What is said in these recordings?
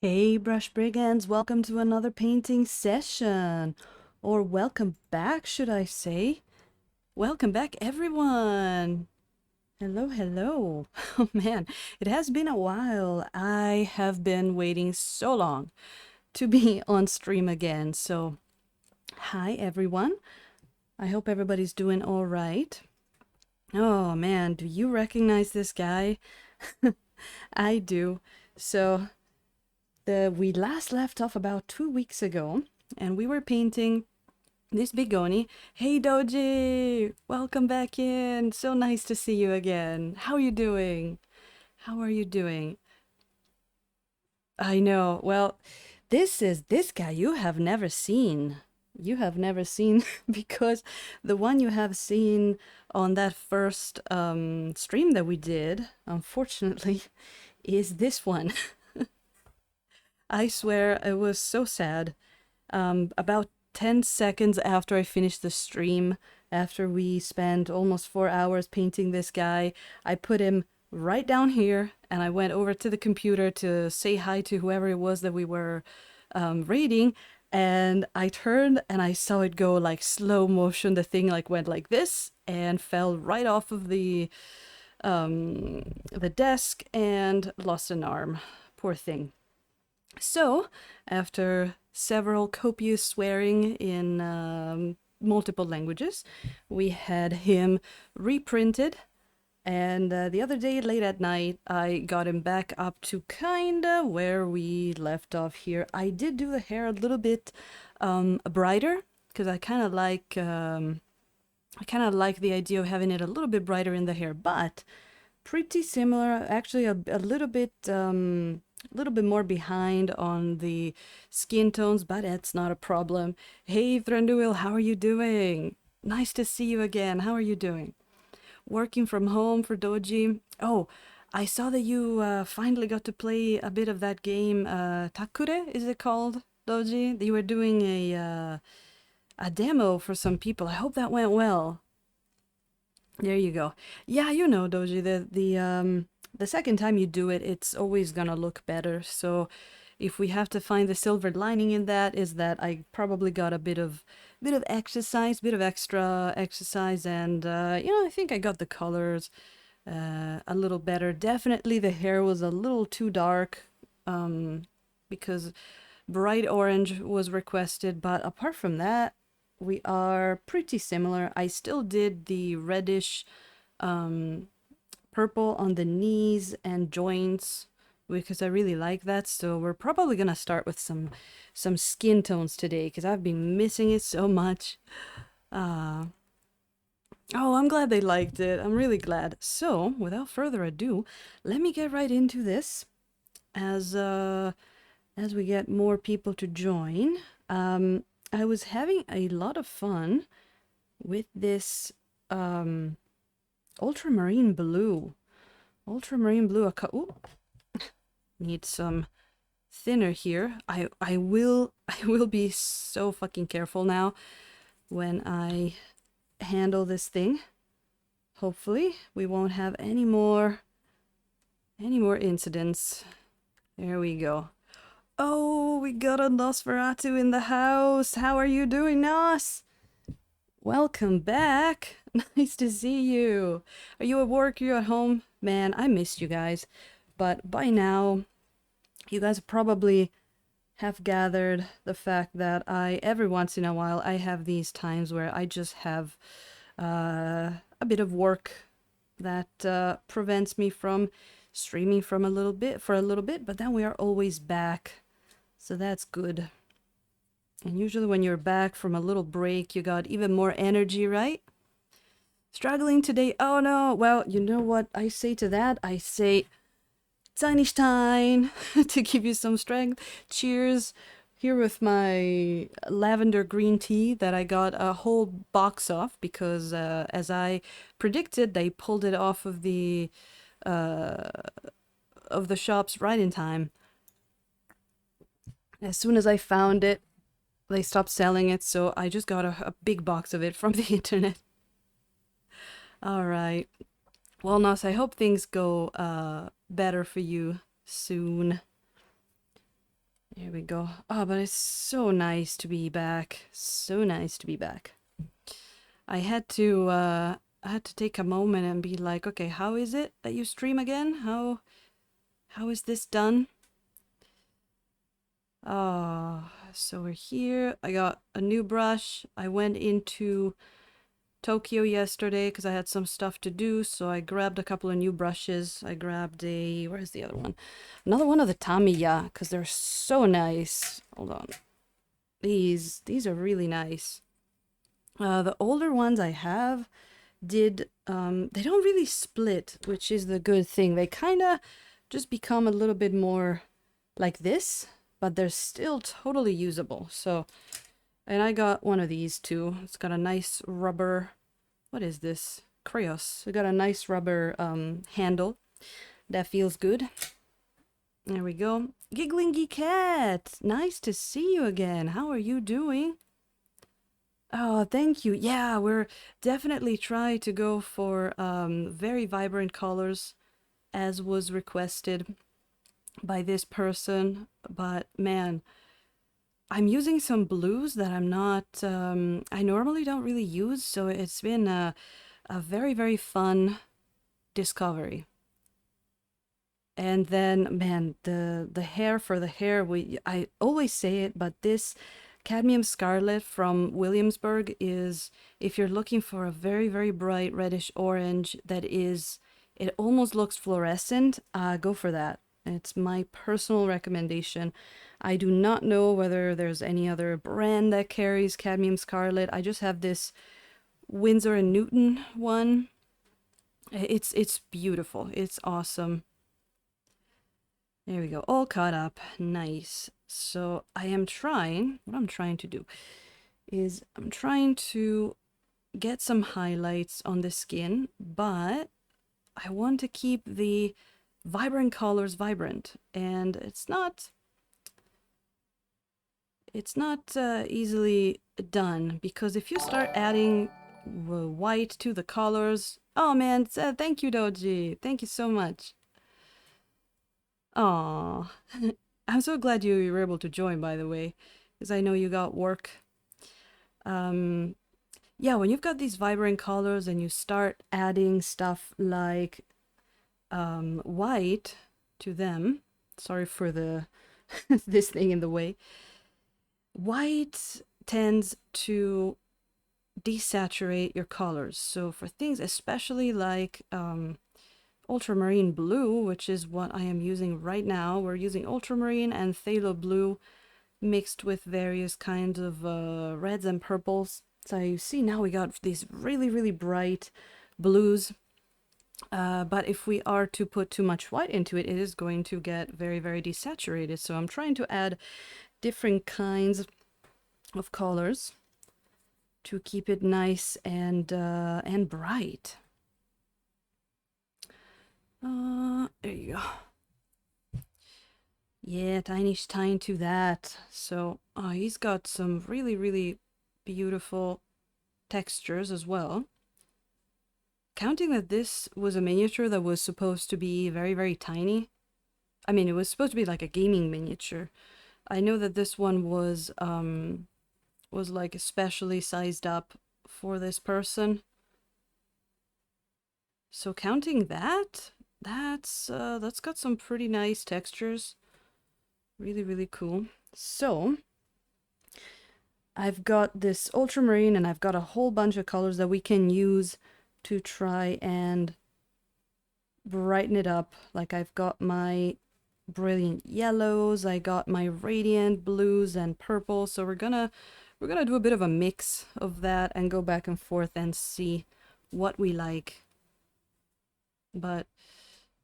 Hey, Brush Brigands, welcome to another painting session. Or welcome back, should I say? Welcome back, everyone. Hello, hello. Oh man, it has been a while. I have been waiting so long to be on stream again. So, hi, everyone. I hope everybody's doing all right. Oh man, do you recognize this guy? I do. So, we last left off about 2 weeks ago, and we were painting this Bigoni. Hey Doji, welcome back in. So nice to see you again. How are you doing? How are you doing? I know. Well, this guy you have never seen. You have never seen because the one you have seen on that first stream that we did, unfortunately, is this one. I swear it was so sad. About 10 seconds after I finished the stream, after we spent almost 4 hours painting this guy, I put him right down here and I went over to the computer to say hi to whoever it was that we were raiding. And I turned and I saw it go like slow motion. The thing like went like this and fell right off of the desk and lost an arm. Poor thing. So, after several copious swearing in multiple languages, we had him reprinted. And the other day, late at night, I got him back up to kinda where we left off here. I did do the hair a little bit brighter because I kind of like the idea of having it a little bit brighter in the hair, but pretty similar. Actually, a little bit more behind on the skin tones, but it's not a problem. Hey, Thranduil, how are you doing? Nice to see you again. How are you doing? Working from home for Doji. Oh, I saw that you finally got to play a bit of that game. Takure, is it called, Doji? You were doing a demo for some people. I hope that went well. There you go. Yeah, you know, Doji, the second time you do it, it's always gonna look better. So if we have to find the silver lining in that, is that I probably got a bit of exercise, bit of extra exercise, and I think I got the colors a little better. Definitely the hair was a little too dark, because bright orange was requested, but apart from that, we are pretty similar. I still did the reddish um, purple on the knees and joints because I really like that. So we're probably gonna start with some skin tones today because I've been missing it so much. Uh, oh, I'm glad they liked it. I'm really glad. So without further ado, let me get right into this as as we get more people to join. I was having a lot of fun with this um, ultramarine blue. Ultramarine blue. Ooh, need some thinner here. I will I will be so fucking careful now when I handle this thing. Hopefully, we won't have any more incidents. There we go. Oh, we got a Nosferatu in the house. How are you doing, Nos? Welcome back. Nice to see you. Are you at work? Are you at home? Man, I missed you guys. But by now, you guys probably have gathered the fact that every once in a while, I have these times where I just have a bit of work that prevents me from streaming for a little bit, but then we are always back. So that's good. And usually when you're back from a little break, you got even more energy, right? Struggling today? Oh no. Well, you know what I say to that? I say, Zeinstein, to give you some strength. Cheers. Here with my lavender green tea that I got a whole box of because, as I predicted, they pulled it off uh, of the shops right in time. As soon as I found it, they stopped selling it, so I just got a big box of it from the internet. All right. Well, Nos, I hope things go better for you soon. Here we go. Oh, but it's so nice to be back. So nice to be back. I had to take a moment and be like, okay, how is it that you stream again? How is this done? So we're here. I got a new brush. I went into Tokyo yesterday because I had some stuff to do, so I grabbed a couple of new brushes. I grabbed where's the other one? Another one of the Tamiya because they're so nice. Hold on. These are really nice. The older ones I have they don't really split, which is the good thing. They kind of just become a little bit more like this, but they're still totally usable. So, and I got one of these too. It's got a nice rubber, what is this? Crayon. It got a nice rubber handle. That feels good. There we go. Gigglingy Cat, nice to see you again. How are you doing? Oh, thank you. Yeah, we're definitely trying to go for very vibrant colors as was requested by this person. But man, I'm using some blues that I'm not, I normally don't really use. So it's been a very, very fun discovery. And then, man, the hair for the hair, I always say it, but this Cadmium Scarlet from Williamsburg is, if you're looking for a very, very bright reddish orange that is, it almost looks fluorescent, go for that. It's my personal recommendation. I do not know whether there's any other brand that carries Cadmium Scarlet. I just have this Winsor and Newton one. It's beautiful. It's awesome. There we go, all caught up. Nice. So what I'm trying to do is I'm trying to get some highlights on the skin, but I want to keep the vibrant colors vibrant, and it's not easily done, because if you start adding white to the colors, oh man, thank you, Doji. Thank you so much. Aw, I'm so glad you were able to join, by the way, because I know you got work. Um, yeah, when you've got these vibrant colors and you start adding stuff like white to them, sorry for the this thing in the way, white tends to desaturate your colors. So for things especially like ultramarine blue, which is what I am using right now. We're using ultramarine and phthalo blue mixed with various kinds of reds and purples. So you see now we got these really, really bright blues. But if we are to put too much white into it, it is going to get very, very desaturated. So I'm trying to add different kinds of colors to keep it nice and bright. There you go. Yeah, tiny stein to that. So, he's got some really, really beautiful textures as well. Counting that this was a miniature that was supposed to be very, very tiny. I mean, it was supposed to be like a gaming miniature. I know that this one was like especially sized up for this person. So counting that, that's got some pretty nice textures. Really, really cool. So I've got this ultramarine and I've got a whole bunch of colors that we can use to try and brighten it up. Like I've got my brilliant yellows, I got my radiant blues and purples. So we're gonna do a bit of a mix of that and go back and forth and see what we like. But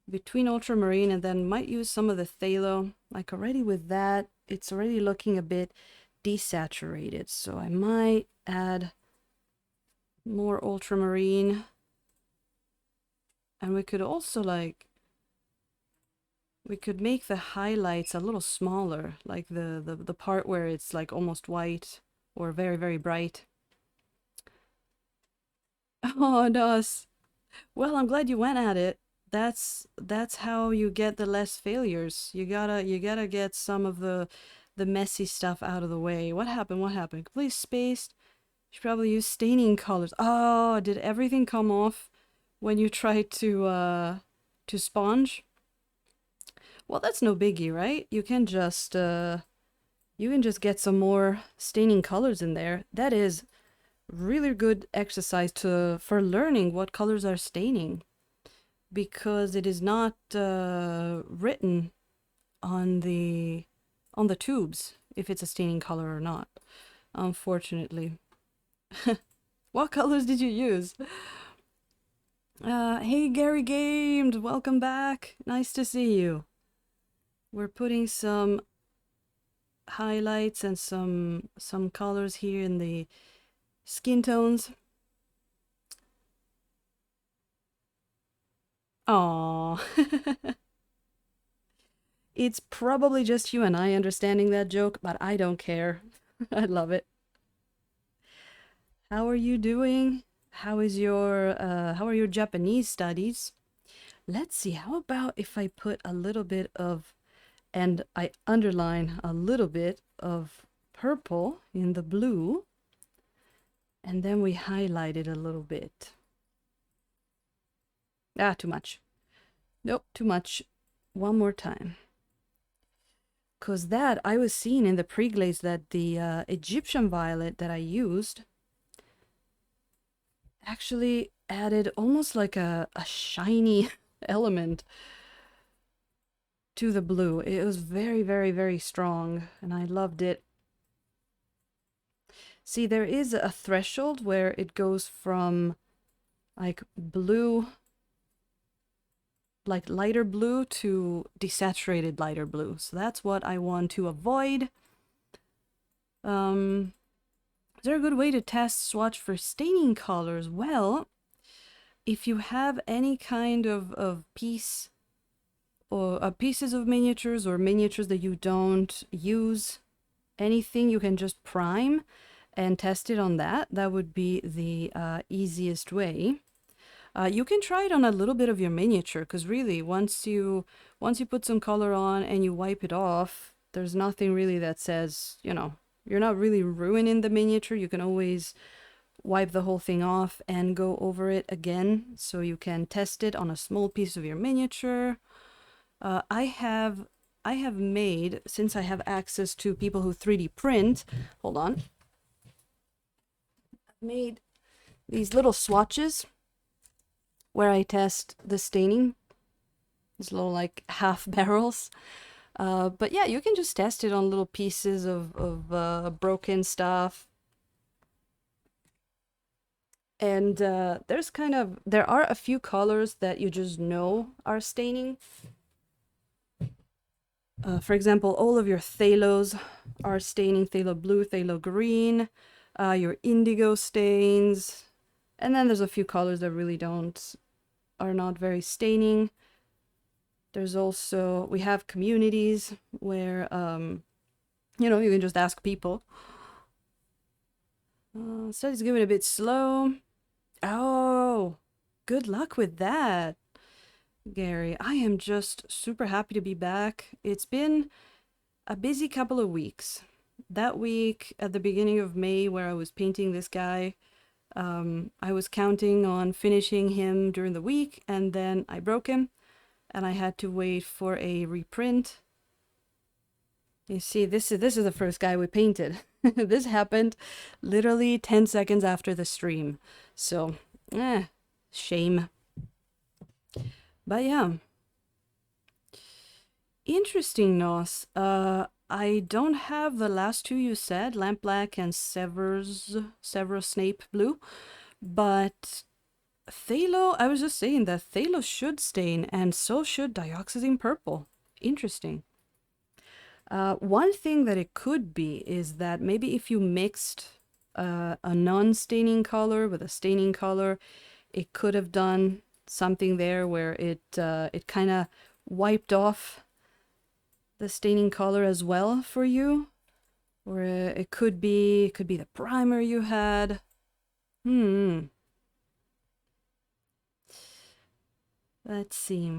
between ultramarine and then might use some of the phthalo, like already with that, it's already looking a bit desaturated. So I might add more ultramarine. And we could also we could make the highlights a little smaller, like the part where it's like almost white or very, very bright. Oh, Nos. Well, I'm glad you went at it. That's how you get the less failures. You gotta get some of the the messy stuff out of the way. What happened? What happened? Completely spaced. Should probably use staining colors. Oh, did everything come off when you tried to sponge? Well, that's no biggie, right? You can just get some more staining colors in there. That is really good exercise for learning what colors are staining, because it is not written on the tubes if it's a staining color or not, unfortunately. What colors did you use? Hey Gary Gamed, welcome back. Nice to see you. We're putting some highlights and some colors here in the skin tones. Aww. It's probably just you and I understanding that joke, but I don't care. I love it. How are you doing? How are your Japanese studies? Let's see, how about if I put a little bit of, and I underline a little bit of purple in the blue, and then we highlight it a little bit. Ah, too much. Nope, too much. One more time. Because that, I was seeing in the pre-glaze that the Egyptian violet that I used actually added almost like a shiny element to the blue. It was very, very, very strong, and I loved it. See, there is a threshold where it goes from like blue, like lighter blue, to desaturated lighter blue. So that's what I want to avoid. Is there a good way to test swatch for staining colors? Well, if you have any kind of piece or pieces of miniatures or miniatures that you don't use, anything you can just prime and test it on that. That would be the easiest way. You can try it on a little bit of your miniature, because really once you put some color on and you wipe it off, there's nothing really that says, you know, you're not really ruining the miniature. You can always wipe the whole thing off and go over it again, so you can test it on a small piece of your miniature. I have made, since I have access to people who 3D print, hold on, I've made these little swatches where I test the staining. These little like half barrels. But yeah, you can just test it on little pieces of broken stuff. And there are a few colors that you just know are staining. For example, all of your phthalos are staining, phthalo blue, phthalo green, your indigo stains. And then there's a few colors that really are not very staining. There's also, we have communities where, you know, you can just ask people. So it's going a bit slow. Oh, good luck with that, Gary. I am just super happy to be back. It's been a busy couple of weeks. That week at the beginning of May, where I was painting this guy, I was counting on finishing him during the week, and then I broke him, and I had to wait for a reprint. You see, this is the first guy we painted. This happened literally 10 seconds after the stream. So, shame. But yeah. Interesting, Nos. I don't have the last two you said, Lamp Black and Severus Snape Blue, but Phthalo, I was just saying that Phthalo should stain, and so should Dioxazine Purple. Interesting. One thing that it could be is that maybe if you mixed a non-staining color with a staining color, it could have done something there where it kind of wiped off the staining color as well for you. Or it could be the primer you had. Let's see.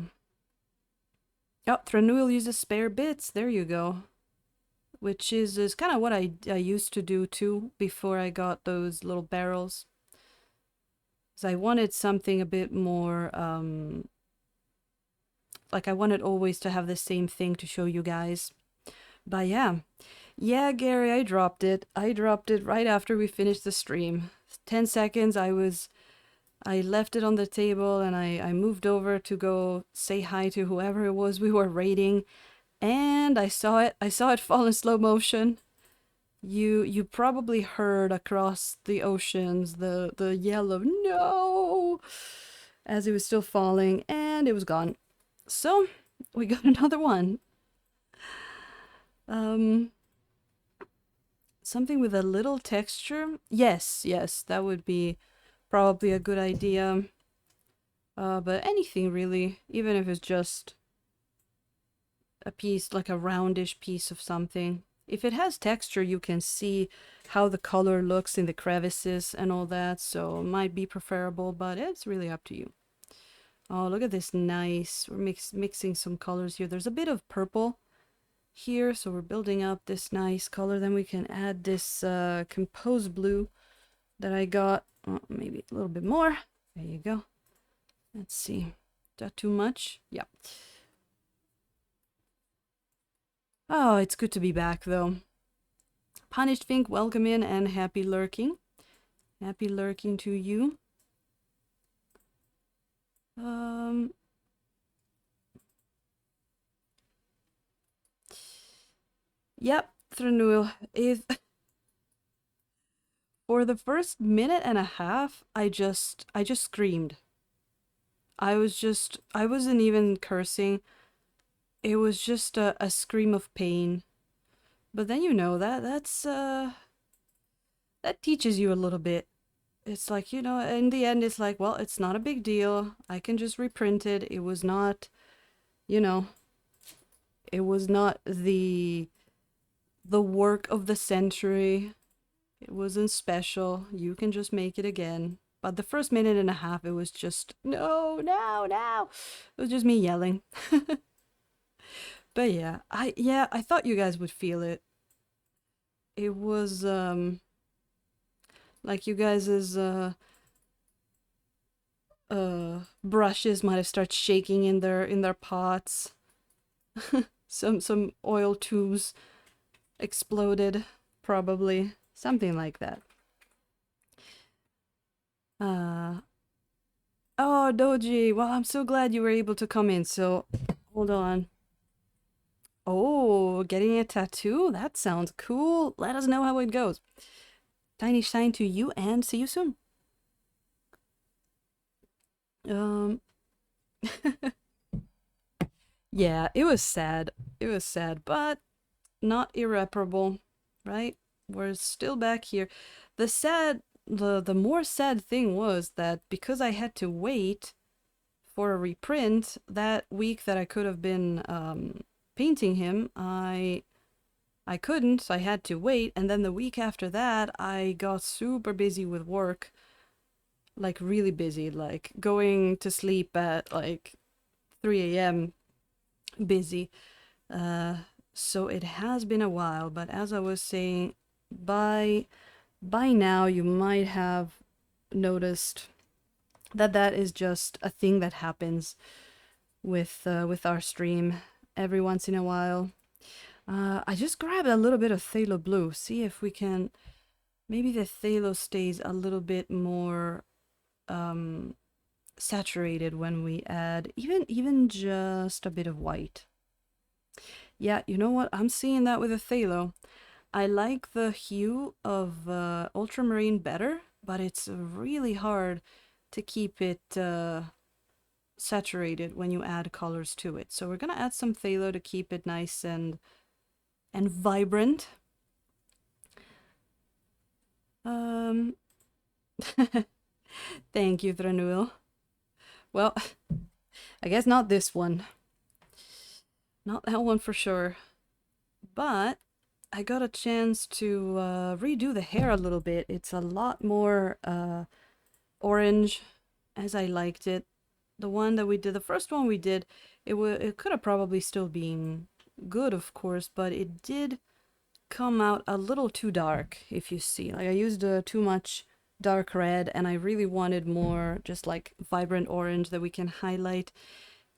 Oh, Thranduil uses spare bits. There you go. which is kind of what I used to do too before I got those little barrels. Because I wanted something a bit more, like I wanted always to have the same thing to show you guys. But yeah. Yeah, Gary, I dropped it. I dropped it right after we finished the stream. 10 seconds, I left it on the table and I moved over to go say hi to whoever it was we were raiding, and I saw it. I saw it fall in slow motion. You probably heard across the oceans the yell of no as it was still falling, and it was gone. So we got another one. Um, something with a little texture. Yes, yes, that would be probably a good idea. But anything really, even if it's just a piece, like a roundish piece of something. If it has texture, you can see how the color looks in the crevices and all that, so it might be preferable, but it's really up to you. Oh, look at this nice. We're mixing some colors here. There's a bit of purple here, so we're building up this nice color. Then we can add this composed blue that I got. Oh, maybe a little bit more. There you go. Let's see. Is that too much? Yeah. Oh, it's good to be back though. Punished Fink, welcome in and happy lurking. Happy lurking to you. Yep, Threnuil. If for the first minute and a half, I just screamed. I wasn't even cursing. It was just a scream of pain. But then you know that teaches you a little bit. It's like, you know, in the end it's like, well, it's not a big deal. I can just reprint it. It was not, you know, it was not the work of the century. It wasn't special. You can just make it again. But the first minute and a half, it was just, no, no, no. It was just me yelling. But yeah, I thought you guys would feel it. It was like you guys' brushes might have started shaking in their pots. Some oil tubes exploded, probably. Something like that. Oh, Doji. Well, I'm so glad you were able to come in. So, hold on. Oh, getting a tattoo? That sounds cool. Let us know how it goes. Tiny shine to you and see you soon. Um, yeah, it was sad. It was sad, but not irreparable, right? We're still back here. The more sad thing was that because I had to wait for a reprint that week that I could have been painting him, I couldn't. I had to wait, and then the week after that, I got super busy with work, like really busy, like going to sleep at like 3 a.m. busy. Uh, so it has been a while, but as I was saying, by now you might have noticed that that is just a thing that happens with our stream every once in a while. I just grabbed a little bit of phthalo blue. See if we can. Maybe the phthalo stays a little bit more saturated when we add even just a bit of white. Yeah, you know what? I'm seeing that with the phthalo. I like the hue of ultramarine better, but it's really hard to keep it saturated when you add colors to it. So we're gonna add some phthalo to keep it nice and vibrant. Thank you, Thranuil. Well, I guess not this one. Not that one for sure. But I got a chance to redo the hair a little bit. It's a lot more orange as I liked it. The one that we did, the first one we did, it could have probably still been good, of course, but it did come out a little too dark, if you see. Like I used too much dark red, and I really wanted more just like vibrant orange that we can highlight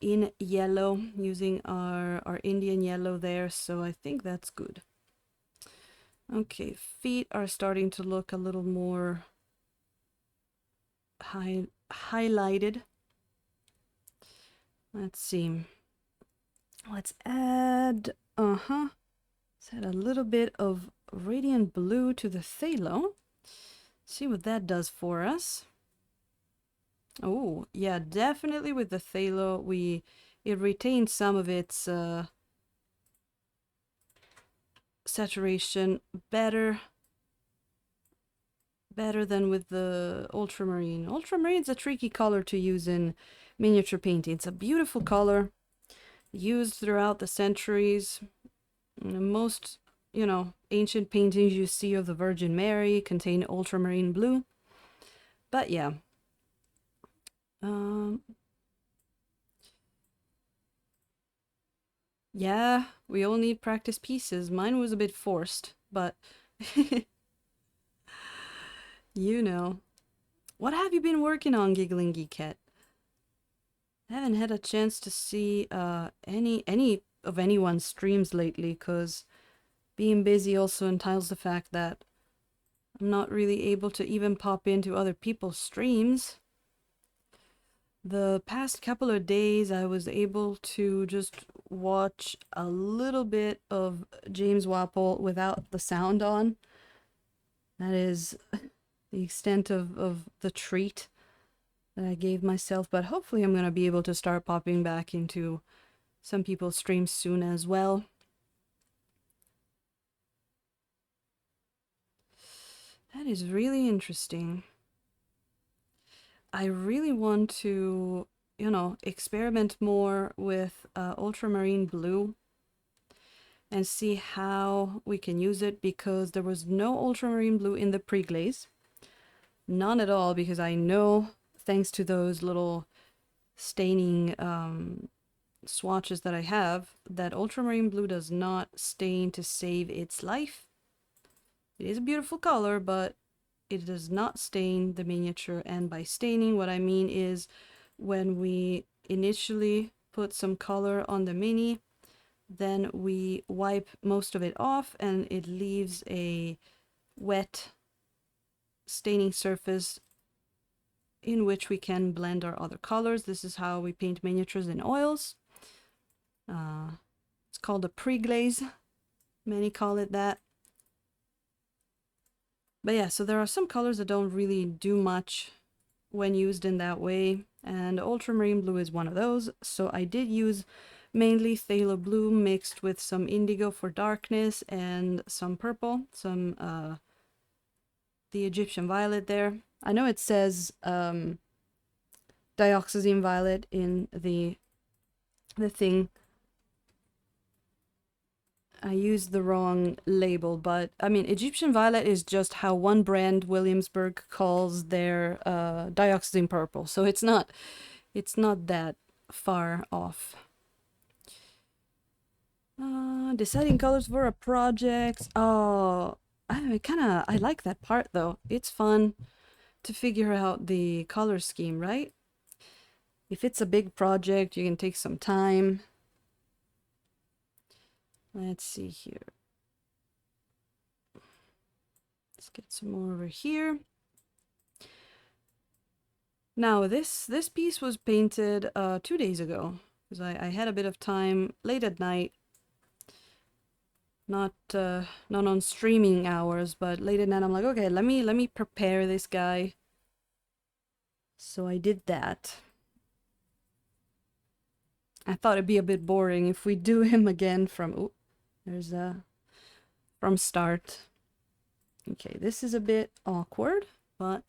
in yellow using our Indian yellow there. So I think that's good. Okay, feet are starting to look a little more highlighted. Let's see. Let's add, let's add a little bit of radiant blue to the phthalo. See what that does for us. Oh, yeah, definitely with the phthalo, it retains some of its saturation better than with the ultramarine. Ultramarine's a tricky color to use in miniature painting. It's a beautiful color used throughout the centuries. Most, ancient paintings you see of the Virgin Mary contain ultramarine blue. But yeah. Yeah, we all need practice pieces. Mine was a bit forced, but you know. What have you been working on, Giggling Geekette? I haven't had a chance to see any of anyone's streams lately, because being busy also entails the fact that I'm not really able to even pop into other people's streams. The past couple of days, I was able to just watch a little bit of James Wapple without the sound on. That is the extent of the treat that I gave myself, but hopefully I'm going to be able to start popping back into some people's streams soon as well. That is really interesting. I really want to, experiment more with ultramarine blue and see how we can use it, because there was no ultramarine blue in the pre-glaze. None at all, because I know, thanks to those little staining swatches that I have, that ultramarine blue does not stain to save its life. It is a beautiful color, but it does not stain the miniature. And by staining, what I mean is when we initially put some color on the mini, then we wipe most of it off and it leaves a wet staining surface in which we can blend our other colors. This is how we paint miniatures in oils. It's called a pre-glaze. Many call it that. But yeah, so there are some colors that don't really do much when used in that way, and ultramarine blue is one of those. So I did use mainly phthalo blue mixed with some indigo for darkness and some purple, some the Egyptian violet there. I know it says dioxazine violet in the thing. I used the wrong label, but I mean, Egyptian violet is just how one brand, Williamsburg, calls their dioxazine purple. So it's not that far off. Deciding colors for a project. Oh, I like that part though. It's fun to figure out the color scheme, right? If it's a big project, you can take some time. Let's see here. Let's get some more over here. Now this piece was painted 2 days ago, because I had a bit of time late at night. Not on streaming hours, but late at night I'm like, okay, let me prepare this guy. So I did that. I thought it'd be a bit boring if we do him again from from start. Okay, this is a bit awkward, but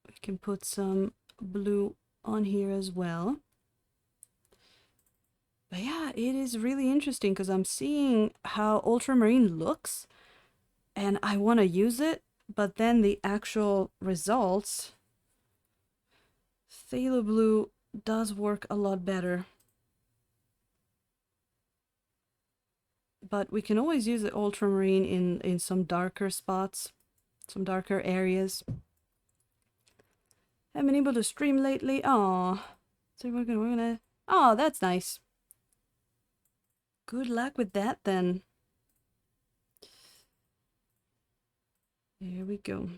we can put some blue on here as well. But yeah, it is really interesting because I'm seeing how ultramarine looks and I want to use it, but then the actual results, phthalo blue does work a lot better but we can always use the ultramarine in some darker spots, some darker areas. Haven't been able to stream lately. Aw. So we're gonna. Oh, that's nice. Good luck with that then. There we go.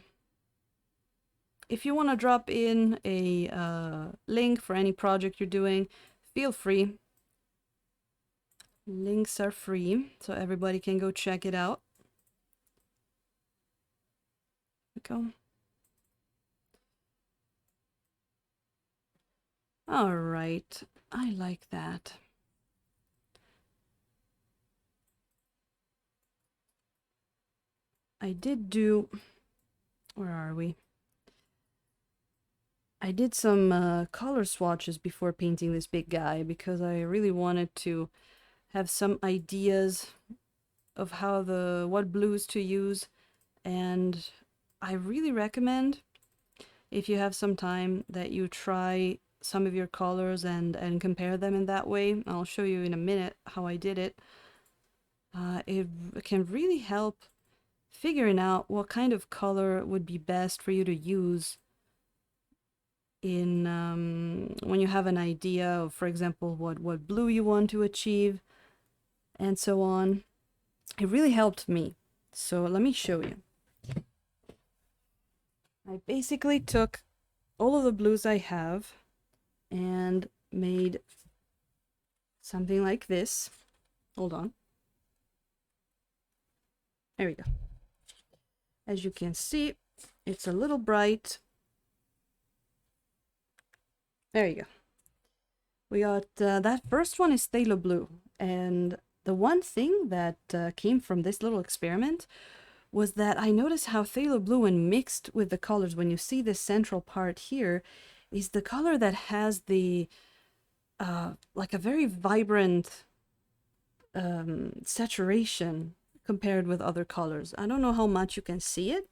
If you want to drop in a link for any project you're doing, feel free. Links are free, so everybody can go check it out. There we go. All right, I like that. I did do, where are we? I did some color swatches before painting this big guy because I really wanted to have some ideas of how what blues to use, and I really recommend, if you have some time, that you try some of your colors and compare them in that way. I'll show you in a minute how I did it. It can really help figuring out what kind of color would be best for you to use in when you have an idea of, for example, what blue you want to achieve and so on. It really helped me. So let me show you. I basically took all of the blues I have and made something like this. Hold on. There we go. As you can see, it's a little bright. There you go. We got that first one is Phthalo Blue, and the one thing that came from this little experiment was that I noticed how Phthalo Blue, when mixed with the colors, when you see this central part here, is the color that has the like a very vibrant saturation compared with other colors. I don't know how much you can see it,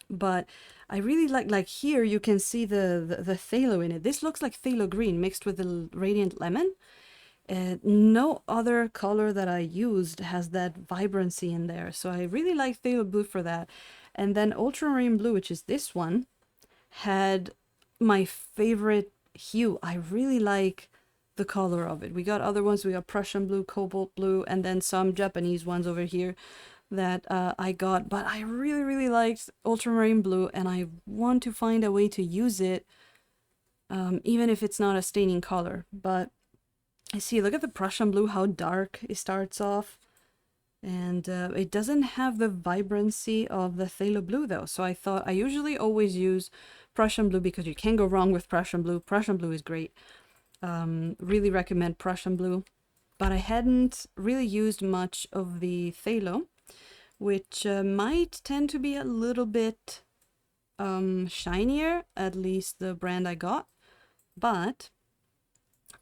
but I really like here you can see the phthalo in it. This looks like phthalo green mixed with the radiant lemon. No other color that I used has that vibrancy in there, so I really like Phthalo Blue for that. And then Ultramarine Blue, which is this one, had my favorite hue. I really like the color of it. We got other ones. We got Prussian Blue, Cobalt Blue, and then some Japanese ones over here that I got. But I really, really liked Ultramarine Blue, and I want to find a way to use it, even if it's not a staining color. But I see, look at the Prussian Blue, how dark it starts off. And it doesn't have the vibrancy of the Phthalo Blue though. So I thought, I usually always use Prussian Blue because you can't go wrong with Prussian Blue. Prussian Blue is great. Really recommend Prussian Blue. But I hadn't really used much of the Phthalo, which might tend to be a little bit shinier, at least the brand I got. But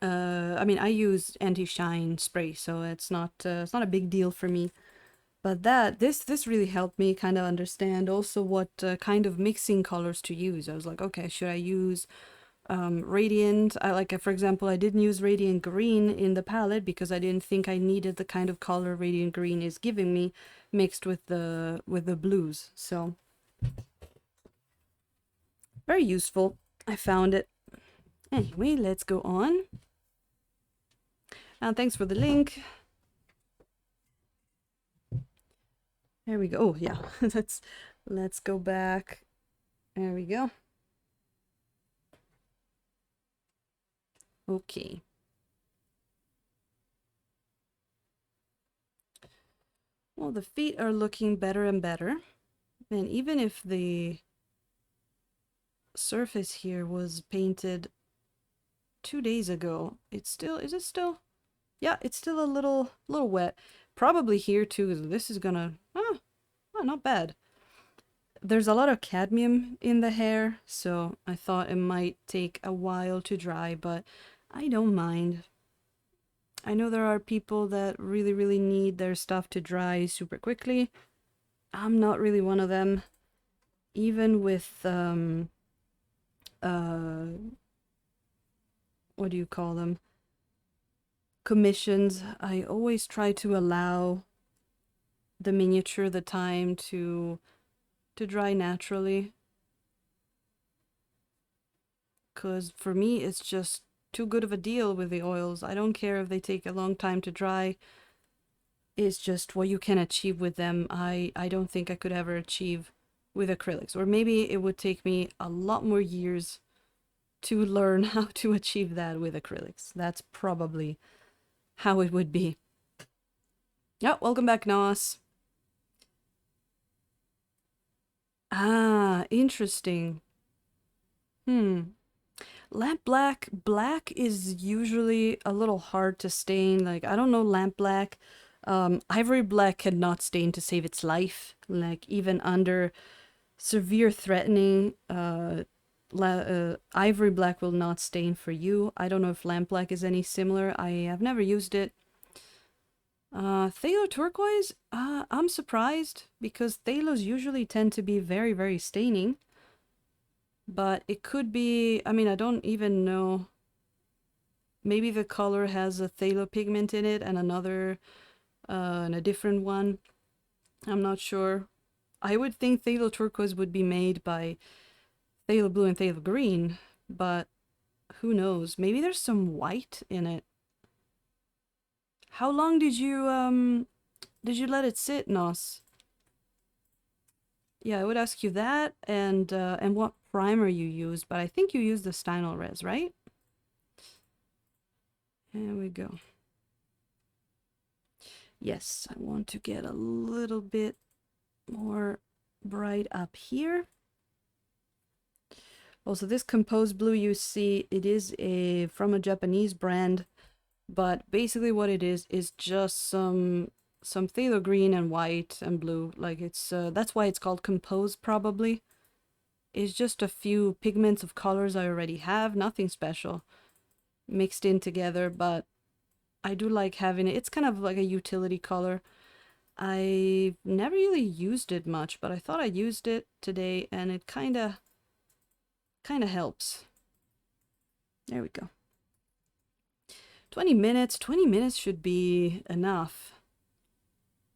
I mean, I use anti-shine spray, so it's not a big deal for me. But this really helped me kind of understand also what kind of mixing colors to use. I was like, okay, should I use radiant? For example, I didn't use radiant green in the palette because I didn't think I needed the kind of color radiant green is giving me mixed with the blues. So very useful. I found it. Anyway, let's go on. And thanks for the link. There we go. Oh yeah, let's go back. There we go. Okay. Well, the feet are looking better and better. And even if the surface here was painted 2 days ago, is it still? Yeah, it's still a little wet. Probably here too. This is gonna, not bad. There's a lot of cadmium in the hair, so I thought it might take a while to dry, but I don't mind. I know there are people that really, really need their stuff to dry super quickly. I'm not really one of them. Even with, what do you call them? commissions, I always try to allow the miniature the time to dry naturally, because for me it's just too good of a deal with the oils. I don't care if they take a long time to dry. It's just what you can achieve with them. I don't think I could ever achieve with acrylics, or maybe it would take me a lot more years to learn how to achieve that with acrylics. That's probably how it would be. Yeah, welcome back, Nos. Ah, interesting. Hmm. Lamp black. Black is usually a little hard to stain. Like, I don't know lamp black. Ivory black cannot stain to save its life. Like, even under severe threatening, ivory black will not stain for you. I don't know if lamp black is any similar. I have never used it. Phthalo turquoise, I'm surprised because phthalos usually tend to be very, very staining. But it could be, I mean, I don't even know. Maybe the color has a phthalo pigment in it and another, and a different one. I'm not sure. I would think phthalo turquoise would be made by phthalo blue and phthalo green, but who knows? Maybe there's some white in it. How long did you let it sit, Nos? Yeah, I would ask you that and what primer you used, but I think you used the Stynylrez, right? There we go. Yes, I want to get a little bit more bright up here. Also, this Compose Blue you see, it is from a Japanese brand, but basically what it is just some phthalo green and white and blue. Like it's that's why it's called Compose probably. It's just a few pigments of colors I already have, nothing special, mixed in together, but I do like having it. It's kind of like a utility color. I've never really used it much, but I thought I used it today and it kind of helps. There we go. 20 minutes should be enough.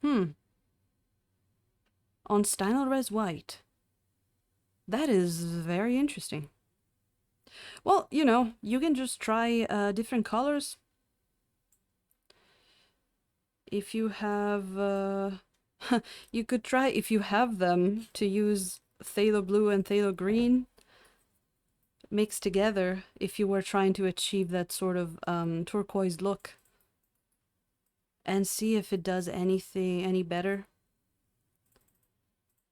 On Stynylrez White. That is very interesting. Well, you know, you can just try different colors. If you have, you could try, if you have them, to use phthalo blue and phthalo green mixed together if you were trying to achieve that sort of turquoise look, and see if it does anything any better.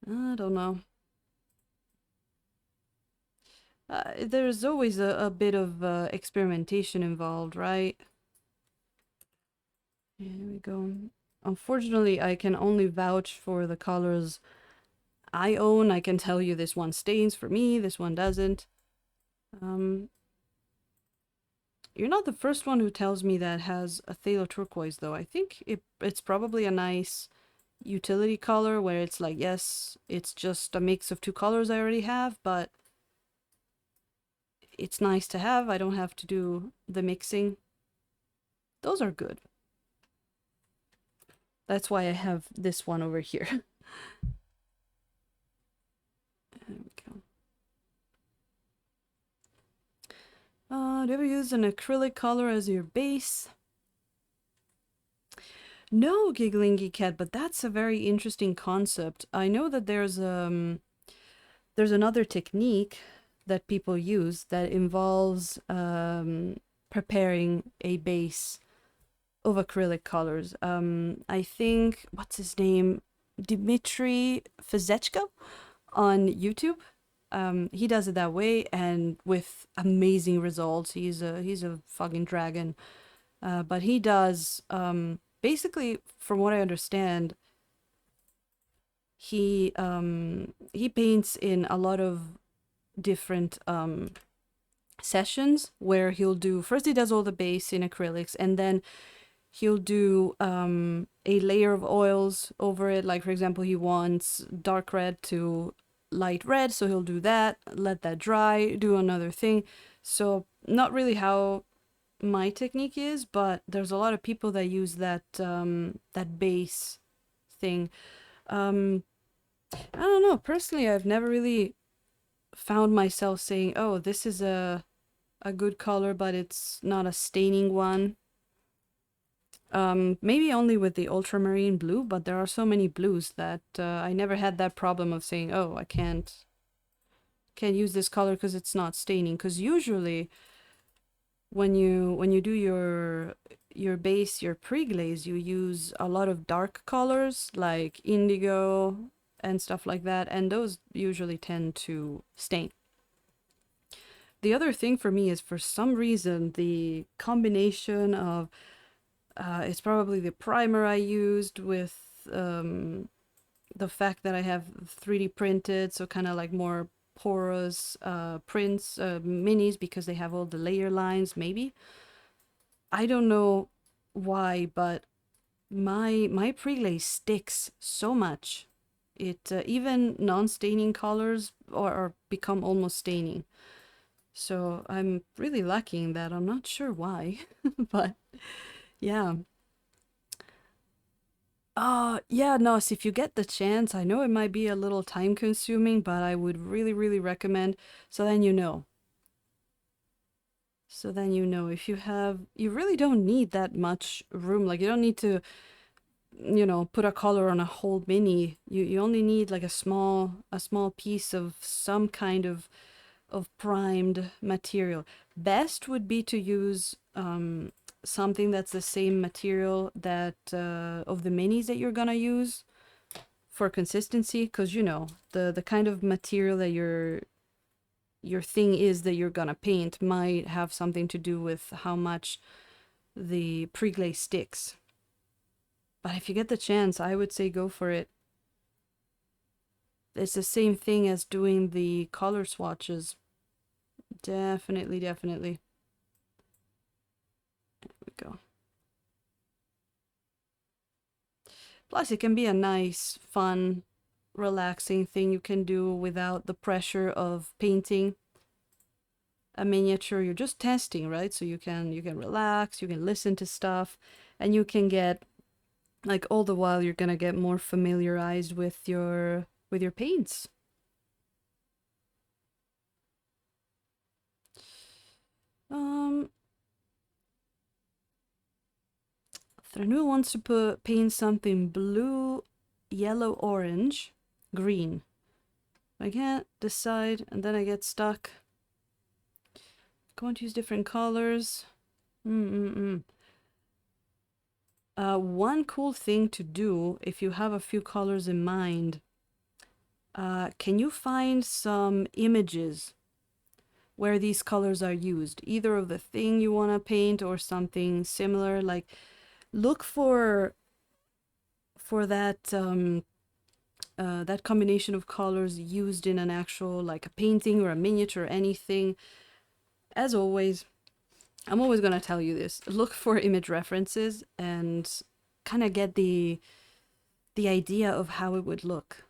I don't know. There's always a bit of experimentation involved, right? Here we go. Unfortunately, I can only vouch for the colors I own. I can tell you this one stains for me, this one doesn't. You're not the first one who tells me that has a phthalo turquoise, though. I think it's probably a nice utility color where it's like, yes, it's just a mix of two colors I already have, but it's nice to have. I don't have to do the mixing. Those are good. That's why I have this one over here. There we go. Do you ever use an acrylic color as your base? No, Giggling Geek Cat, but that's a very interesting concept. I know that there's another technique that people use that involves preparing a base of acrylic colors. I think, what's his name? Dmitry Fizechko on YouTube. He does it that way and with amazing results. He's a fucking dragon. But he does basically, from what I understand, he paints in a lot of different sessions where he'll do, first he does all the base in acrylics, and then he'll do a layer of oils over it. Like, for example, he wants dark red to light red, so he'll do that, let that dry, do another thing. So not really how my technique is, but there's a lot of people that use that that base thing. Um, I don't know. Personally, I've never really found myself saying, "Oh, this is a good color, but it's not a staining one." Maybe only with the ultramarine blue, but there are so many blues that I never had that problem of saying, "Oh, I can't use this color because it's not staining." Because usually when you do your base, your pre-glaze, you use a lot of dark colors like indigo and stuff like that, and those usually tend to stain. The other thing for me is, for some reason, the combination of it's probably the primer I used with the fact that I have 3D printed, so kind of like more porous prints, minis, because they have all the layer lines, maybe. I don't know why, but my pre-glaze sticks so much. It even non-staining colors or become almost staining. So I'm really lucky in that. I'm not sure why, but yeah. Yeah, no, so if you get the chance, I know it might be a little time consuming, but I would really, really recommend. So then you know. So then you know, if you have, you really don't need that much room. Like, you don't need to, put a color on a whole mini. You only need like a small piece of some kind of primed material. Best would be to use something that's the same material that of the minis that you're gonna use for consistency, because the kind of material that your thing is that you're gonna paint might have something to do with how much the pre-glaze sticks. But if you get the chance, I would say go for it. It's the same thing as doing the color swatches. Definitely, definitely. There we go. Plus, it can be a nice, fun, relaxing thing you can do without the pressure of painting a miniature. You're just testing, right? So you can relax, you can listen to stuff, and you can get, like, all the while you're gonna get more familiarized with your paints. Um, Thranul wants to paint something blue, yellow, orange, green. I can't decide, and then I get stuck. Going to use different colors. Mm-mm-mm. One cool thing to do if you have a few colors in mind, can you find some images where these colors are used, either of the thing you want to paint or something similar? Like, look for that combination of colors used in an actual, like, a painting or a miniature or anything. As always, I'm always gonna tell you this: look for image references and kind of get the idea of how it would look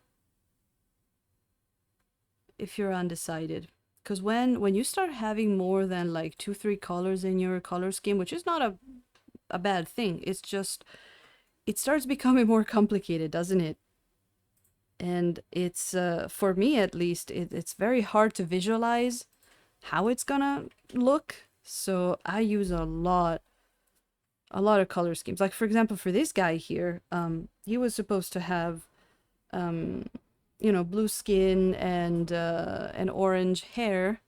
if you're undecided. Because when you start having more than like 2 3 colors in your color scheme, which is not a bad thing, it's just it starts becoming more complicated, doesn't it? And it's for me at least, it's very hard to visualize how it's gonna look. So I use a lot of color schemes. Like, for example, for this guy here, he was supposed to have um, blue skin and orange hair,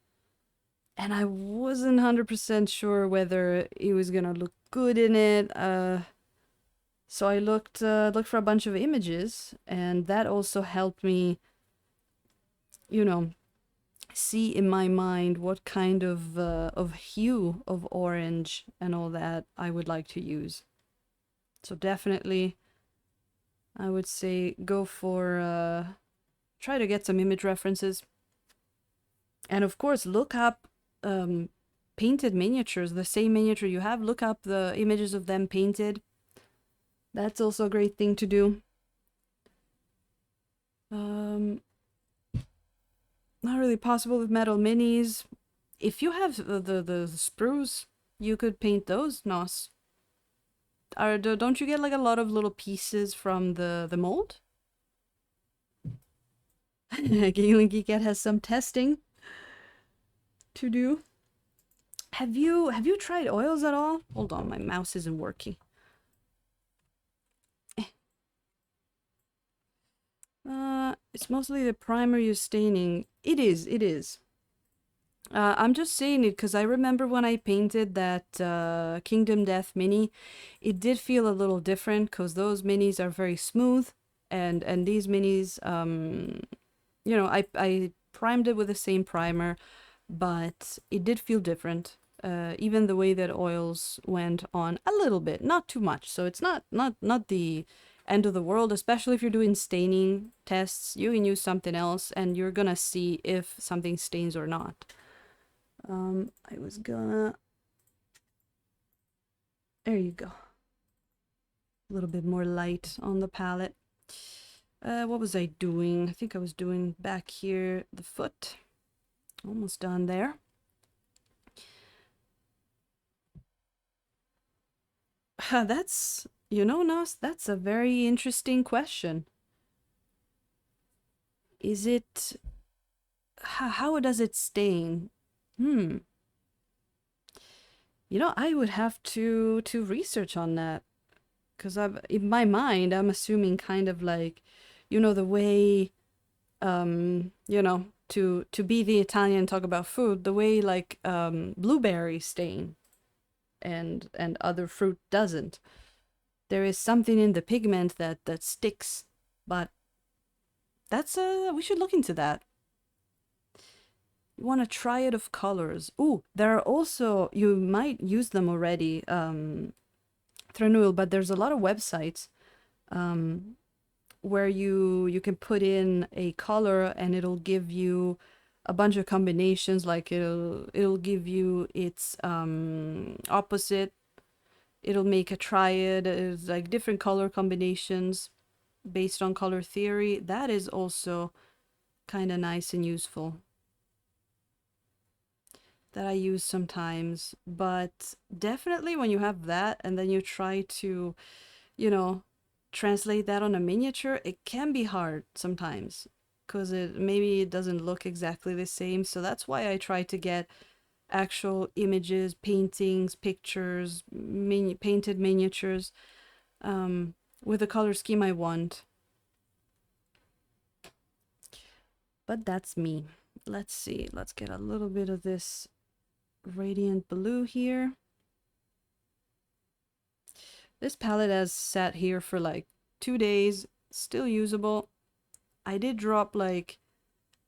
and I wasn't 100% sure whether he was gonna look good in it. So I looked for a bunch of images, and that also helped me, you know, see in my mind what kind of hue of orange and all that I would like to use. So definitely, I would say go for try to get some image references, and of course look up um, painted miniatures. The same miniature you have, look up the images of them painted. That's also a great thing to do. Um, Not really possible with metal minis. If you have the sprues, You could paint those, Nos. Don't you get like a lot of little pieces from the mold? Galen Geekette has some testing to do. Have you tried oils at all? Hold on, my mouse isn't working. It's mostly the primer you're staining. It is, it is. I'm just saying it because I remember when I painted that Kingdom Death mini, it did feel a little different because those minis are very smooth, and these minis, I primed it with the same primer, but it did feel different. Even the way that oils went on a little bit, not too much. So it's not the end of the world, especially if you're doing staining tests. You can use something else, and you're gonna see if something stains or not. I was gonna. There you go. A little bit more light on the palette. What was I doing? I think I was doing back here the foot. Almost done there. That's, Nos, that's a very interesting question. Is it, how does it stain? Hmm. I would have to research on that because in my mind I'm assuming kind of like, the way, to be the Italian and talk about food, the way like blueberries stain and other fruit doesn't. There is something in the pigment that sticks, but that's we should look into that. You want a triad of colors. Ooh, there are also, you might use them already, Threnul, but there's a lot of websites where you can put in a color and it'll give you a bunch of combinations. Like it'll give you its opposite. It'll make a triad. It's like different color combinations based on color theory. That is also kind of nice and useful, that I use sometimes. But definitely when you have that and then you try to, you know, translate that on a miniature, it can be hard sometimes because maybe it doesn't look exactly the same. So that's why I try to get actual images, paintings, pictures, painted miniatures with the color scheme I want. But that's me. Let's see. Let's get a little bit of this radiant blue here. This palette has sat here for like 2 days, still usable. I did drop like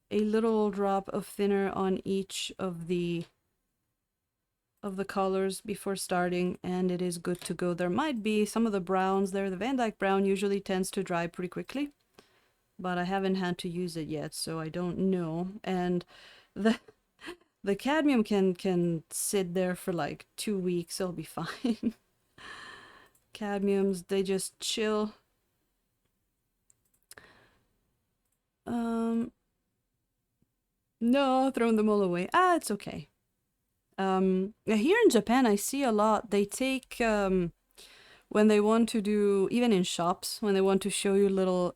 a little drop of thinner on each of the colors before starting, and it is good to go. There might be some of the browns there. The Van Dyke brown usually tends to dry pretty quickly, but I haven't had to use it yet, so I don't know. And the cadmium can sit there for like 2 weeks. It'll be fine. Cadmiums, they just chill. No, throwing them all away. It's okay. Here in Japan, I see a lot. They take when they want to do, even in shops, when they want to show you little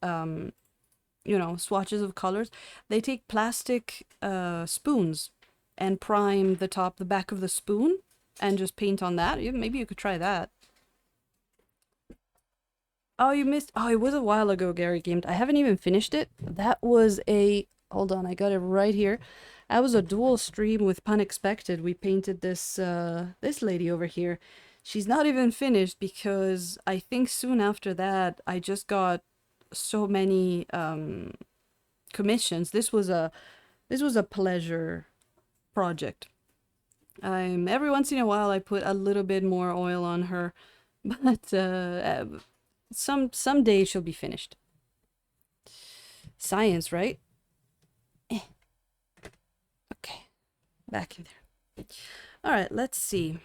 swatches of colors, they take plastic spoons and prime the back of the spoon and just paint on that. Maybe you could try that. Oh, you missed. Oh, it was a while ago, Gary Gamed. I haven't even finished it. That was a. Hold on, I got it right here. That was a dual stream with Punexpected. We painted this lady over here. She's not even finished because I think soon after that I just got so many commissions. This was a pleasure project. Every once in a while I put a little bit more oil on her, but someday she'll be finished. Science, right? Okay, back in there. All right, let's see.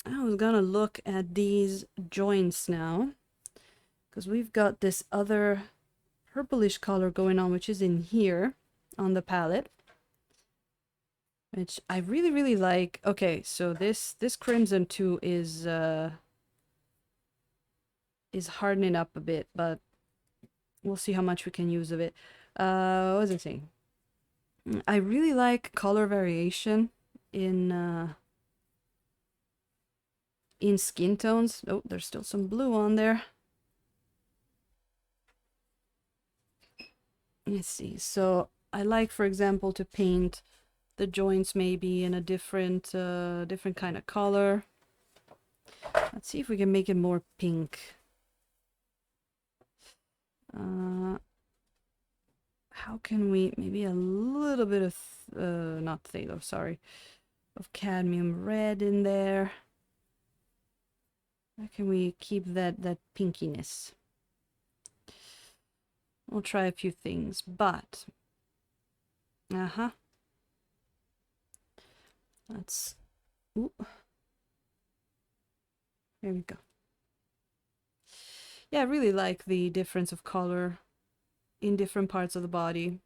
I was gonna look at these joints now because we've got this other purplish color going on, which is in here on the palette. which I really, really like. Okay, so this Crimson too is hardening up a bit, but we'll see how much we can use of it. What was I saying? I really like color variation in skin tones. Oh, there's still some blue on there. Let's see. So I like, for example, to paint the joints maybe in a different kind of color. Let's see if we can make it more pink. How can we, maybe a little bit of not phthalo, sorry, of cadmium red in there. How can we keep that pinkiness? We'll try a few things, but let's, ooh, there we go. Yeah, I really like the difference of color in different parts of the body.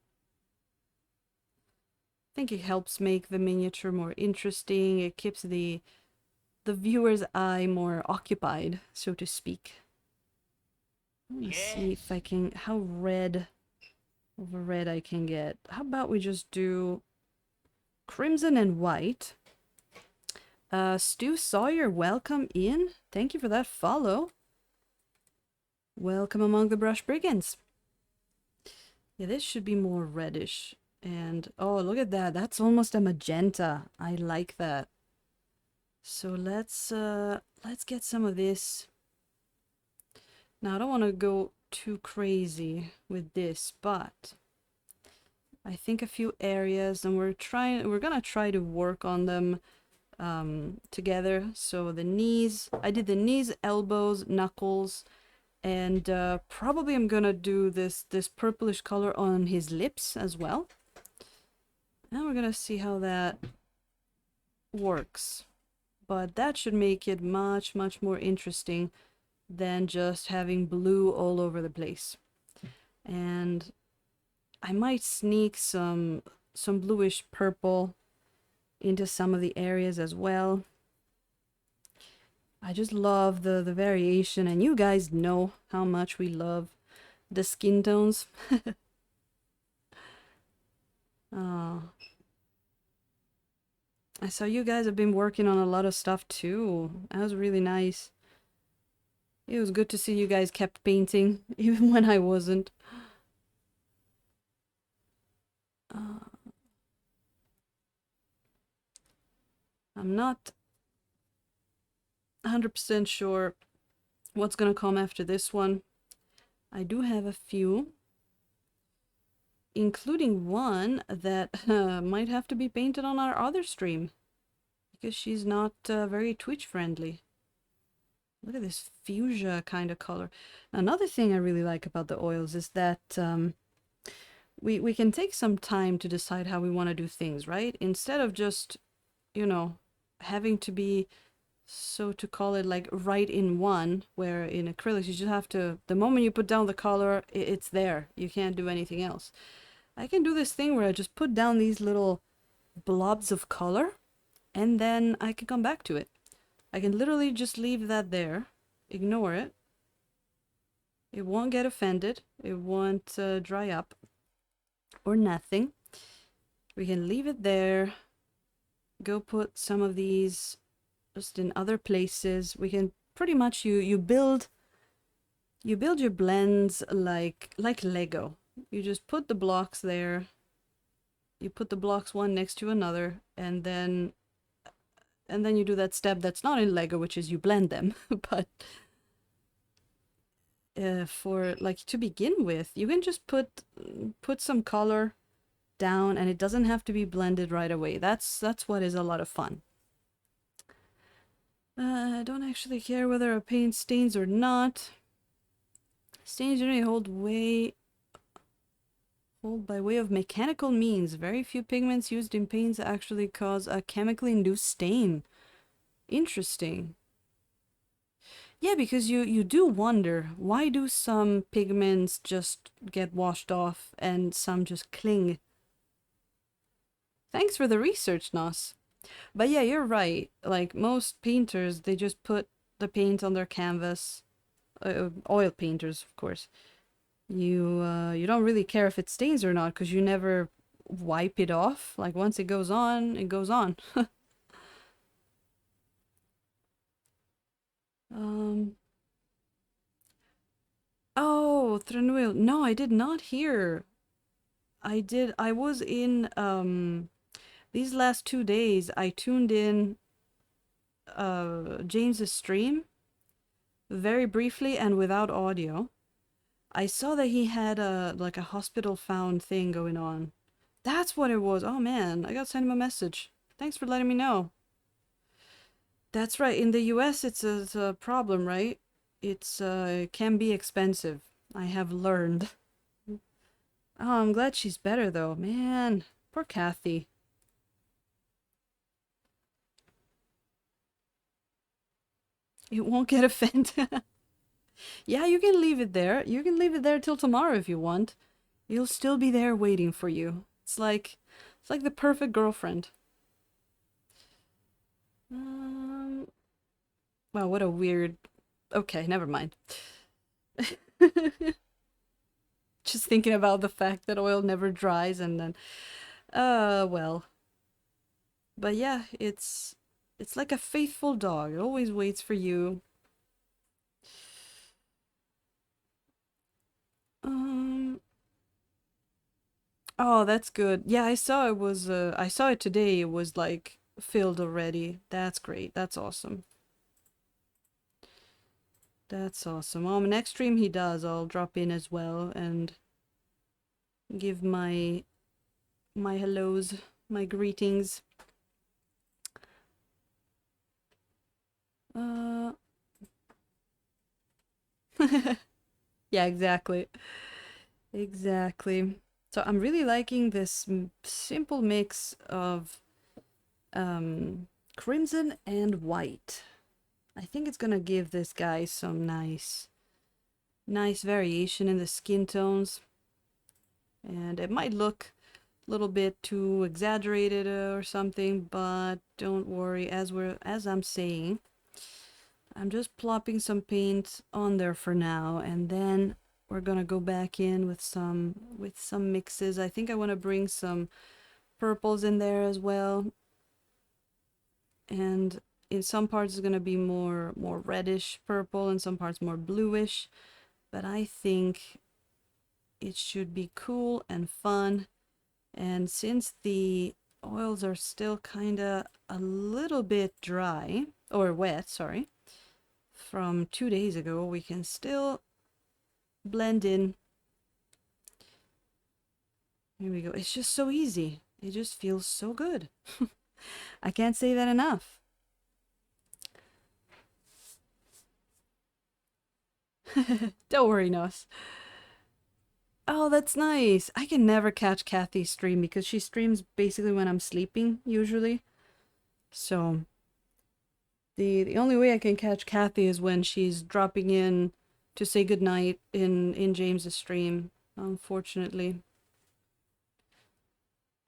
I think it helps make the miniature more interesting. It keeps the viewer's eye more occupied, so to speak. Let me see if I can, how red of a red I can get. How about we just do crimson and white? Stu Sawyer, welcome in. Thank you for that follow. Welcome among the Brush Brigands. Yeah, this should be more reddish. And oh, look at that. That's almost a magenta. I like that. So let's get some of this. Now I don't want to go too crazy with this, but I think a few areas, and we're gonna try to work on them together. So the knees, I did the knees, elbows, knuckles, and probably I'm gonna do this purplish color on his lips as well. And we're gonna see how that works. But that should make it much more interesting than just having blue all over the place. And I might sneak some bluish purple into some of the areas as well. I just love the variation, and you guys know how much we love the skin tones. Oh. I saw you guys have been working on a lot of stuff too. That was really nice. It was good to see you guys kept painting, even when I wasn't. I'm not 100% sure what's gonna come after this one. I do have a few, including one that might have to be painted on our other stream, because she's not very Twitch friendly. Look at this fuchsia kind of color. Another thing I really like about the oils is that we can take some time to decide how we want to do things, right? Instead of just, you know, having to be, so to call it, like right in one, where in acrylics you just have to, the moment you put down the color, it's there. You can't do anything else. I can do this thing where I just put down these little blobs of color, and then I can come back to it. I can literally just leave that there, ignore it. It won't get offended. It won't dry up or nothing. We can leave it there. Go put some of these just in other places. We can pretty much, you build your blends like Lego. You just put the blocks there. You put the blocks one next to another, and then you do that step that's not in Lego, which is you blend them. But for, like, to begin with, you can just put some color down, and it doesn't have to be blended right away. That's what is a lot of fun. I don't actually care whether a paint stains or not. Stains generally hold by way of mechanical means. Very few pigments used in paints actually cause a chemically induced stain. Interesting. Yeah, because you do wonder, why do some pigments just get washed off and some just cling? Thanks for the research, Nos. But yeah, you're right. Like most painters, they just put the paint on their canvas. Oil painters, of course. You don't really care if it stains or not because you never wipe it off. Like once it goes on, it goes on. um. Oh, Thranduil. No, I did not hear. I did. I was in these last 2 days. I tuned in James's stream very briefly and without audio. I saw that he had a like a hospital found thing going on. That's what it was. Oh man, I got to send him a message. Thanks for letting me know. That's right. In the US, it's a problem, right? It can be expensive. I have learned. Oh, I'm glad she's better though. Man, poor Kathy. It won't get offended. Yeah, you can leave it there. You can leave it there till tomorrow if you want. It'll still be there waiting for you. It's like the perfect girlfriend. Um, wow, what a weird. Okay, never mind. Just thinking about the fact that oil never dries and then well. But yeah, it's like a faithful dog. It always waits for you. Um Oh, that's good. Yeah, I saw it today. It was like filled already. That's great. That's awesome. That's awesome. Next stream he does, I'll drop in as well and give my hellos, my greetings. Uh Yeah, exactly. Exactly. So I'm really liking this simple mix of crimson and white. I think it's gonna give this guy some nice variation in the skin tones. And it might look a little bit too exaggerated or something, but don't worry, as I'm saying, I'm just plopping some paint on there for now, and then we're gonna go back in with some mixes. I think I want to bring some purples in there as well, and in some parts it's gonna be more reddish purple, and some parts more bluish. But I think it should be cool and fun. And since the oils are still kind of a little bit dry or wet, sorry, from 2 days ago, we can still blend in. Here we go. It's just so easy. It just feels so good. I can't say that enough. Don't worry, Nos. Oh, that's nice. I can never catch Kathy's stream because she streams basically when I'm sleeping, usually. So the only way I can catch Kathy is when she's dropping in to say goodnight in James's stream, unfortunately.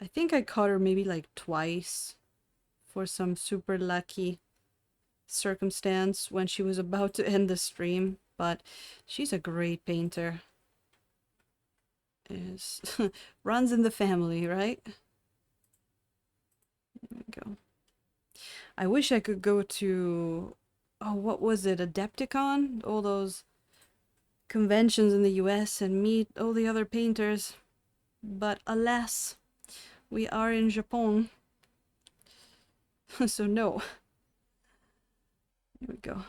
I think I caught her maybe like twice for some super lucky circumstance when she was about to end the stream, but she's a great painter. Is runs in the family, right? There we go. I wish I could go to, oh, what was it, Adepticon? All those conventions in the US and meet all the other painters. But alas, we are in Japan. So no. Here we go.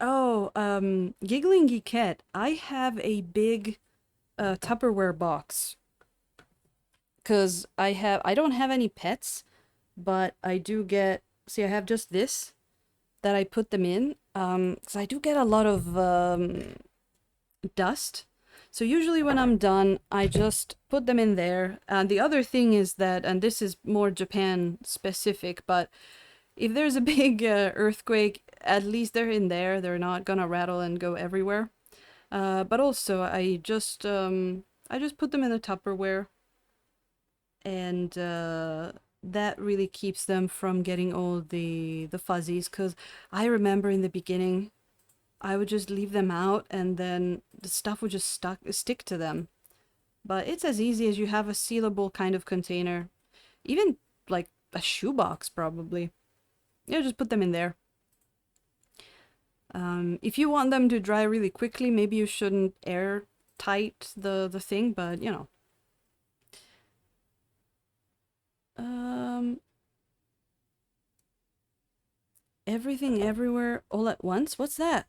Oh, Giggling Geekette, I have a big Tupperware box because I don't have any pets, but I do get, see, I have just this that I put them in. Because I do get a lot of dust. So usually when I'm done, I just put them in there. And the other thing is that, and this is more Japan specific, but if there's a big earthquake, at least they're in there. They're not gonna rattle and go everywhere. But also, I just put them in a Tupperware, and that really keeps them from getting all the fuzzies. Cause I remember in the beginning, I would just leave them out, and then the stuff would just stick to them. But it's as easy as you have a sealable kind of container, even like a shoebox probably. Yeah, just put them in there. If you want them to dry really quickly, maybe you shouldn't air tight the thing, but you know. Um, Everything everywhere all at once? What's that?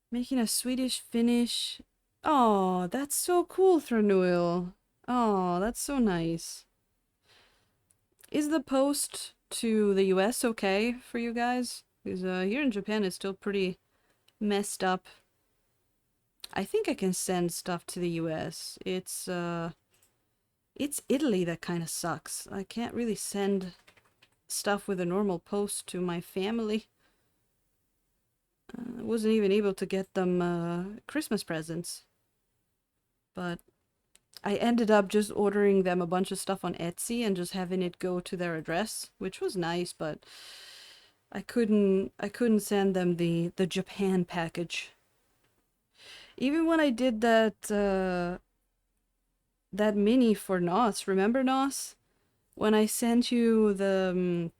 Making a Swedish finish. Oh, that's so cool, Thranuil. Oh, that's so nice. Is the post to the US okay for you guys? Because here in Japan it's still pretty messed up. I think I can send stuff to the US. It's Italy that kind of sucks. I can't really send stuff with a normal post to my family. I wasn't even able to get them Christmas presents. But I ended up just ordering them a bunch of stuff on Etsy and just having it go to their address, which was nice, but I couldn't send them the Japan package. Even when I did that mini for Nos, remember Nos? When I sent you the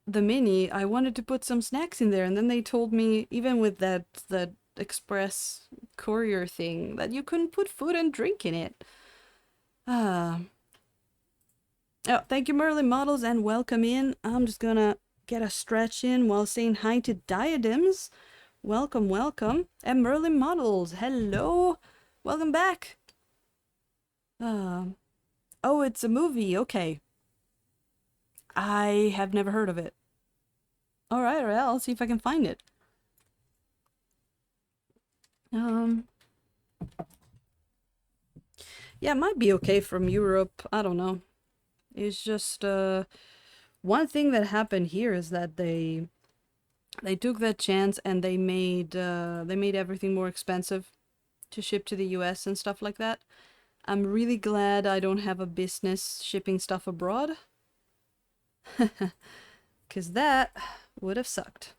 mini, I wanted to put some snacks in there, and then they told me, even with that express courier thing, that you couldn't put food and drink in it. Ah. Oh, thank you, Merlin Models, and welcome in. I'm just gonna get a stretch in while saying hi to Diadems. Welcome, welcome. And Merlin Models, hello. Welcome back. Oh, it's a movie. Okay. I have never heard of it. All right, I'll see if I can find it. Um, yeah, it might be okay from Europe. I don't know. It's just one thing that happened here is that they took that chance and they made everything more expensive to ship to the US and stuff like that. I'm really glad I don't have a business shipping stuff abroad. Because that would have sucked.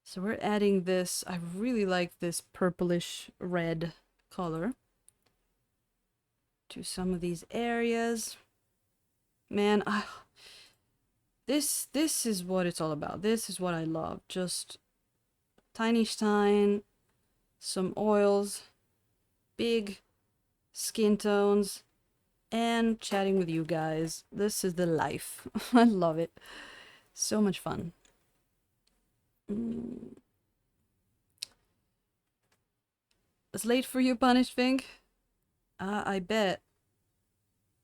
So we're adding this. I really like this purplish red color to some of these areas. Man, this is what it's all about. This is what I love. Just tiny stein, some oils, big skin tones, and chatting with you guys. This is the life. I love it. So much fun. It's late for you, Punished Fink? I bet.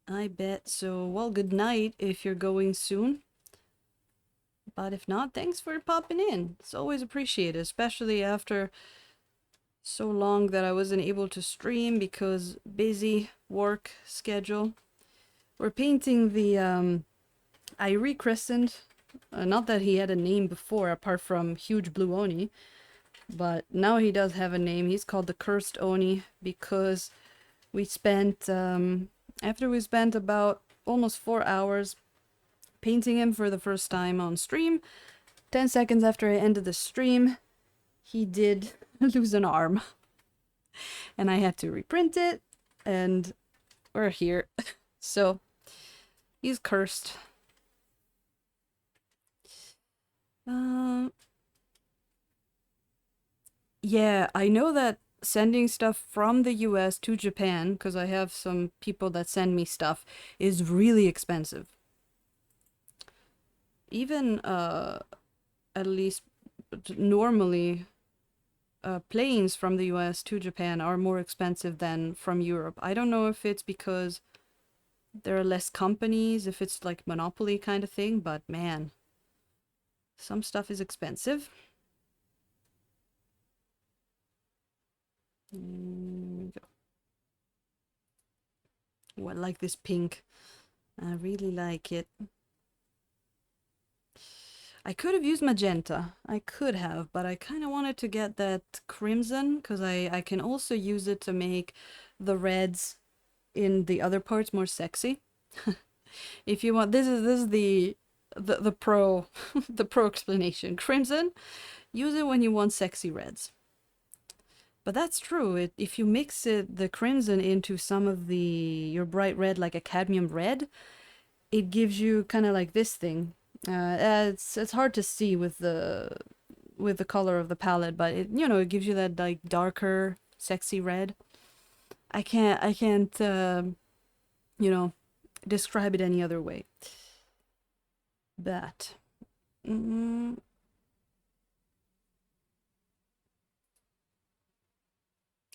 I bet. So, well, good night if you're going soon. But if not, thanks for popping in. It's always appreciated, especially after so long that I wasn't able to stream because busy work schedule. We're painting the I rechristened, not that he had a name before apart from Huge Blue Oni, but now he does have a name. He's called the Cursed Oni because we spent after we spent about almost 4 hours painting him for the first time on stream. 10 seconds after I ended the stream, he did lose an arm. And I had to reprint it, and we're here. So, he's cursed. Yeah, I know that sending stuff from the US to Japan, because I have some people that send me stuff, is really expensive. Even, at least normally, planes from the US to Japan are more expensive than from Europe. I don't know if it's because there are less companies, if it's like monopoly kind of thing, but man, some stuff is expensive. Oh, I like this pink. I really like it. I could have used magenta. I could have, but I kind of wanted to get that crimson because I can also use it to make the reds in the other parts more sexy. If you want, this is the pro the pro explanation. Crimson, use it when you want sexy reds. But that's true. If you mix the crimson into some of the your bright red, like a cadmium red, it gives you kind of like this thing. It's hard to see with the color of the palette, but it gives you that like darker, sexy red. I can't you know describe it any other way. But mm,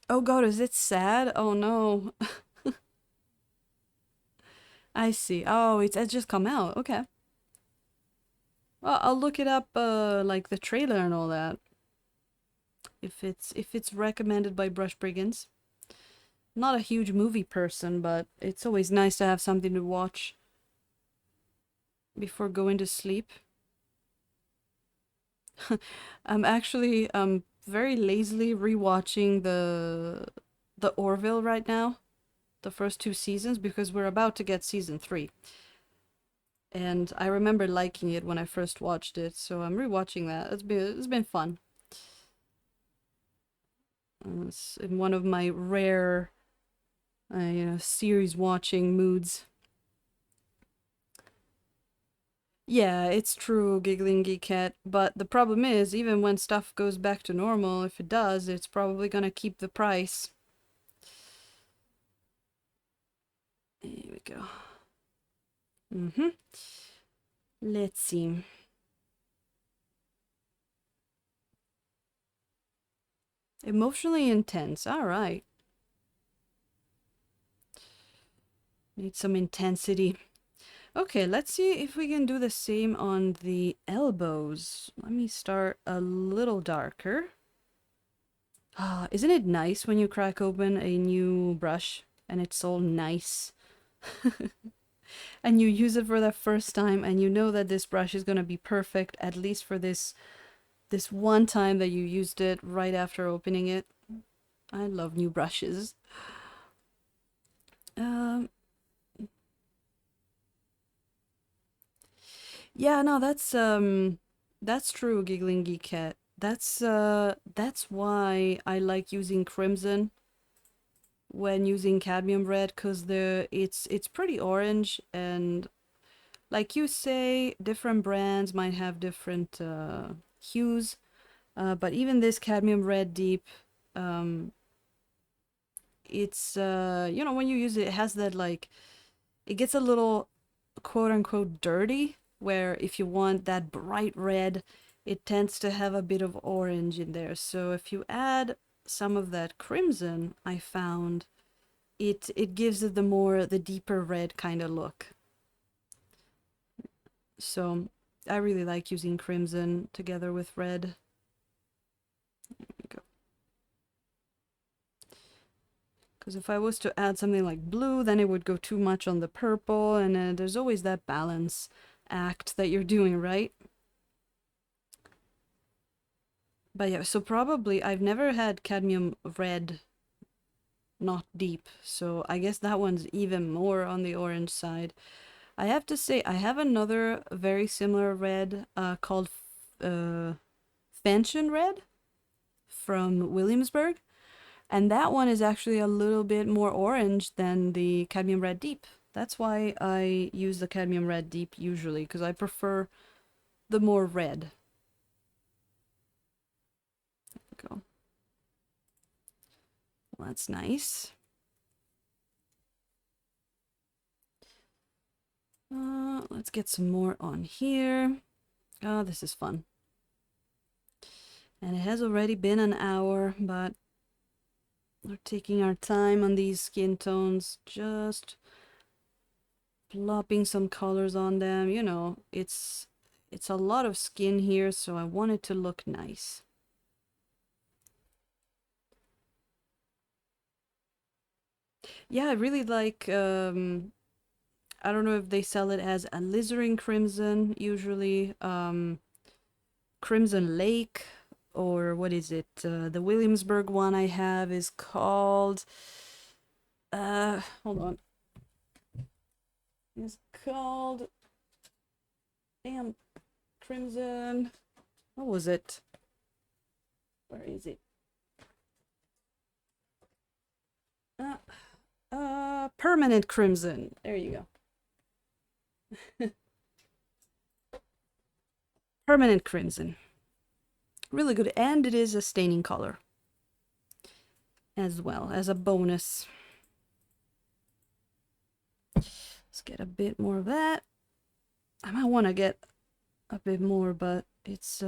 oh god, is it sad? Oh no, I see. Oh, it's just come out. Okay. Well, I'll look it up, like the trailer and all that. If it's recommended by Brush Brigands. Not a huge movie person, but it's always nice to have something to watch before going to sleep. I'm actually very lazily rewatching the Orville right now, the first two seasons, because we're about to get season three. And I remember liking it when I first watched it, so I'm rewatching that. It's been fun. It's in one of my rare, series watching moods. Yeah, it's true, Giggling Geek Cat, but the problem is, even when stuff goes back to normal, if it does, it's probably gonna keep the price. Here we go. Mm-hmm. Let's see. Emotionally intense. All right. Need some intensity. Okay, let's see if we can do the same on the elbows. Let me start a little darker. Ah, isn't it nice when you crack open a new brush and it's all nice? And you use it for the first time and you know that this brush is going to be perfect, at least for this one time that you used it right after opening it. I love new brushes. Um, yeah, no, that's true, Giggling Geek Cat. That's why I like using crimson when using cadmium red, because it's pretty orange, and like you say, different brands might have different hues. But even this cadmium red deep, um, it's when you use it, it has that like it gets a little quote unquote dirty. Where if you want that bright red, it tends to have a bit of orange in there. So if you add some of that crimson, I found it gives it the deeper red kind of look. So I really like using crimson together with red. Because if I was to add something like blue, then it would go too much on the purple, and there's always that balance act that you're doing, right? But yeah, so probably I've never had cadmium red not deep, so I guess that one's even more on the orange side. I have to say, I have another very similar red called uh, Fanchon Red from Williamsburg. And that one is actually a little bit more orange than the cadmium red deep. That's why I use the cadmium red deep usually, because I prefer the more red. Go. Well, that's nice. Let's get some more on here. Oh, this is fun. And it has already been an hour, but we're taking our time on these skin tones, just plopping some colors on them. It's a lot of skin here, so I want it to look nice. Yeah, I really like I don't know if they sell it as alizarin crimson usually. Crimson Lake, or what is it? The Williamsburg one I have is called. Hold on. It's called. Damn, Crimson. What was it? Where is it? Permanent Crimson. There you go. Permanent Crimson. Really good, and it is a staining color as well as a bonus. Let's get a bit more of that. I might want to get a bit more, but it's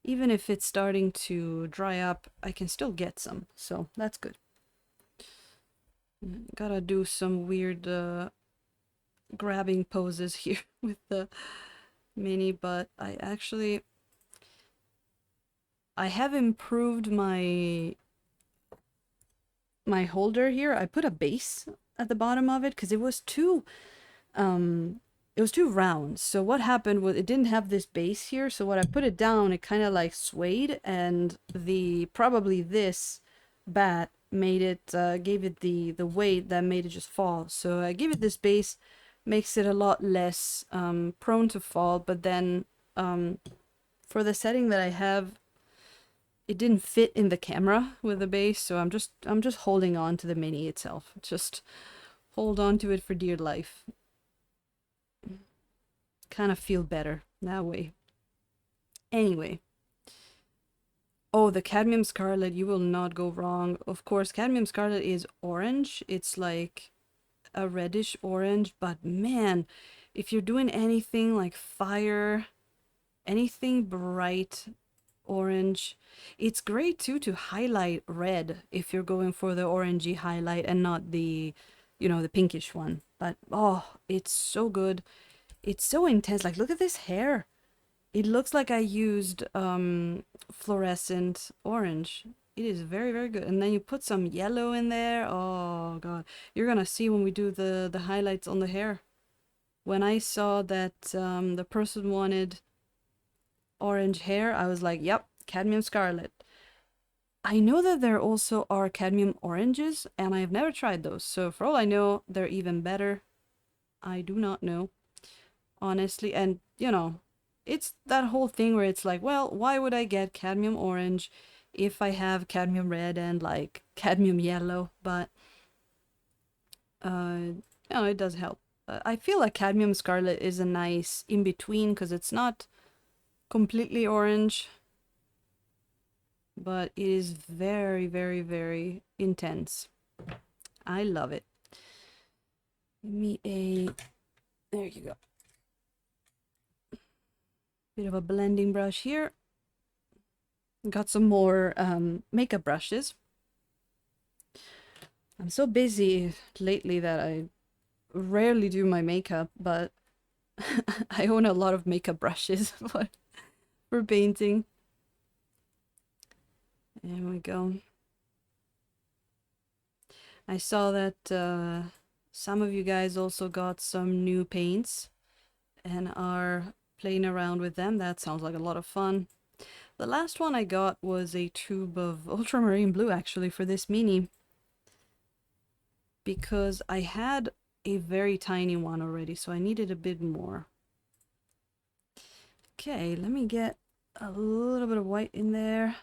even if it's starting to dry up, I can still get some, so that's good. Gotta do some weird grabbing poses here with the mini, but I have improved my holder here. I put a base at the bottom of it because it was too round. So what happened was it didn't have this base here, so when I put it down, it kind of like swayed, and probably this bat made it gave it the weight that made it just fall. So I gave it this base, makes it a lot less prone to fall, but then for the setting that I have, it didn't fit in the camera with the base, so I'm just holding on to the mini itself. Just hold on to it for dear life. Kind of feel better that way. Anyway. Oh, the Cadmium Scarlet, you will not go wrong. Of course, Cadmium Scarlet is orange. It's like a reddish orange, but man, if you're doing anything like fire, anything bright orange, it's great too to highlight red if you're going for the orangey highlight and not the, the pinkish one. But oh, it's so good. It's so intense. Like, look at this hair. It looks like I used fluorescent orange. It is very, very good. And then you put some yellow in there. Oh, God. You're going to see when we do the highlights on the hair. When I saw that the person wanted orange hair, I was like, yep, Cadmium Scarlet. I know that there also are cadmium oranges, and I've never tried those. So for all I know, they're even better. I do not know, honestly. And, it's that whole thing where it's like, well, why would I get cadmium orange if I have cadmium red and like cadmium yellow? But it does help. I feel like cadmium scarlet is a nice in between because it's not completely orange, but it is very, very, very intense. I love it. There you go. Bit of a blending brush here. Got some more makeup brushes. I'm so busy lately that I rarely do my makeup, but I own a lot of makeup brushes for painting. There we go. I saw that some of you guys also got some new paints and are playing around with them. That sounds like a lot of fun. The last one I got was a tube of ultramarine blue, actually, for this mini, because I had a very tiny one already, so I needed a bit more. Okay, let me get a little bit of white in there.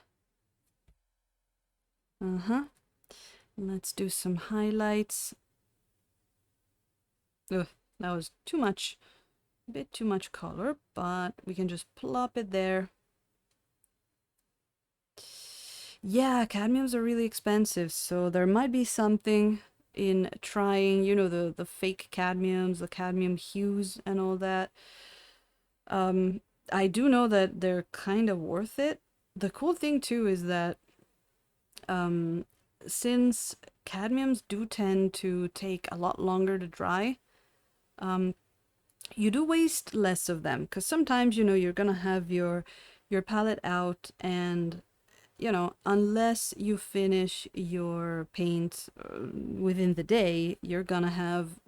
Let's do some highlights. Ugh, that was too much. A bit too much color, but we can just plop it there. Yeah, cadmiums are really expensive, so there might be something in trying, the fake cadmiums, the cadmium hues and all that. I do know that they're kind of worth it. The cool thing too is that since cadmiums do tend to take a lot longer to dry, you do waste less of them, because sometimes you're gonna have your palette out, and unless you finish your paint within the day, you're gonna have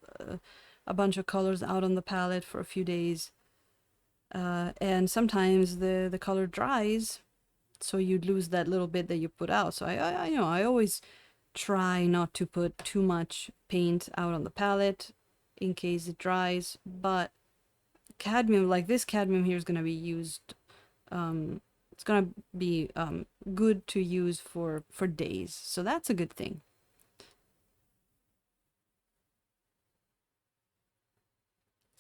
a bunch of colors out on the palette for a few days. And sometimes the color dries, so you'd lose that little bit that you put out. So I always try not to put too much paint out on the palette in case it dries. But cadmium, like this cadmium here, is gonna be used. It's gonna be good to use for days, so that's a good thing.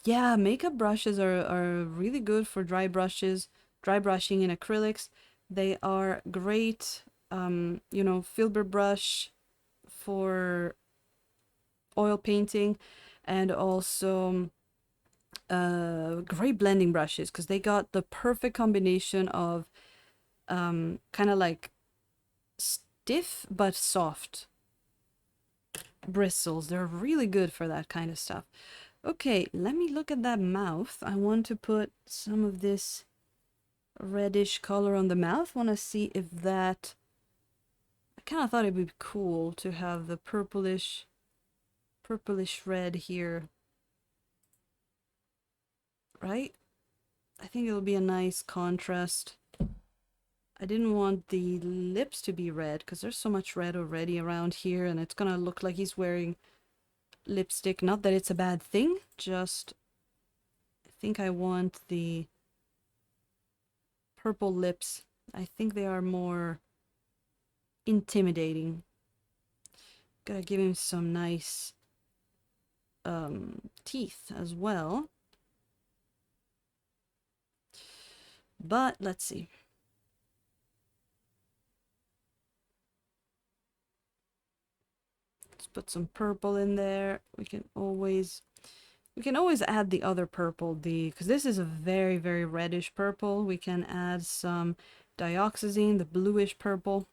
Yeah, makeup brushes are really good for dry brushing in acrylics. They are great, filbert brush for oil painting, and also great blending brushes because they got the perfect combination of kind of like stiff but soft bristles. They're really good for that kind of stuff. Okay, let me look at that mouth. I want to put some of this reddish color on the mouth. Want to see if that... I kind of thought it'd be cool to have the purplish red here, right? I think it'll be a nice contrast. I didn't want the lips to be red because there's so much red already around here, and it's gonna look like he's wearing lipstick. Not that it's a bad thing, just I think I want the purple lips. I think they are more intimidating. Gotta give him some nice teeth as well. But let's see. Let's put some purple in there. We can always add the other purple, because this is a very, very reddish purple. We can add some dioxazine, the bluish purple.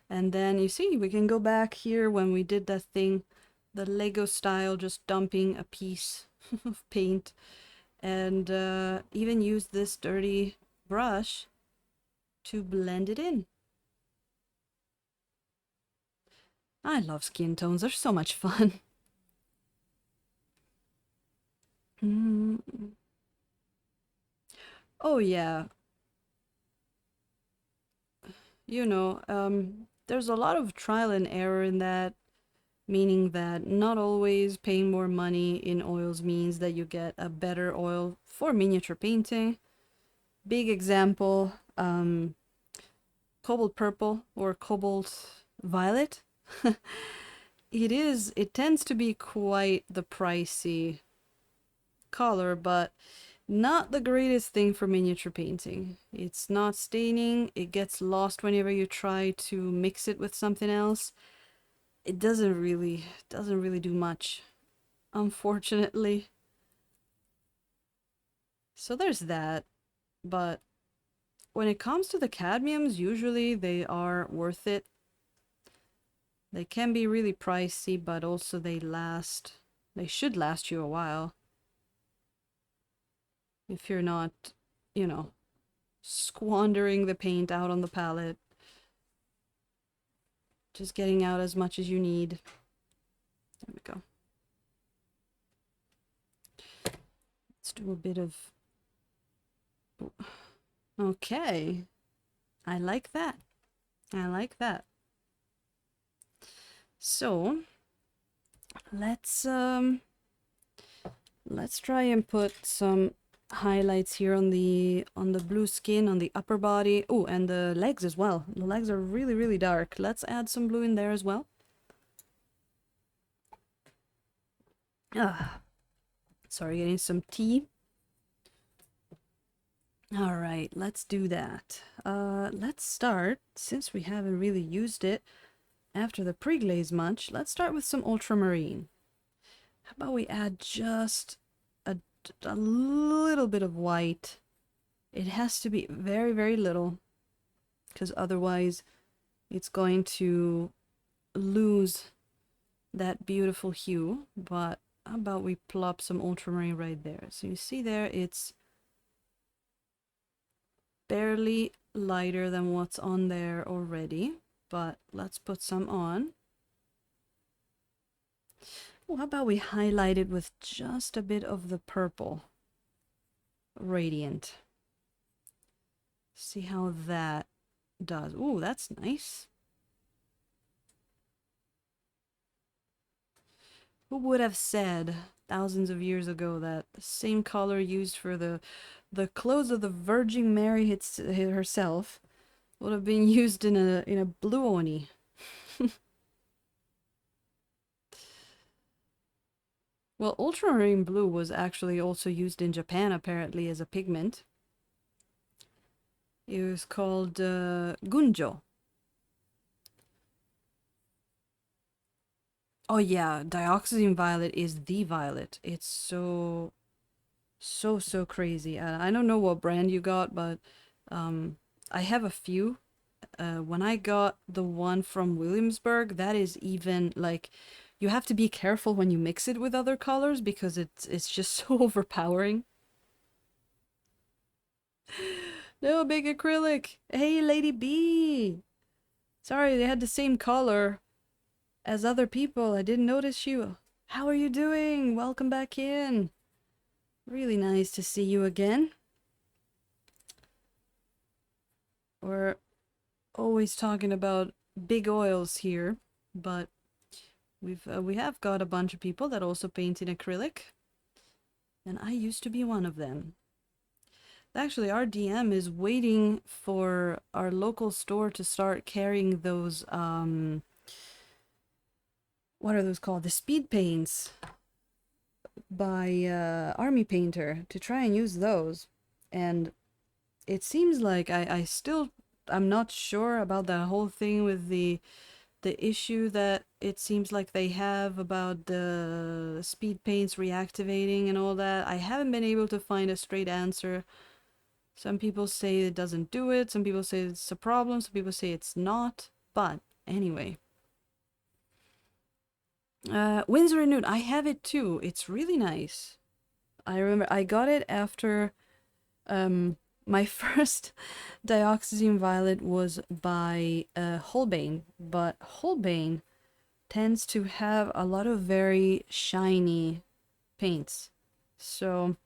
And then you see, we can go back here when we did that thing, the Lego style, just dumping a piece of paint, and even use this dirty brush to blend it in. I love skin tones, they're so much fun. Oh yeah, there's a lot of trial and error in that, meaning that not always paying more money in oils means that you get a better oil for miniature painting. Big example, cobalt purple or cobalt violet. It tends to be quite the pricey color, but not the greatest thing for miniature painting. It's not staining, it gets lost whenever you try to mix it with something else. It doesn't really do much, unfortunately. So there's that. But when it comes to the cadmiums, usually they are worth it. They can be really pricey, but also they should last you a while. If you're not, you know, squandering the paint out on the palette. Just getting out as much as you need. There we go. Let's do a bit of... Okay. I like that. I like that. So, let's try and put some highlights here on the blue skin, on the upper body. Oh, and the legs as well. The legs are really, really dark. Let's add some blue in there as well. Sorry, getting some tea. All right, let's do that. Let's start, since we haven't really used it after the pre-glaze much, let's start with some ultramarine. How about we add just a little bit of white. It has to be very, very little, because otherwise it's going to lose that beautiful hue. But how about we plop some ultramarine right there? So you see there, it's barely lighter than what's on there already, but let's put some on. Well, how about we highlight it with just a bit of the purple? Radiant. See how that does. Ooh, that's nice. Who would have said thousands of years ago that the same color used for the clothes of the Virgin Mary herself would have been used in a blue oni? Well, ultramarine blue was actually also used in Japan apparently as a pigment. It was called gunjo. Oh yeah, dioxazine violet is the violet. It's so crazy. I don't know what brand you got, but I have a few. When I got the one from Williamsburg, that is even like you have to be careful when you mix it with other colors because it's just so overpowering. No big acrylic. Hey, Lady B. Sorry, they had the same color as other people. I didn't notice you. How are you doing? Welcome back in. Really nice to see you again. We're always talking about big oils here, but we have got a bunch of people that also paint in acrylic, and I used to be one of them. Actually, our DM is waiting for our local store to start carrying those what are those called? The speed paints by Army Painter to try and use those. And it seems like I'm not sure about that whole thing with the issue that it seems like they have about the speed paints reactivating and all that. I haven't been able to find a straight answer. Some people say it doesn't do it, some people say it's a problem, some people say it's not. But anyway. Winsor and Newt, I have it too. It's really nice. I remember I got it after my first dioxazine violet was by Holbein, but Holbein tends to have a lot of very shiny paints. So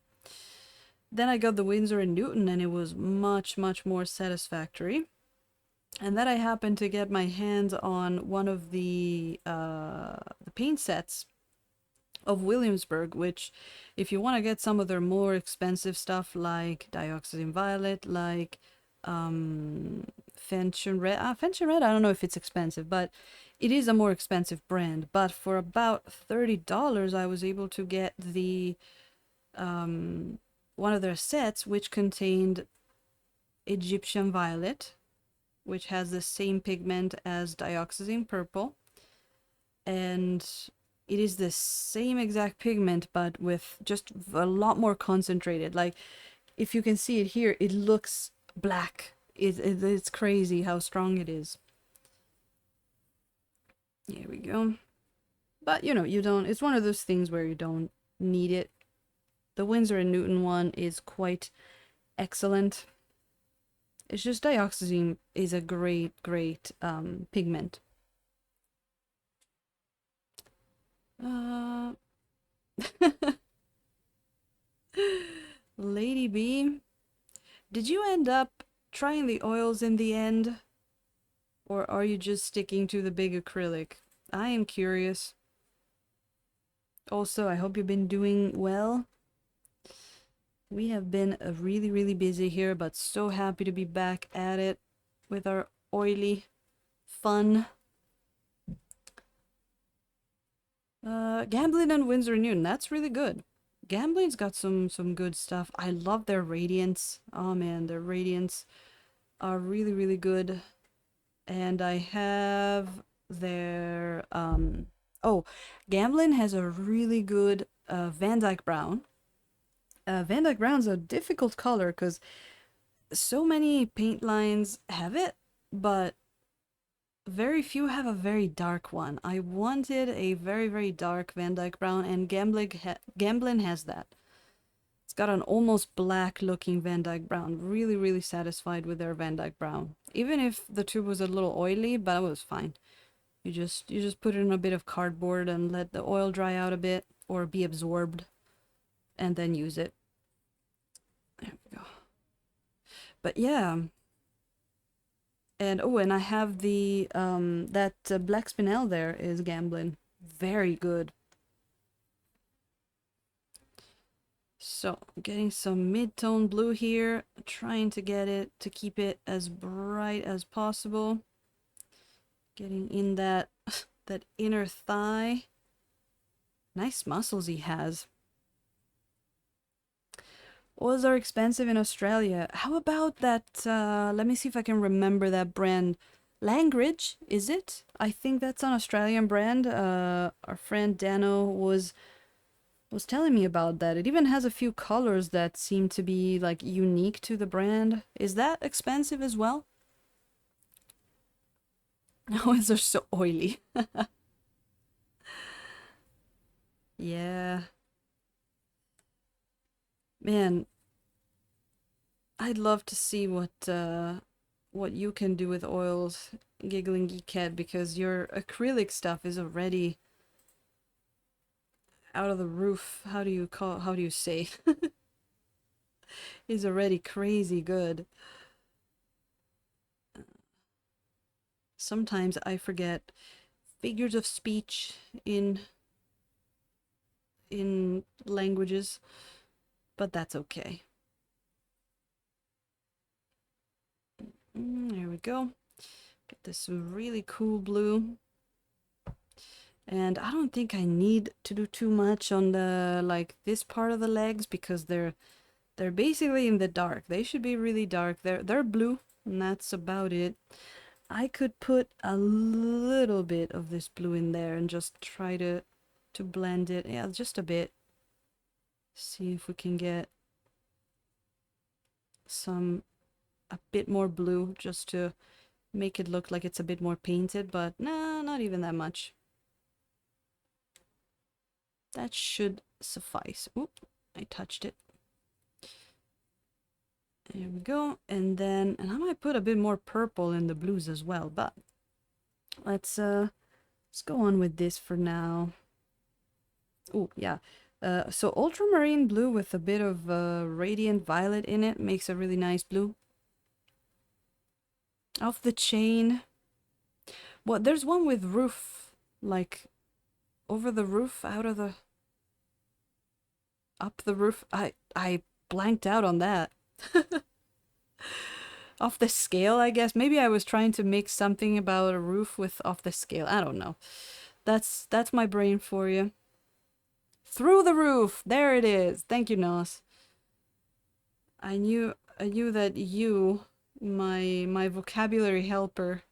then I got the Winsor and Newton and it was much more satisfactory. And then I happened to get my hands on one of the paint sets of Williamsburg, which if you want to get some of their more expensive stuff like Dioxazine Violet, like Fenton Red. Fenton Red, I don't know if it's expensive, but it is a more expensive brand. But for about $30, I was able to get the one of their sets, which contained Egyptian Violet, which has the same pigment as Dioxazine Purple, and it is the same exact pigment but with just a lot more concentrated. Like if you can see it here, it looks black. It's crazy how strong it is. Here we go. But you know, you don't, it's one of those things where you don't need it. The Winsor and Newton one is quite excellent. It's just dioxazine is a great pigment. uh Lady B, did you end up trying the oils in the end? Or are you just sticking to the big acrylic? I am curious. Also, I hope you've been doing well. We have been really busy here, but so happy to be back at it with our oily fun. Gamblin and Winsor Newton, that's really good. Gamblin's got some good stuff. I love their radiants. Oh man, their radiants are really good. And I have their oh, Gamblin has a really good Van Dyke Brown. Van Dyke Brown's a difficult color because so many paint lines have it, but very few have a very dark one. I wanted a very dark Van Dyke Brown, and Gamblin has that. It's got an almost black looking Van Dyke Brown. Really satisfied with their Van Dyke Brown. Even if the tube was a little oily, but it was fine. You just put it in a bit of cardboard and let the oil dry out a bit or be absorbed and then use it. There we go. But yeah. And oh, and I have the that black spinel there is Gamblin. Very good. So, getting some mid-tone blue here, trying to get it to keep it as bright as possible. Getting in that that inner thigh. Nice muscles he has. Oils are expensive in Australia. How about that? Let me see if I can remember that brand. Langridge, is it? I think that's an Australian brand. Our friend Dano was telling me about that. It even has a few colors that seem to be like unique to the brand. Is that expensive as well? Oils are so oily. Yeah. Man, I'd love to see what you can do with oils, Giggling Geekhead, because your acrylic stuff is already out of the roof. How do you say? Is already crazy good. Sometimes I forget figures of speech in languages, but that's okay. There we go. Get this really cool blue. And I don't think I need to do too much on the like this part of the legs because they're basically in the dark. They should be really dark. They're blue, and that's about it. I could put a little bit of this blue in there and just try to blend it. Yeah, just a bit. See if we can get a bit more blue just to make it look like it's a bit more painted, but no, not even that much. That should suffice. Oop, I touched it. There we go. And then, and I might put a bit more purple in the blues as well, but let's go on with this for now. Oh, yeah. So ultramarine blue with a bit of radiant violet in it makes a really nice blue. Off the chain. Well, there's one with roof, like over the roof, out of the up the roof. I blanked out on that. Off the scale, I guess. Maybe I was trying to make something about a roof with off the scale. I don't know. That's my brain for you. Through the roof. There it is. Thank you, Nos. I knew that you, my vocabulary helper,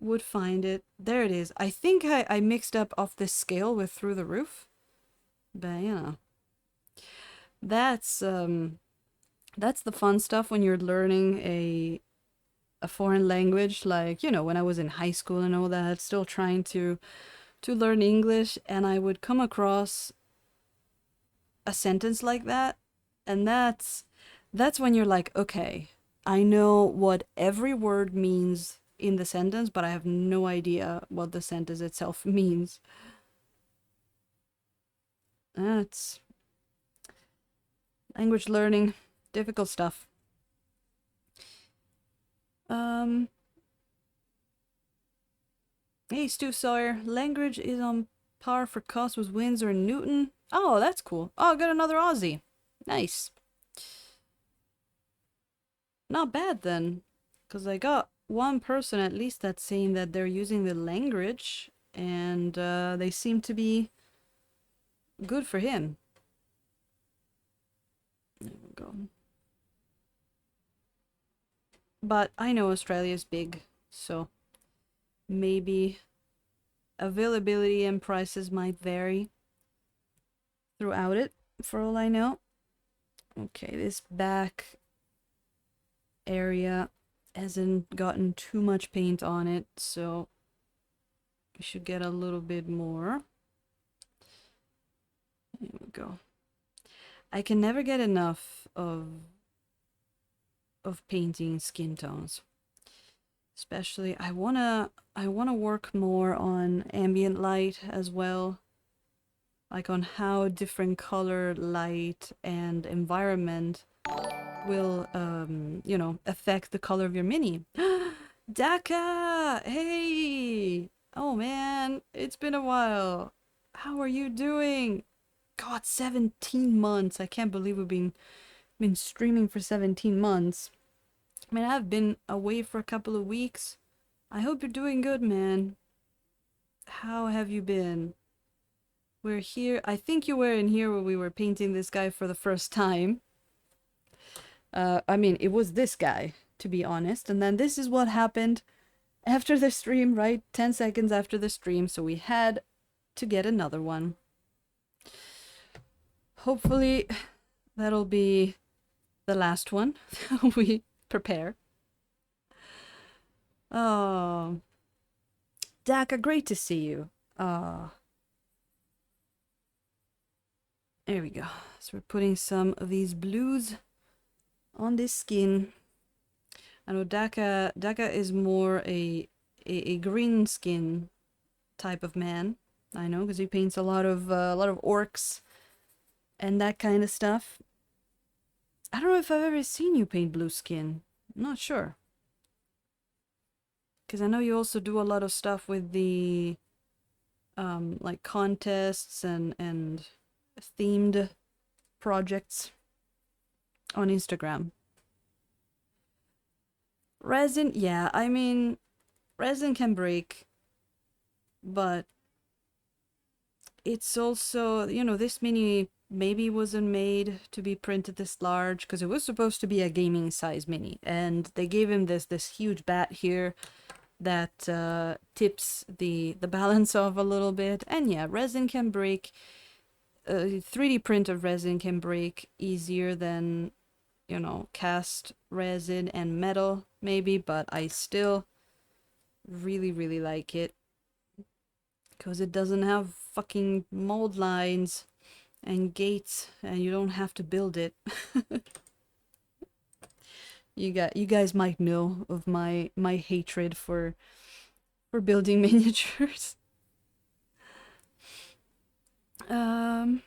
would find it. There it is. I think I mixed up off the scale with through the roof. But you know. That's the fun stuff when you're learning a foreign language, like, you know, when I was in high school and all that, still trying to learn English, and I would come across a sentence like that, and that's when you're like, okay, I know what every word means in the sentence, but I have no idea what the sentence itself means. That's language learning, difficult stuff. Hey, Stu Sawyer, language is on par for cost with Windsor and Newton. Oh, that's cool. Oh, I got another Aussie. Nice. Not bad then, because I got one person at least that's saying that they're using the language, and they seem to be good for him. There we go. But I know Australia's big, so maybe availability and prices might vary throughout it, for all I know. Okay, this back area hasn't gotten too much paint on it, so we should get a little bit more. There we go. I can never get enough of painting skin tones. Especially I wanna work more on ambient light as well. Like on how different color, light, and environment will you know, affect the color of your mini. Daka! Hey! Oh man, it's been a while. How are you doing? God, 17 months. I can't believe we've been streaming for 17 months. I mean, I've been away for a couple of weeks. I hope you're doing good, man. How have you been? We're here. I think you were in here when we were painting this guy for the first time. I mean, it was this guy, to be honest. And then this is what happened after the stream, right? 10 seconds after the stream. So we had to get another one. Hopefully, that'll be the last one we prepare. Oh, Daka, great to see you. There we go. So we're putting some of these blues on this skin. I know Daka is more a green skin type of man. I know, because he paints a lot of orcs and that kind of stuff. I don't know if I've ever seen you paint blue skin. I'm not sure. Because I know you also do a lot of stuff with the like contests and themed projects on Instagram. Resin, yeah, I mean, resin can break, but it's also, you know, this mini maybe wasn't made to be printed this large because it was supposed to be a gaming size mini, and they gave him this huge bat here that tips the balance off a little bit. And yeah, resin can break. 3D print of resin can break easier than, you know, cast resin and metal maybe, but I still really like it because it doesn't have fucking mold lines and gates and you don't have to build it. You guys might know of my hatred for building miniatures. Mm,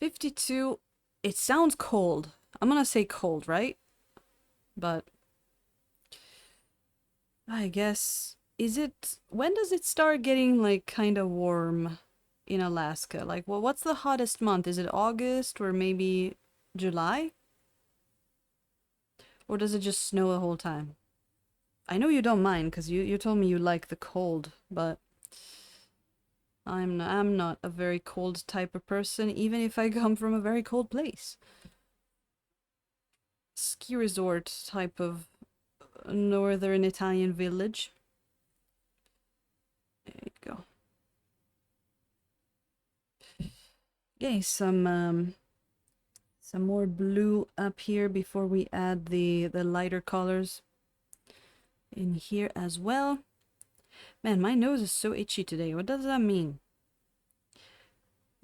52. It sounds cold. I'm gonna say cold, right? But I guess, is it, when does it start getting like kind of warm in Alaska? Like, well, what's the hottest month? Is it August or maybe July? Or does it just snow the whole time? I know you don't mind because you told me you like the cold, but I'm not a very cold type of person, even if I come from a very cold place. Ski resort type of northern Italian village. There you go. Okay, some more blue up here before we add the lighter colors in here as well. Man, my nose is so itchy today. What does that mean?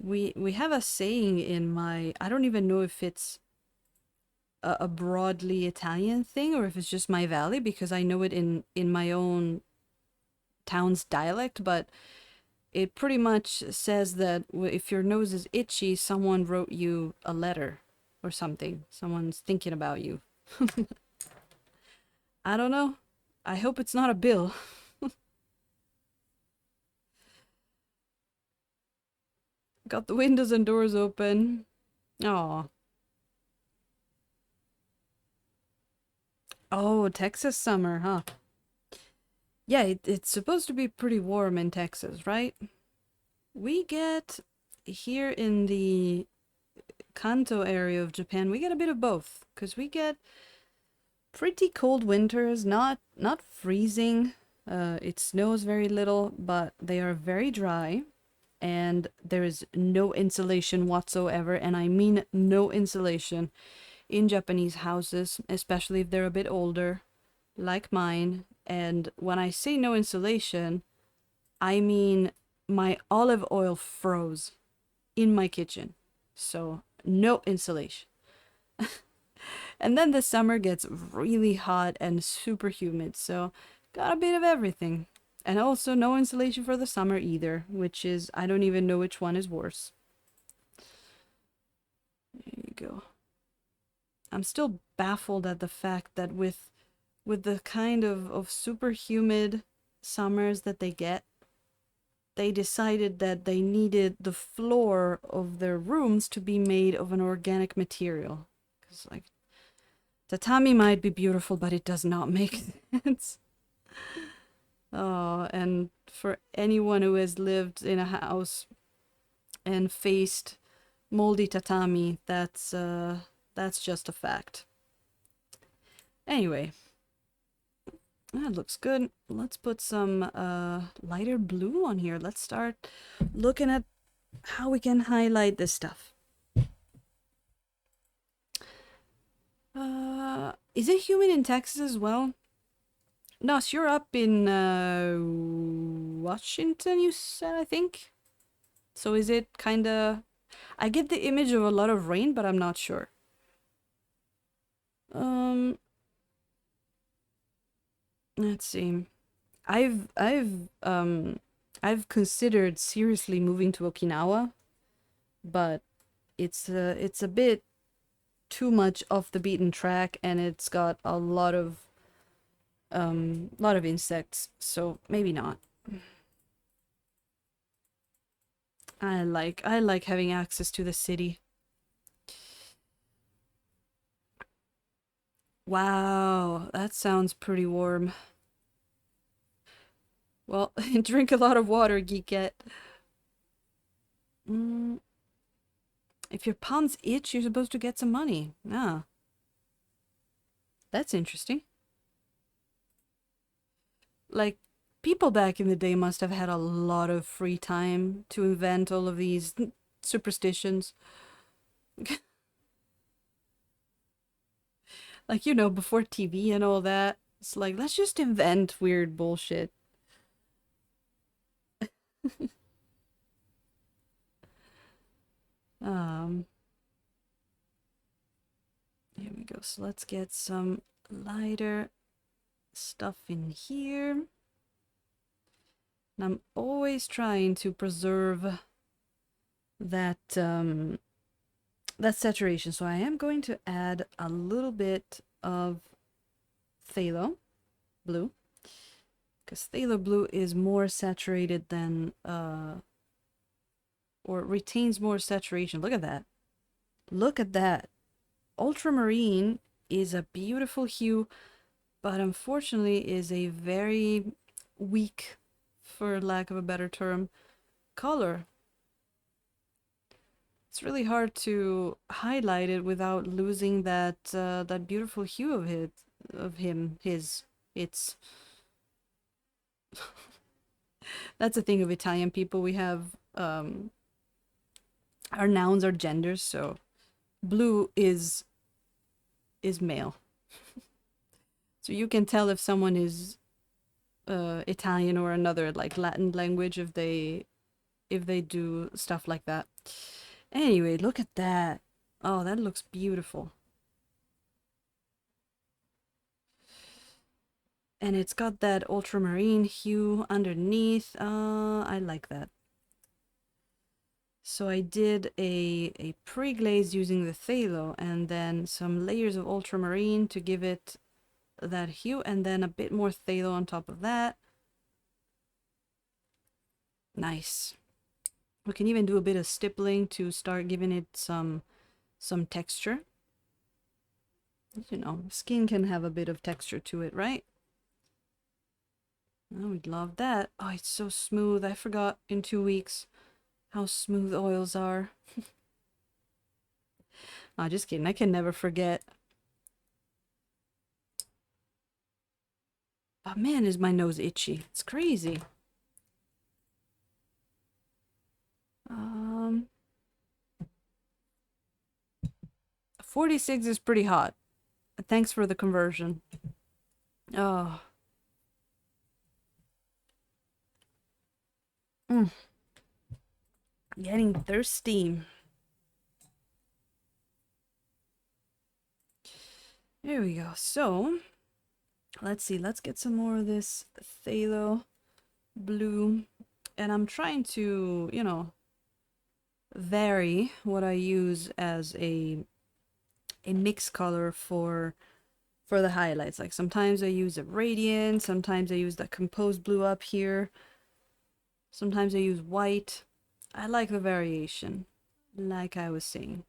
We have a saying in my, I don't even know if it's a broadly Italian thing or if it's just my valley, because I know it in my own town's dialect, but it pretty much says that if your nose is itchy, someone wrote you a letter or something. Someone's thinking about you. I don't know. I hope it's not a bill. Got the windows and doors open. Aw. Oh, Texas summer, huh? Yeah, it's supposed to be pretty warm in Texas, right? We get, here in the Kanto area of Japan, we get a bit of both. Because we get pretty cold winters, not freezing. It snows very little, but they are very dry. And there is no insulation whatsoever. And I mean no insulation in Japanese houses, especially if they're a bit older, like mine. And when I say no insulation, I mean my olive oil froze in my kitchen. So no insulation. And then the summer gets really hot and super humid, so got a bit of everything. And also no insulation for the summer either, which is, I don't even know which one is worse. go. I'm still baffled at the fact that with the kind of super humid summers that they get, they decided that they needed the floor of their rooms to be made of an organic material. Because, like, tatami might be beautiful, but it does not make sense. Oh, and for anyone who has lived in a house and faced moldy tatami, that's just a fact. Anyway, that looks good. Let's put some lighter blue on here. Let's start looking at how we can highlight this stuff. Is it humid in Texas as well? No, so you're up in Washington, you said, I think. So is it kind of... I get the image of a lot of rain, but I'm not sure. Let's see. I've considered seriously moving to Okinawa, but it's a bit too much off the beaten track, and it's got a lot of insects, so maybe not. I like having access to the city. Wow, that sounds pretty warm. Well, drink a lot of water, Geekette. If your palms itch, you're supposed to get some money. Ah, that's interesting. Like, people back in the day must have had a lot of free time to invent all of these superstitions. Like, you know, before TV and all that. It's like, let's just invent weird bullshit. Um, here we go. So let's get some lighter stuff in here. And I'm always trying to preserve that that saturation. So I am going to add a little bit of phthalo blue, because phthalo blue is more saturated than or retains more saturation. Look at that. Look at that. Ultramarine is a beautiful hue, but unfortunately is a very weak, for lack of a better term, color. It's really hard to highlight it without losing that that beautiful hue of him, his, its. That's a thing of Italian people. We have our nouns are genders, so blue is male. So you can tell if someone is Italian or another like Latin language if they do stuff like that. Anyway, look at that. Oh, that looks beautiful. And it's got that ultramarine hue underneath. I like that. So I did a pre-glaze using the phthalo and then some layers of ultramarine to give it that hue, and then a bit more phthalo on top of that. Nice. We can even do a bit of stippling to start giving it some texture. You know, skin can have a bit of texture to it, right? Oh, we'd love that. Oh, it's so smooth. I forgot in 2 weeks how smooth oils are. Oh, just kidding. I can never forget. Oh man, is my nose itchy. It's crazy. 46 is pretty hot. Thanks for the conversion. Oh. Getting thirsty. There we go. So, let's see. Let's get some more of this phthalo blue. And I'm trying to, you know, vary what I use as a a mix color for the highlights. Like sometimes I use a radiant, sometimes I use the composed blue up here, sometimes I use white. I like the variation, like I was saying.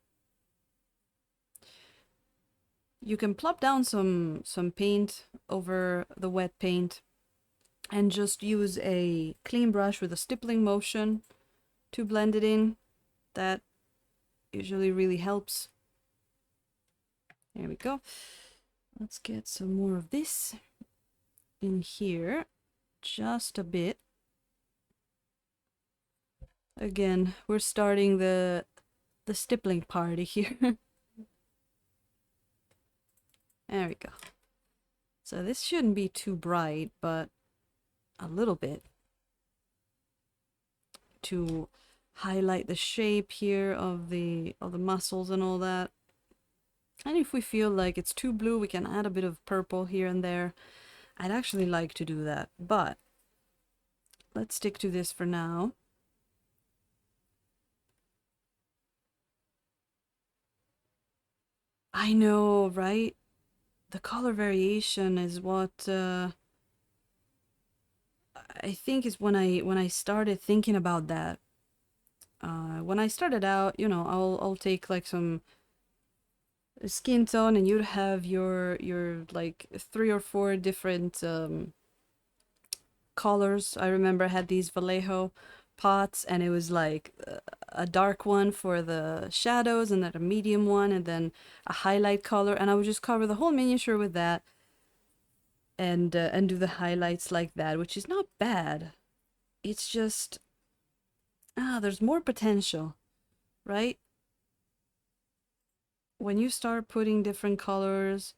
You can plop down some paint over the wet paint and just use a clean brush with a stippling motion to blend it in. That usually really helps. There we go. Let's get some more of this in here, just a bit. Again, we're starting the stippling party here. There we go. So this shouldn't be too bright, but a little bit to highlight the shape here of the muscles and all that. And if we feel like it's too blue, we can add a bit of purple here and there. I'd actually like to do that, but let's stick to this for now. I know, right? The color variation is what I think is when I started thinking about that. When I started out, you know, I'll take like some skin tone, and you'd have your like 3 or 4 different colors. I remember I had these Vallejo pots, and it was like a dark one for the shadows, and then a medium one, and then a highlight color, and I would just cover the whole miniature with that, and do the highlights like that, which is not bad. It's just there's more potential, right? When you start putting different colors,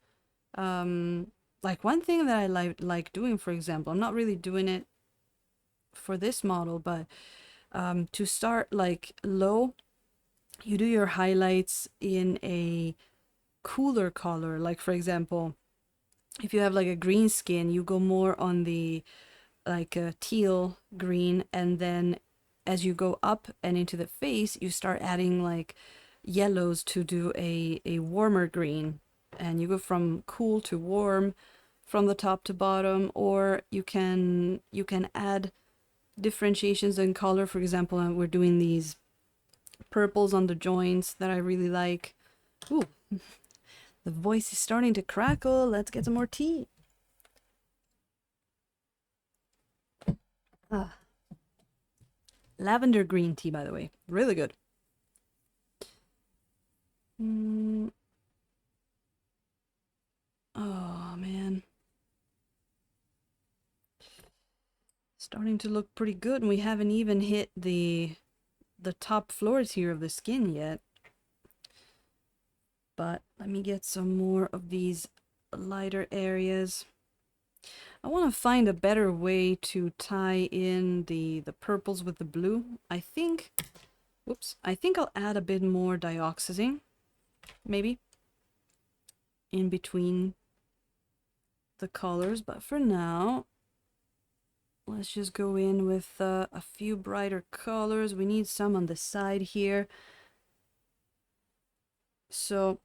like one thing that I like doing, for example, I'm not really doing it for this model, but to start like low, you do your highlights in a cooler color. Like for example, if you have like a green skin, you go more on the like a teal green, and then as you go up and into the face, you start adding like yellows to do a warmer green, and you go from cool to warm from the top to bottom. Or you can add differentiations in color. For example, we're doing these purples on the joints that I really like. Ooh, the voice is starting to crackle. Let's get some more tea. Ah. Lavender green tea, by the way. Really good. Oh, man. Starting to look pretty good, and we haven't even hit the top floors here of the skin yet. But let me get some more of these lighter areas. I want to find a better way to tie in the purples with the blue. I think, whoops, I think I'll add a bit more dioxazine, maybe, in between the colors. But for now, let's just go in with a few brighter colors. We need some on the side here. So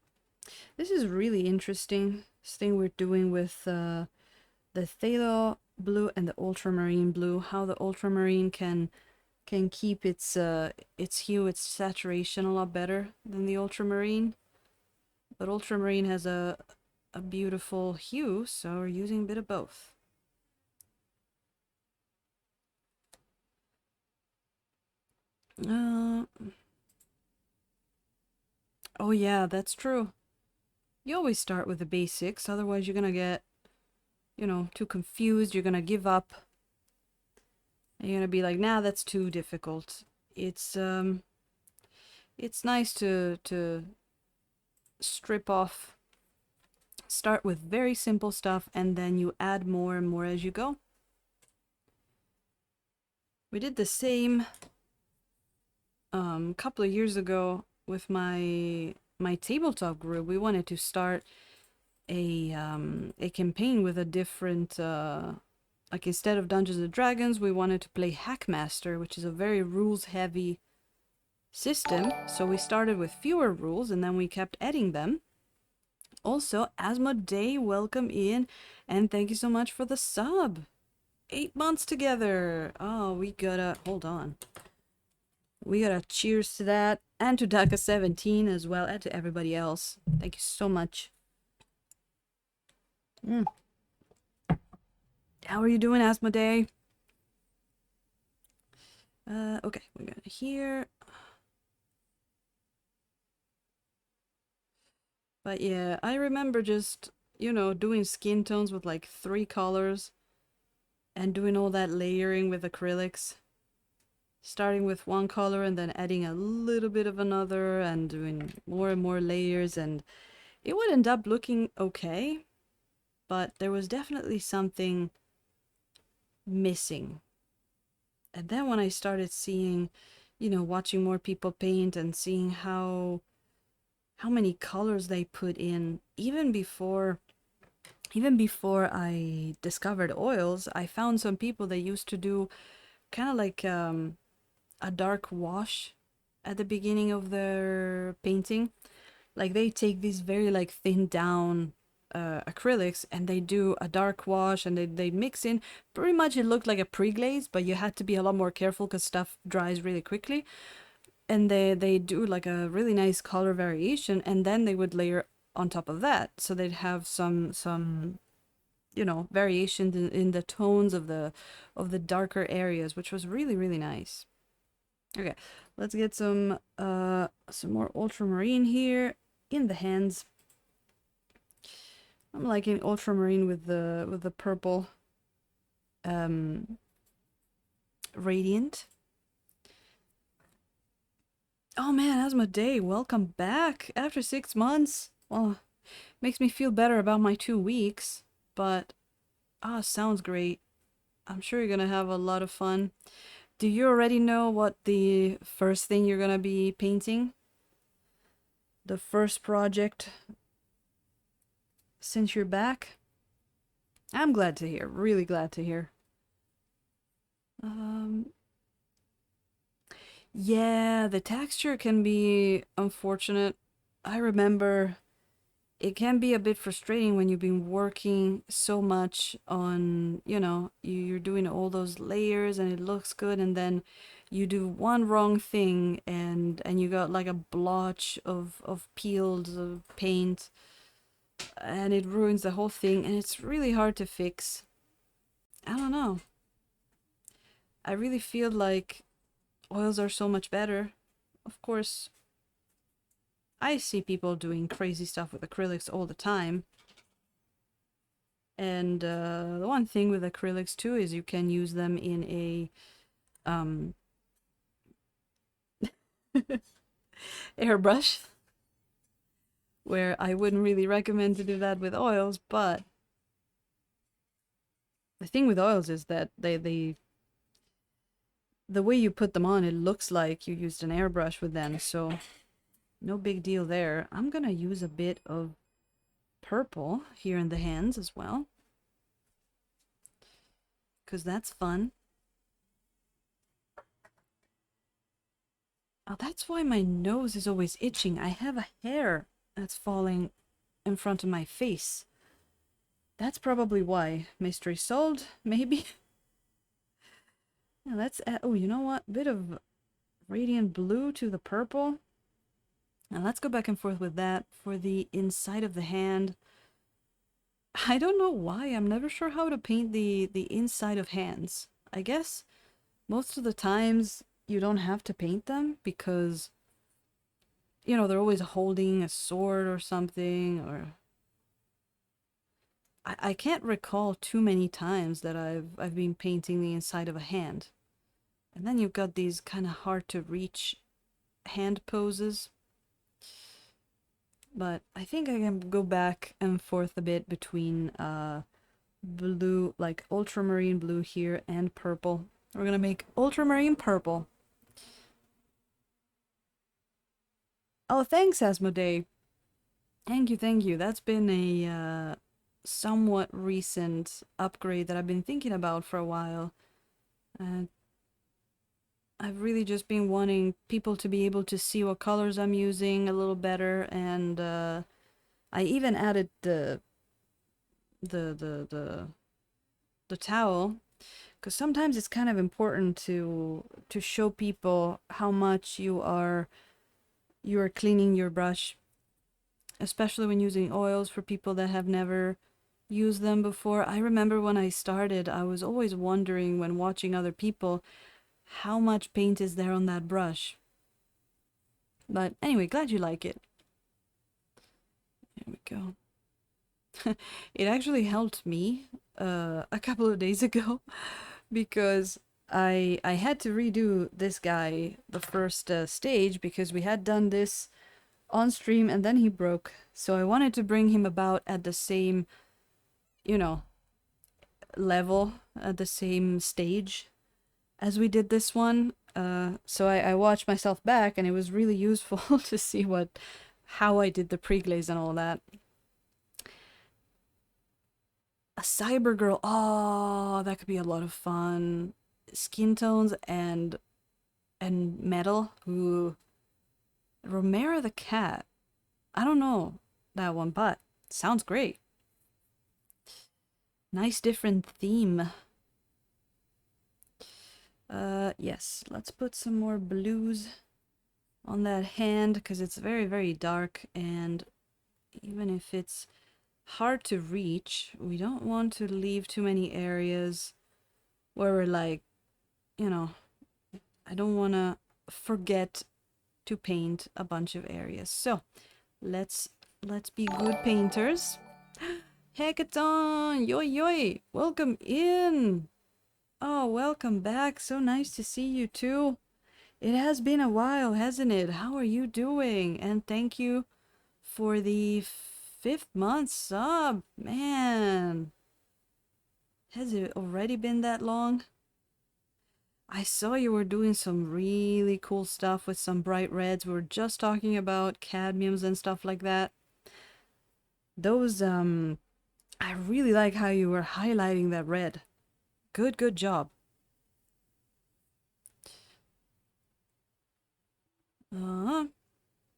this is really interesting, this thing we're doing with the phthalo blue and the ultramarine blue. How the ultramarine can keep its hue, its saturation a lot better than the ultramarine. But ultramarine has a beautiful hue, so we're using a bit of both. Oh yeah, that's true. You always start with the basics, otherwise you're gonna get, you know, too confused. You're gonna give up. And you're gonna be like, nah, that's too difficult. It's nice to strip off. Start with very simple stuff, and then you add more and more as you go. We did the same couple of years ago with my tabletop group. We wanted to start a campaign with a different like instead of Dungeons and Dragons, we wanted to play Hackmaster, which is a very rules heavy system. So we started with fewer rules, and then we kept adding them. Also, Asmodee, welcome in, and thank you so much for the sub. 8 months together. Oh, we gotta hold on. We gotta cheers to that, and to Daka17 as well, and to everybody else. Thank you so much. Mm. How are you doing, Asmodee? Okay, we're gonna here. But yeah, I remember just, doing skin tones with like 3 colors and doing all that layering with acrylics. Starting with one color and then adding a little bit of another and doing more and more layers, and it would end up looking okay, but there was definitely something missing. And then when I started seeing, watching more people paint and seeing how many colors they put in, even before I discovered oils, I found some people that used to do kind of like a dark wash at the beginning of their painting. Like they take these very like thinned down acrylics and they do a dark wash and they mix in. Pretty much it looked like a pre-glaze, but you had to be a lot more careful because stuff dries really quickly. And they do like a really nice color variation, and then they would layer on top of that, so they'd have some variations in the tones of the darker areas, which was really really nice. Okay, let's get some more ultramarine here in the hands. I'm liking ultramarine with the purple radiant. Oh man, Asmodee, welcome back after 6 months. Well, makes me feel better about my 2 weeks, but sounds great. I'm sure you're gonna have a lot of fun. Do you already know what the first thing you're gonna be painting? The first project since you're back? I'm glad to hear, really glad to hear. Um, yeah, the texture can be unfortunate. I remember it can be a bit frustrating when you've been working so much on, you're doing all those layers and it looks good, and then you do one wrong thing and you got like a blotch of peeled paint, and it ruins the whole thing, and it's really hard to fix. I don't know. I really feel like oils are so much better. Of course, I see people doing crazy stuff with acrylics all the time. And the one thing with acrylics too is you can use them in a um, airbrush, where I wouldn't really recommend to do that with oils. But the thing with oils is that the way you put them on, it looks like you used an airbrush with them. So no big deal there. I'm gonna use a bit of purple here in the hands as well, because that's fun. Oh, that's why my nose is always itching. I have a hair that's falling in front of my face. That's probably why. Mystery solved, maybe? Yeah, let's add, oh, you know what? Bit of radiant blue to the purple. And let's go back and forth with that for the inside of the hand. I don't know why. I'm never sure how to paint the inside of hands. I guess most of the times you don't have to paint them because, they're always holding a sword or something, or I can't recall too many times that I've been painting the inside of a hand. And then you've got these kind of hard to reach hand poses. But I think I can go back and forth a bit between blue, like ultramarine blue here, and purple. We're gonna make ultramarine purple. Oh, thanks, Asmodee. Thank you, thank you. That's been a somewhat recent upgrade that I've been thinking about for a while. Uh, I've really just been wanting people to be able to see what colors I'm using a little better, and I even added the the the the towel, because sometimes it's kind of important to show people how much you are cleaning your brush, especially when using oils for people that have never used them before. I remember when I started, I was always wondering when watching other people how much paint is there on that brush. But anyway, glad you like it. There we go. It actually helped me a couple of days ago because I had to redo this guy the first stage because we had done this on stream and then he broke. So I wanted to bring him about at the same, you know, level, at the same stage as we did this one. So I watched myself back and it was really useful to see how I did the pre-glaze and all that. A cyber girl. Oh, that could be a lot of fun. Skin tones and metal. Ooh. Romero the cat. I don't know that one, but sounds great. Nice different theme. Yes, let's put some more blues on that hand because it's very, very dark, and even if it's hard to reach, we don't want to leave too many areas where we're like, you know, I don't want to forget to paint a bunch of areas. So let's be good painters. Hackathon! Yoi yoi! Welcome in! Oh, welcome back. So nice to see you too. It has been a while, hasn't it? How are you doing? And thank you for the 5th month sub. Man, has it already been that long? I saw you were doing some really cool stuff with some bright reds. We were just talking about cadmiums and stuff like that. Those, I really like how you were highlighting that red. Good job.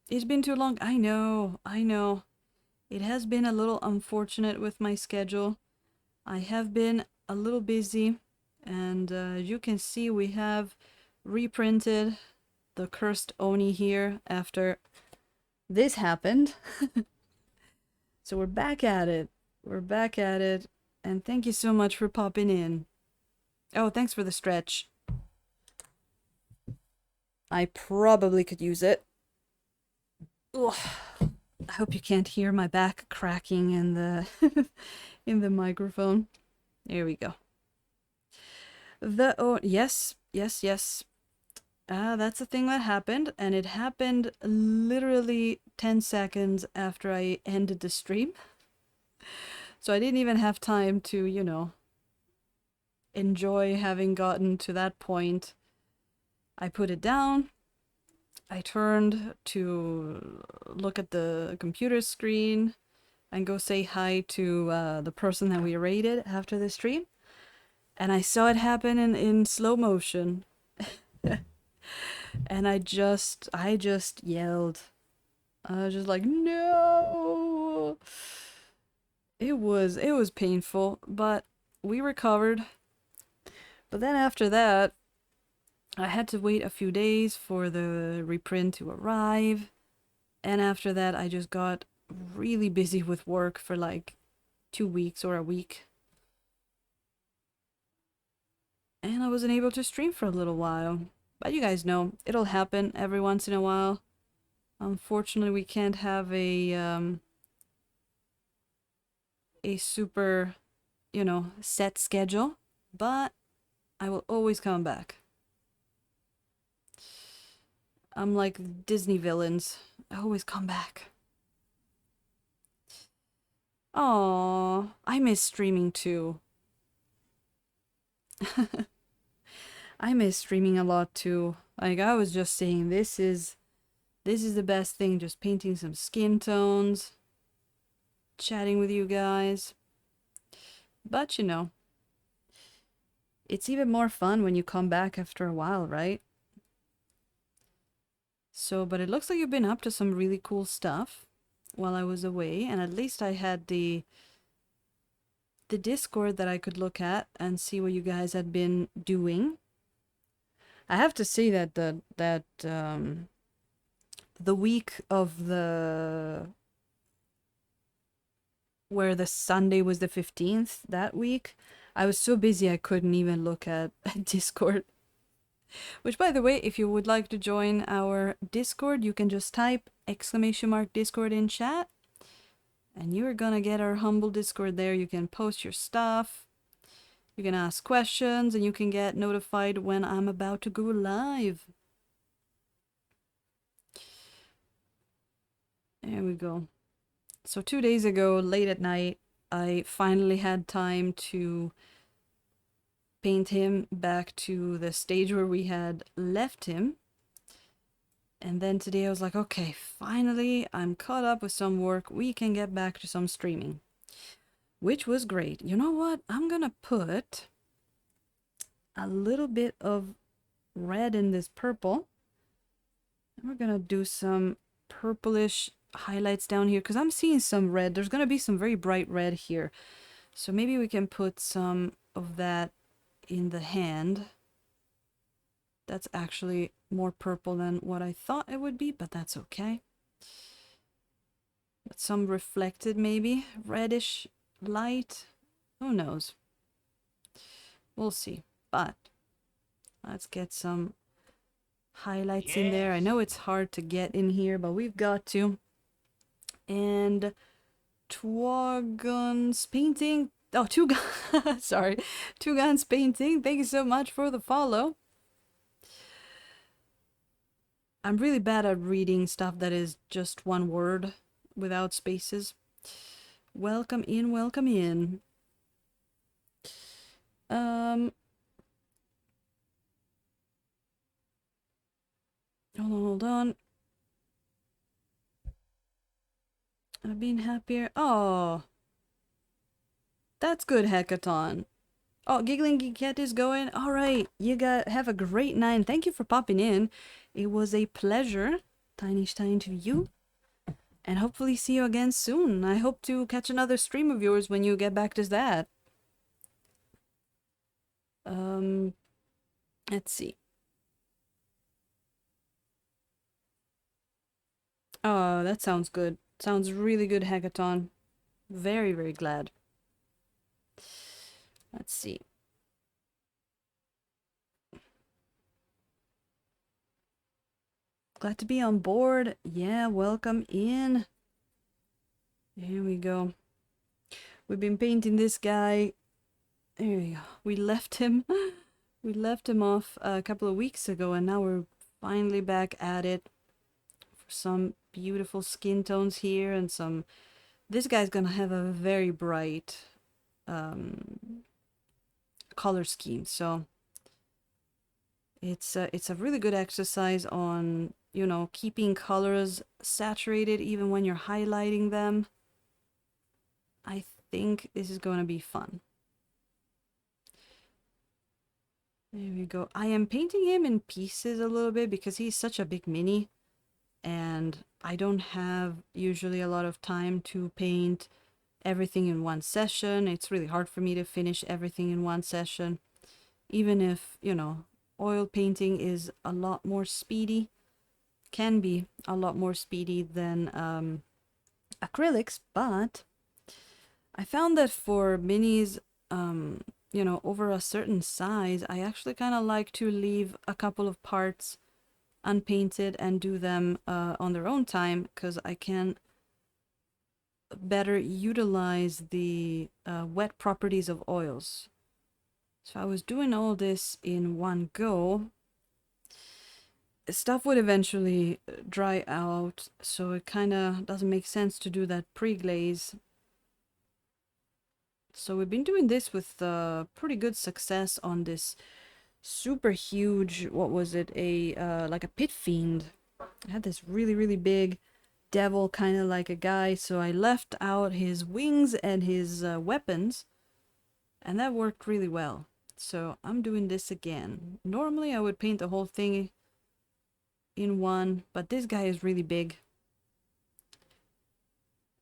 It's been too long. I know. It has been a little unfortunate with my schedule. I have been a little busy, and you can see we have reprinted the Cursed Oni here after this happened. So we're back at it. We're back at it, and thank you so much for popping in. Oh, thanks for the stretch. I probably could use it. Ugh. I hope you can't hear my back cracking in the in the microphone. There we go. Yes. That's the thing that happened, and it happened literally 10 seconds after I ended the stream. So I didn't even have time to, enjoy having gotten to that point. I put it down. I turned to look at the computer screen and go say hi to the person that we raided after the stream. And I saw it happen in slow motion. And I just yelled. I was just like, no. It was painful, but we recovered. But then after that, I had to wait a few days for the reprint to arrive. And after that, I just got really busy with work for like 2 weeks or a week. And I wasn't able to stream for a little while. But you guys know, it'll happen every once in a while. Unfortunately, we can't have a super, set schedule, but I will always come back. I'm like Disney villains. I always come back. Oh, I miss streaming too. I miss streaming a lot too. Like I was just saying, this is the best thing, just painting some skin tones, chatting with you guys. But it's even more fun when you come back after a while, right? So, but it looks like you've been up to some really cool stuff. while I was away, and at least I had the Discord that I could look at and see what you guys had been doing. I have to say that the week of the where the Sunday was the 15th, that week, I was so busy I couldn't even look at Discord. Which, by the way, if you would like to join our Discord, you can just type !Discord in chat, and you're gonna get our humble Discord there. You can post your stuff, you can ask questions, and you can get notified when I'm about to go live. There we go. So 2 days ago, late at night, I finally had time to paint him back to the stage where we had left him. And then today I was like, okay, finally I'm caught up with some work. We can get back to some streaming, which was great. You know what? I'm gonna put a little bit of red in this purple. And we're gonna do some purplish highlights down here because I'm seeing some red. There's gonna be some very bright red here. So maybe we can put some of that in the hand. That's actually more purple than what I thought it would be, but that's okay. But some reflected maybe, reddish light, who knows? We'll see, but let's get some highlights in there. I know it's hard to get in here, but we've got to. And Twoguns Painting, oh, Two Guns, sorry, Two Guns Painting, thank you so much for the follow. I'm really bad at reading stuff that is just one word without spaces. Welcome in, welcome in. Hold on. I've been happier. Oh, that's good, Hackathon. Oh, Giggling Geekette is going. All right, you have a great night. Thank you for popping in. It was a pleasure, Tiny Stein, to you. And hopefully see you again soon. I hope to catch another stream of yours when you get back to that. Let's see. Oh, that sounds good. Sounds really good, Hackathon. Very, very glad. Let's see. Glad to be on board. Yeah, welcome in. Here we go. We've been painting this guy. There we go. We left him. We left him off a couple of weeks ago, and now we're finally back at it for some beautiful skin tones here and some. This guy's gonna have a very bright color scheme, so it's a really good exercise on, you know, keeping colors saturated even when you're highlighting them. I think this is going to be fun. There we go. I am painting him in pieces a little bit because he's such a big mini, and I don't have usually a lot of time to paint everything in one session. It's really hard for me to finish everything in one session, even if, you know, oil painting is a lot more speedy, can be a lot more speedy than acrylics, but I found that for minis, you know, over a certain size, I actually kind of like to leave a couple of parts unpainted and do them on their own time, because I can better utilize the wet properties of oils. So I was doing all this in one go. Stuff would eventually dry out, so it kind of doesn't make sense to do that pre-glaze. So we've been doing this with pretty good success on this super huge, what was it, like a pit fiend. I had this really, really big devil, kind of like a guy, so I left out his wings and his weapons, and that worked really well. So I'm doing this again. Normally I would paint the whole thing in one, but this guy is really big.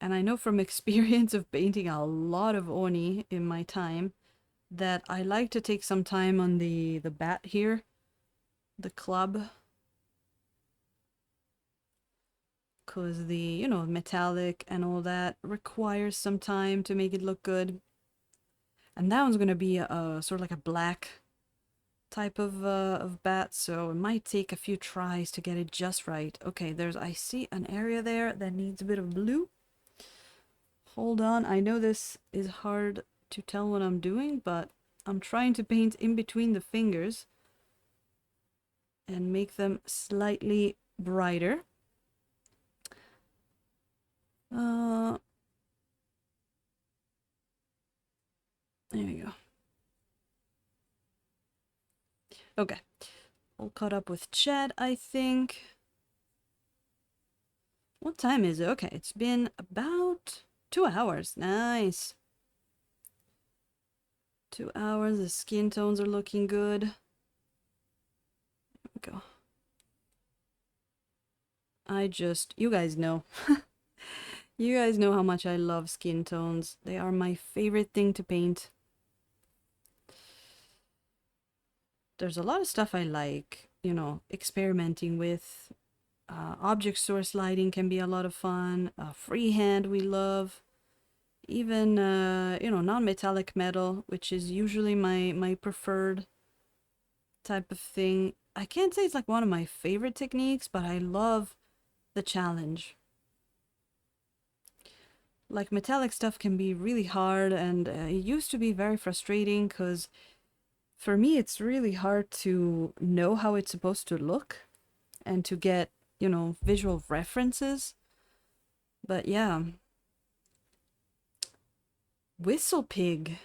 And I know from experience of painting a lot of oni in my time that I like to take some time on the bat here, the club, because the, you know, metallic and all that requires some time to make it look good. And that one's gonna be a sort of like a black type of bat, so it might take a few tries to get it just right. Okay, I see an area there that needs a bit of blue. Hold on, I know this is hard to tell what I'm doing, but I'm trying to paint in between the fingers and make them slightly brighter. There we go. Okay, all caught up with chat, I think. What time is it? Okay, it's been about 2 hours. Nice. 2 hours, the skin tones are looking good. There we go. You guys know. You guys know how much I love skin tones. They are my favorite thing to paint. There's a lot of stuff I like, you know, experimenting with. Object source lighting can be a lot of fun. Freehand we love. Even, you know, non-metallic metal, which is usually my preferred type of thing. I can't say it's like one of my favorite techniques, but I love the challenge. Like metallic stuff can be really hard, and it used to be very frustrating because for me it's really hard to know how it's supposed to look and to get, you know, visual references. But yeah. Whistle Pig.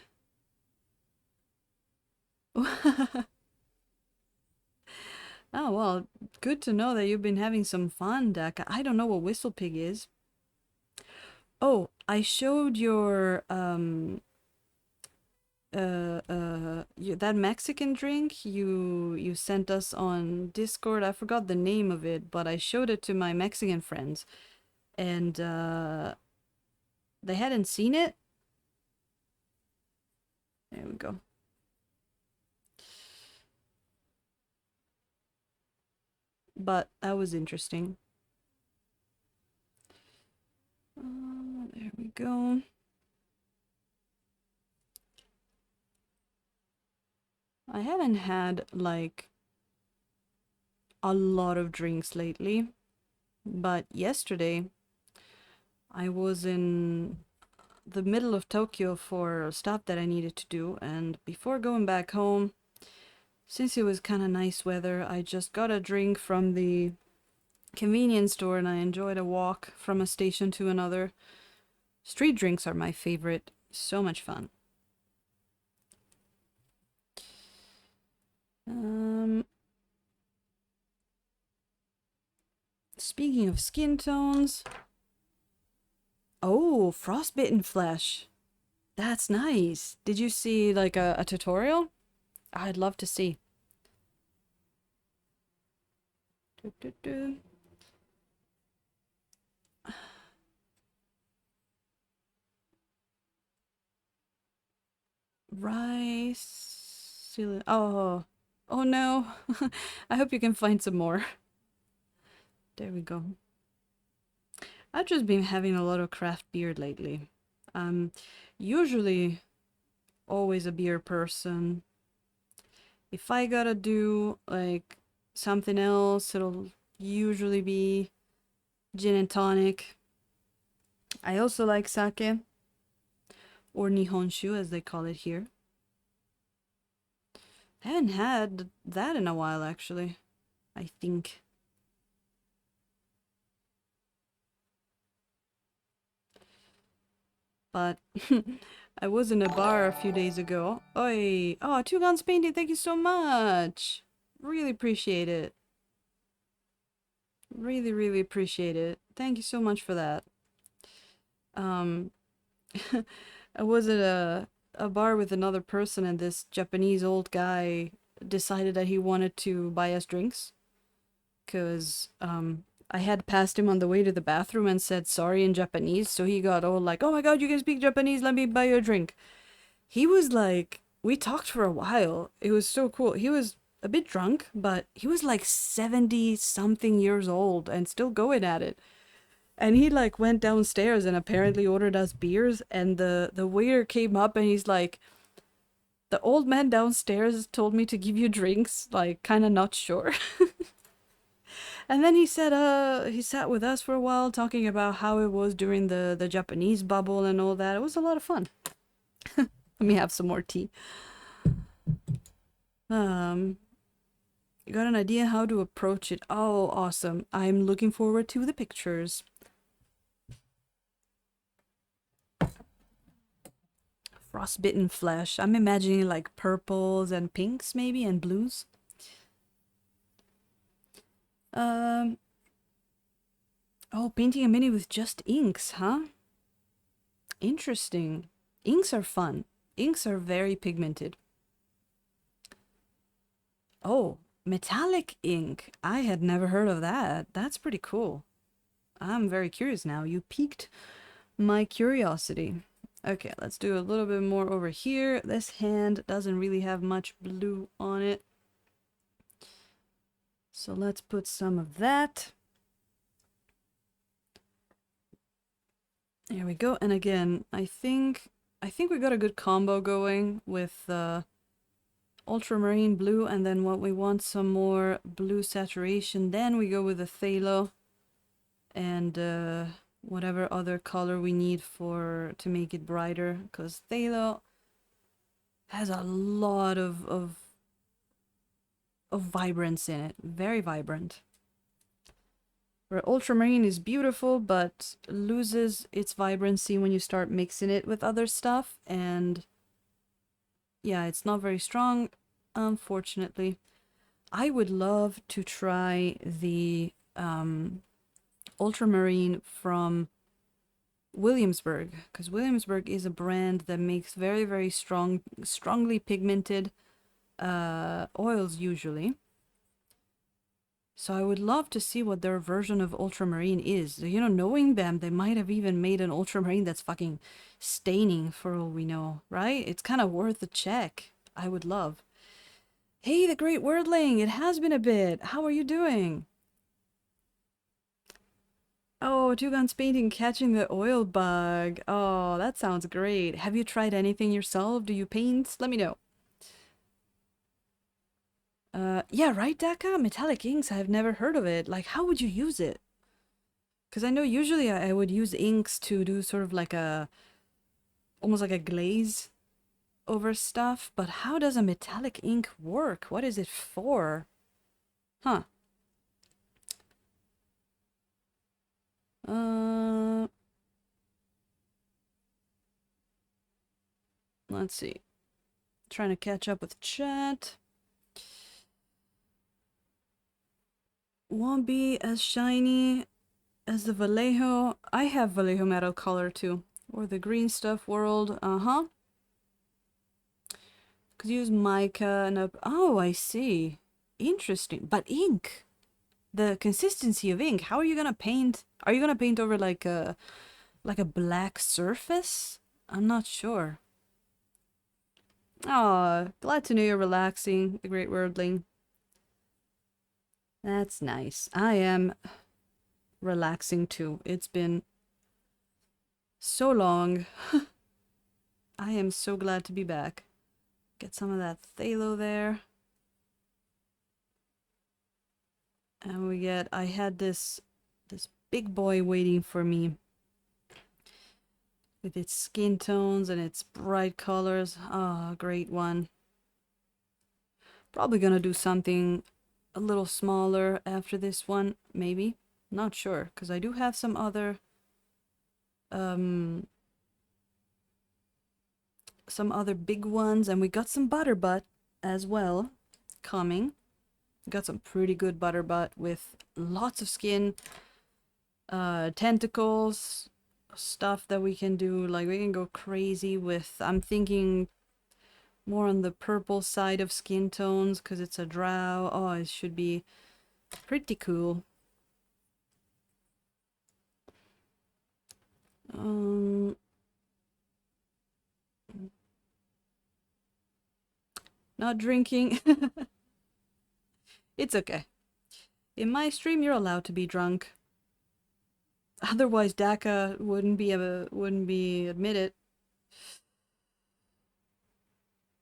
Oh, well, good to know that you've been having some fun, Dak. I don't know what Whistle Pig is. Oh, I showed your that Mexican drink you sent us on Discord. I forgot the name of it, but I showed it to my Mexican friends, and they hadn't seen it. There we go. But that was interesting. There we go. I haven't had like a lot of drinks lately, but yesterday I was in the middle of Tokyo for stuff that I needed to do, and before going back home, since it was kind of nice weather, I just got a drink from the convenience store and I enjoyed a walk from a station to another. Street drinks are my favorite. So much fun. Speaking of skin tones. Oh, frostbitten flesh. That's nice. Did you see like a tutorial? I'd love to see. Do, do, do. Rice. Oh, oh no. I hope you can find some more. There we go. I've just been having a lot of craft beer lately. Usually always a beer person. If I gotta do like something else, it'll usually be gin and tonic. I also like sake, or nihonshu as they call it here. I haven't had that in a while actually, I think. But I was in a bar a few days ago. Oi! Oh, Two Guns Painting, thank you so much! Really appreciate it. Really, really appreciate it. Thank you so much for that. I was at a bar with another person and this Japanese old guy decided that he wanted to buy us drinks. Because I had passed him on the way to the bathroom and said sorry in Japanese, so he got all like, "Oh my god, you can speak Japanese, let me buy you a drink." He was like, we talked for a while. It was so cool. He was a bit drunk, but he was like 70 something years old and still going at it. And he like went downstairs and apparently ordered us beers, and the waiter came up and he's like, "The old man downstairs told me to give you drinks, like kind of not sure." And then he said he sat with us for a while talking about how it was during the Japanese bubble and all that. It was a lot of fun. Let me have some more tea. Um you got an idea how to approach it? Oh, awesome. I'm looking forward to the pictures. Frostbitten flesh. I'm imagining like purples and pinks maybe and blues. Um oh, painting a mini with just inks, huh? Interesting. Inks are fun. Inks are very pigmented. Oh, metallic ink. I had never heard of that. That's pretty cool. I'm very curious now. You piqued my curiosity. Okay, let's do a little bit more over here. This hand doesn't really have much blue on it. So let's put some of that. There we go. And again, I think we got a good combo going with ultramarine blue, and then when we want some more blue saturation, then we go with the phthalo and whatever other color we need for to make it brighter, because phthalo has a lot of vibrance in it, very vibrant. Where ultramarine is beautiful but loses its vibrancy when you start mixing it with other stuff, and yeah, it's not very strong, unfortunately. I would love to try the ultramarine from Williamsburg, because Williamsburg is a brand that makes very, very strongly pigmented oils usually. So I would love to see what their version of ultramarine is. You know, knowing them, they might have even made an ultramarine that's fucking staining for all we know, right? It's kind of worth a check. I would love. Hey, the Great Wordling! It has been a bit. How are you doing? Oh, Two Guns Painting catching the oil bug. Oh, that sounds great. Have you tried anything yourself? Do you paint? Let me know. Yeah, right, Daka? Metallic inks, I've never heard of it. Like, how would you use it? Because I know usually I would use inks to do sort of like almost like a glaze over stuff, but how does a metallic ink work? What is it for? Huh. Uh, let's see. Trying to catch up with chat. Won't be as shiny as the Vallejo. I have Vallejo metal color too. Or the green stuff world. Uh-huh. Could use mica and up. Oh, I see. Interesting. But ink. The consistency of ink. How are you gonna paint? Are you gonna paint over like a black surface? I'm not sure. Oh, glad to know you're relaxing, the Great Worldling. That's nice. I am relaxing too. It's been so long. I am so glad to be back. Get some of that phthalo there. And I had this big boy waiting for me with its skin tones and its bright colors. Ah, great one. Probably gonna do something a little smaller after this one, maybe. Not sure, because I do have some other um big ones, and we got some butterbutt as well coming. Got some pretty good butterbutt with lots of skin, tentacles, stuff that we can do. Like we can go crazy with. I'm thinking more on the purple side of skin tones because it's a drow. Oh, it should be pretty cool. Um, not drinking. It's okay. In my stream, you're allowed to be drunk. Otherwise, DACA wouldn't be admitted.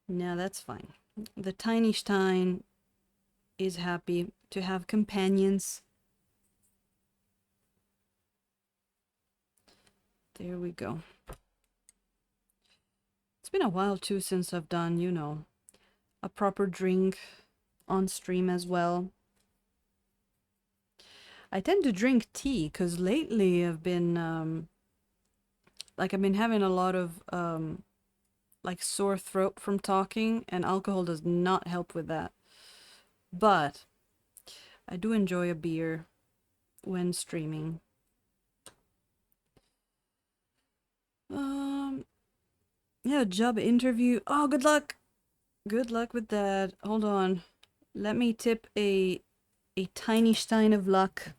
No, that's fine. The Tiny Stein is happy to have companions. There we go. It's been a while too since I've done, you know, a proper drink on stream as well. I tend to drink tea because lately I've been I've been having a lot of like sore throat from talking, and alcohol does not help with that. But I do enjoy a beer when streaming. Um, yeah, job interview. Oh, good luck. Good luck with that. Hold on. Let me tip a tiny stein of luck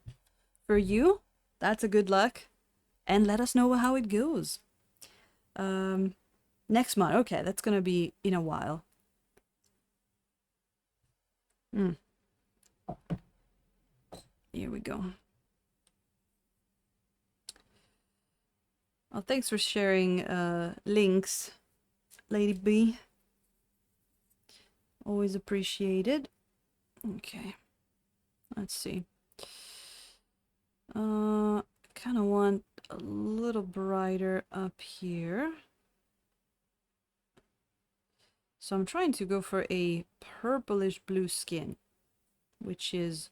for you. That's a good luck. And let us know how it goes. Um, next month. Okay, that's gonna be in a while. Mm, here we go. Oh, thanks for sharing links, Lady B. Always appreciated. Okay, let's see. Kind of want a little brighter up here. So I'm trying to go for a purplish blue skin, which is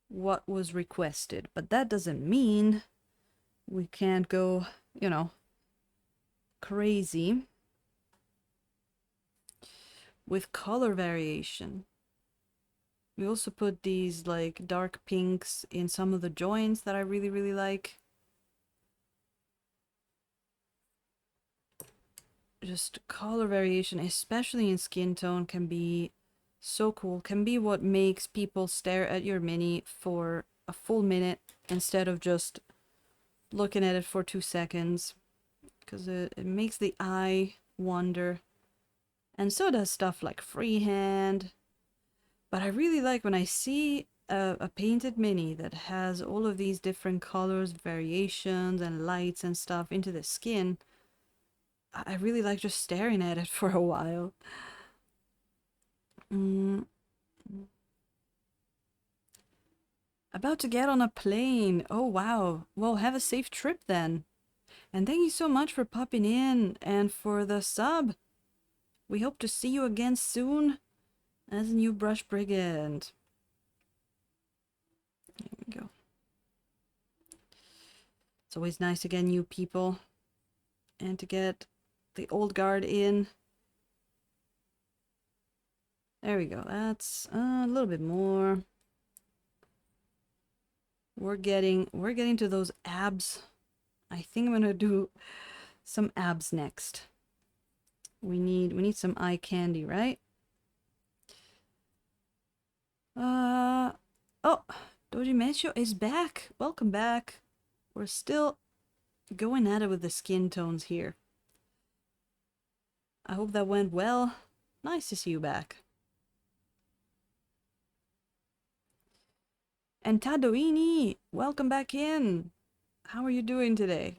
what was requested. But that doesn't mean we can't go, you know, crazy with color variation. We also put these like dark pinks in some of the joints that I really, really like. Just color variation, especially in skin tone, can be so cool. Can be what makes people stare at your mini for a full minute instead of just looking at it for 2 seconds. Because it makes the eye wander. And so does stuff like freehand. But I really like when I see a painted mini that has all of these different colors, variations, and lights and stuff into the skin. I really like just staring at it for a while. Mm. About to get on a plane. Oh, wow. Well, have a safe trip then. And thank you so much for popping in and for the sub. We hope to see you again soon as a new Brush Brigand. There we go. It's always nice to get new people and to get the old guard in. There we go. That's a little bit more. We're getting to those abs. I think I'm gonna do some abs next. We need some eye candy, right? Oh, Doji Mecho is back. Welcome back. We're still going at it with the skin tones here. I hope that went well. Nice to see you back. And Tadoini, welcome back in. How are you doing today?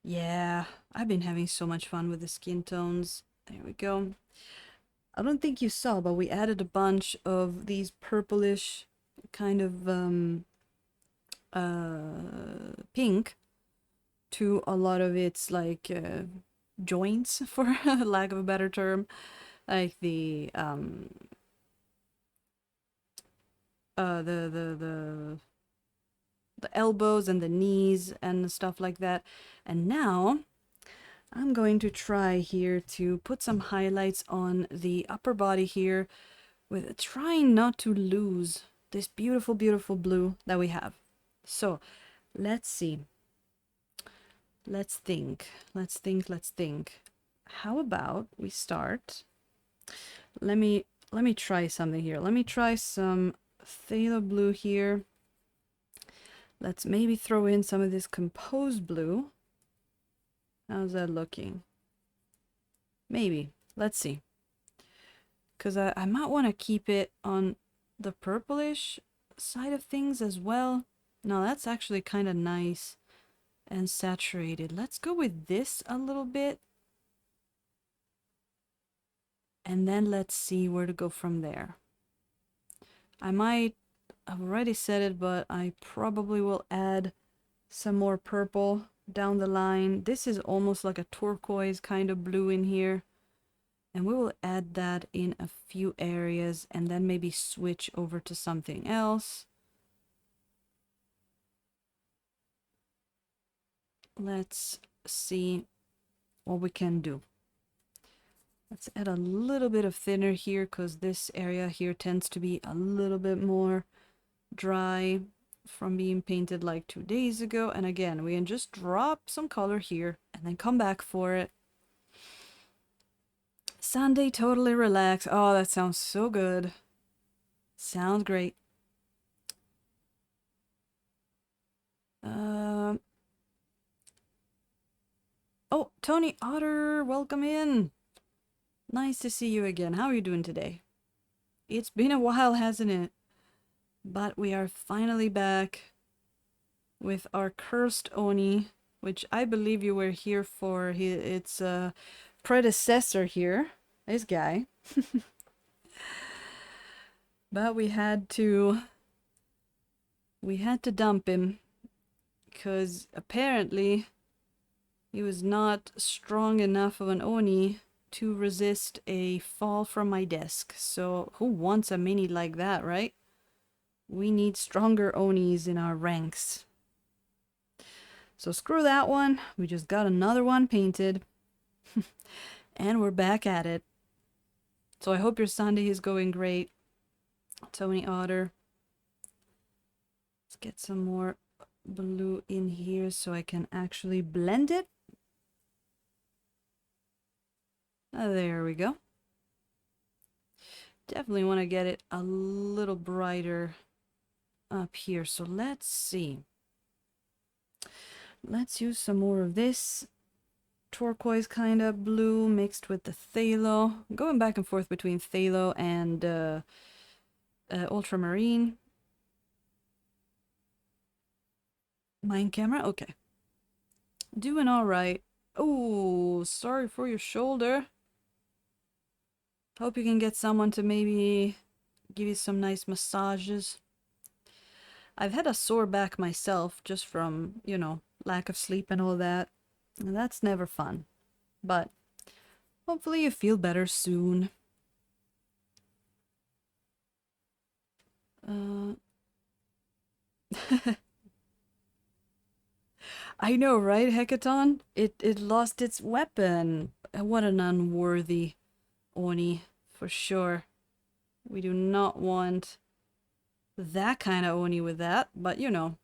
Yeah, I've been having so much fun with the skin tones. There we go. I don't think you saw, but we added a bunch of these purplish kind of pink to a lot of its like joints, for lack of a better term, like the elbows and the knees and stuff like that. And now I'm going to try here to put some highlights on the upper body here, with trying not to lose this beautiful, beautiful blue that we have. So let's see. Let's think. Let's think. How about we start? Let me let me try something here. Let me try some phthalo blue here. Let's maybe throw in some of this composed blue. How's that looking? Maybe. Let's see. Because I might want to keep it on the purplish side of things as well. No, that's actually kind of nice and saturated. Let's go with this a little bit. And then let's see where to go from there. I've already said it, but I probably will add some more purple down the line. This is almost like a turquoise kind of blue in here. And we will add that in a few areas and then maybe switch over to something else. Let's see what we can do. Let's add a little bit of thinner here because this area here tends to be a little bit more dry from being painted like 2 days ago. And again, we can just drop some color here and then come back for it. Sunday, totally relax. Oh, that sounds so good. Sounds great. Oh, Tony Otter, welcome in. Nice to see you again. How are you doing today? It's been a while, hasn't it? But we are finally back with our cursed Oni, which I believe you were here for. Its predecessor here, this guy. But we had to dump him because apparently he was not strong enough of an Oni to resist a fall from my desk. So who wants a mini like that, right? We need stronger Onis in our ranks. So screw that one. We just got another one painted. And we're back at it. So I hope your Sunday is going great, Tony Otter. Let's get some more blue in here so I can actually blend it. There we go. Definitely want to get it a little brighter up here. So let's see. Let's use some more of this turquoise kind of blue mixed with the phthalo. I'm going back and forth between phthalo and ultramarine. Mine camera? Okay. Doing all right. Oh, sorry for your shoulder. Hope you can get someone to maybe give you some nice massages. I've had a sore back myself just from, you know, lack of sleep and all that. And that's never fun. But hopefully you feel better soon. I know, right, Hecaton? It lost its weapon. What an unworthy Oni, for sure. We do not want that kind of Oni with that, but you know.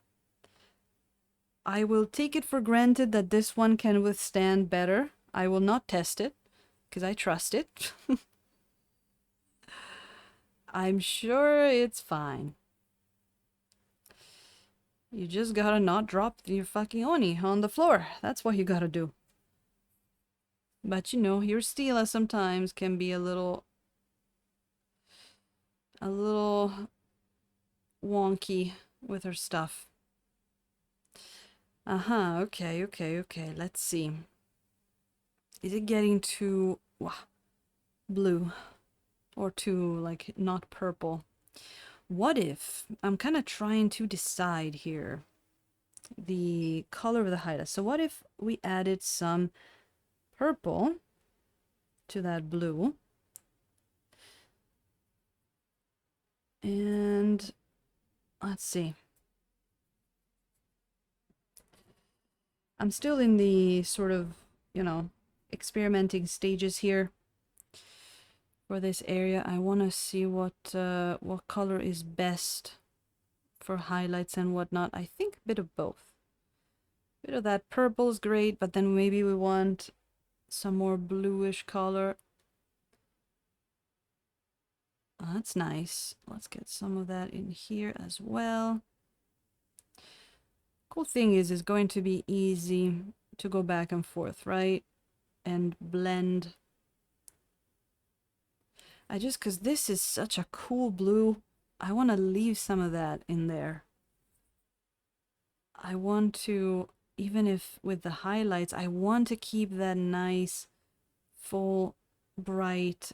I will take it for granted that this one can withstand better. I will not test it, because I trust it. I'm sure it's fine. You just gotta not drop your fucking Oni on the floor. That's what you gotta do. But you know, your Stila sometimes can be a little wonky with her stuff. Okay. Let's see. Is it getting too blue or too like not purple? What if I'm kind of trying to decide here the color of the highlight. So what if we added some purple to that blue? And let's see. I'm still in the sort of, you know, experimenting stages here for this area. I want to see what color is best for highlights and whatnot. I think a bit of both. A bit of that purple is great, but then maybe we want some more bluish color. That's nice. Let's get some of that in here as well. Cool thing is it's going to be easy to go back and forth, right? And blend. Because this is such a cool blue, I want to leave some of that in there. I want to, even if with the highlights, I want to keep that nice, full, bright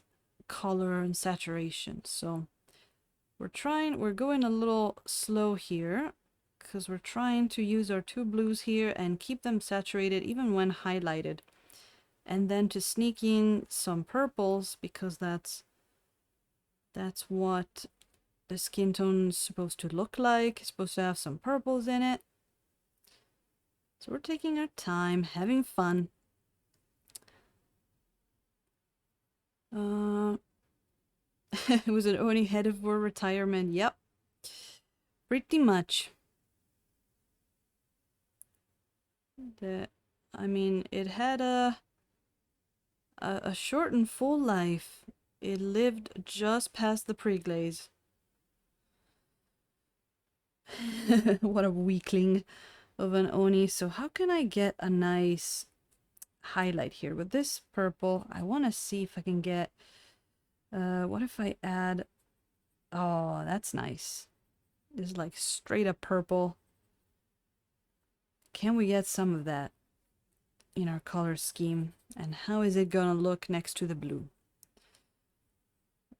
color and saturation. So we're going a little slow here because we're trying to use our two blues here and keep them saturated even when highlighted. And then to sneak in some purples because that's what the skin tone is supposed to look like. It's supposed to have some purples in it. So we're taking our time, having fun. Was it Oni headed for retirement? Yep. Pretty much. I mean, it had a short and full life. It lived just past the pre-glaze. What a weakling of an Oni. So how can I get a nice highlight here with this purple? I want to see if I can get what if I add, oh, that's nice. This is like straight up purple. Can we get some of that in our color scheme? And how is it gonna look next to the blue?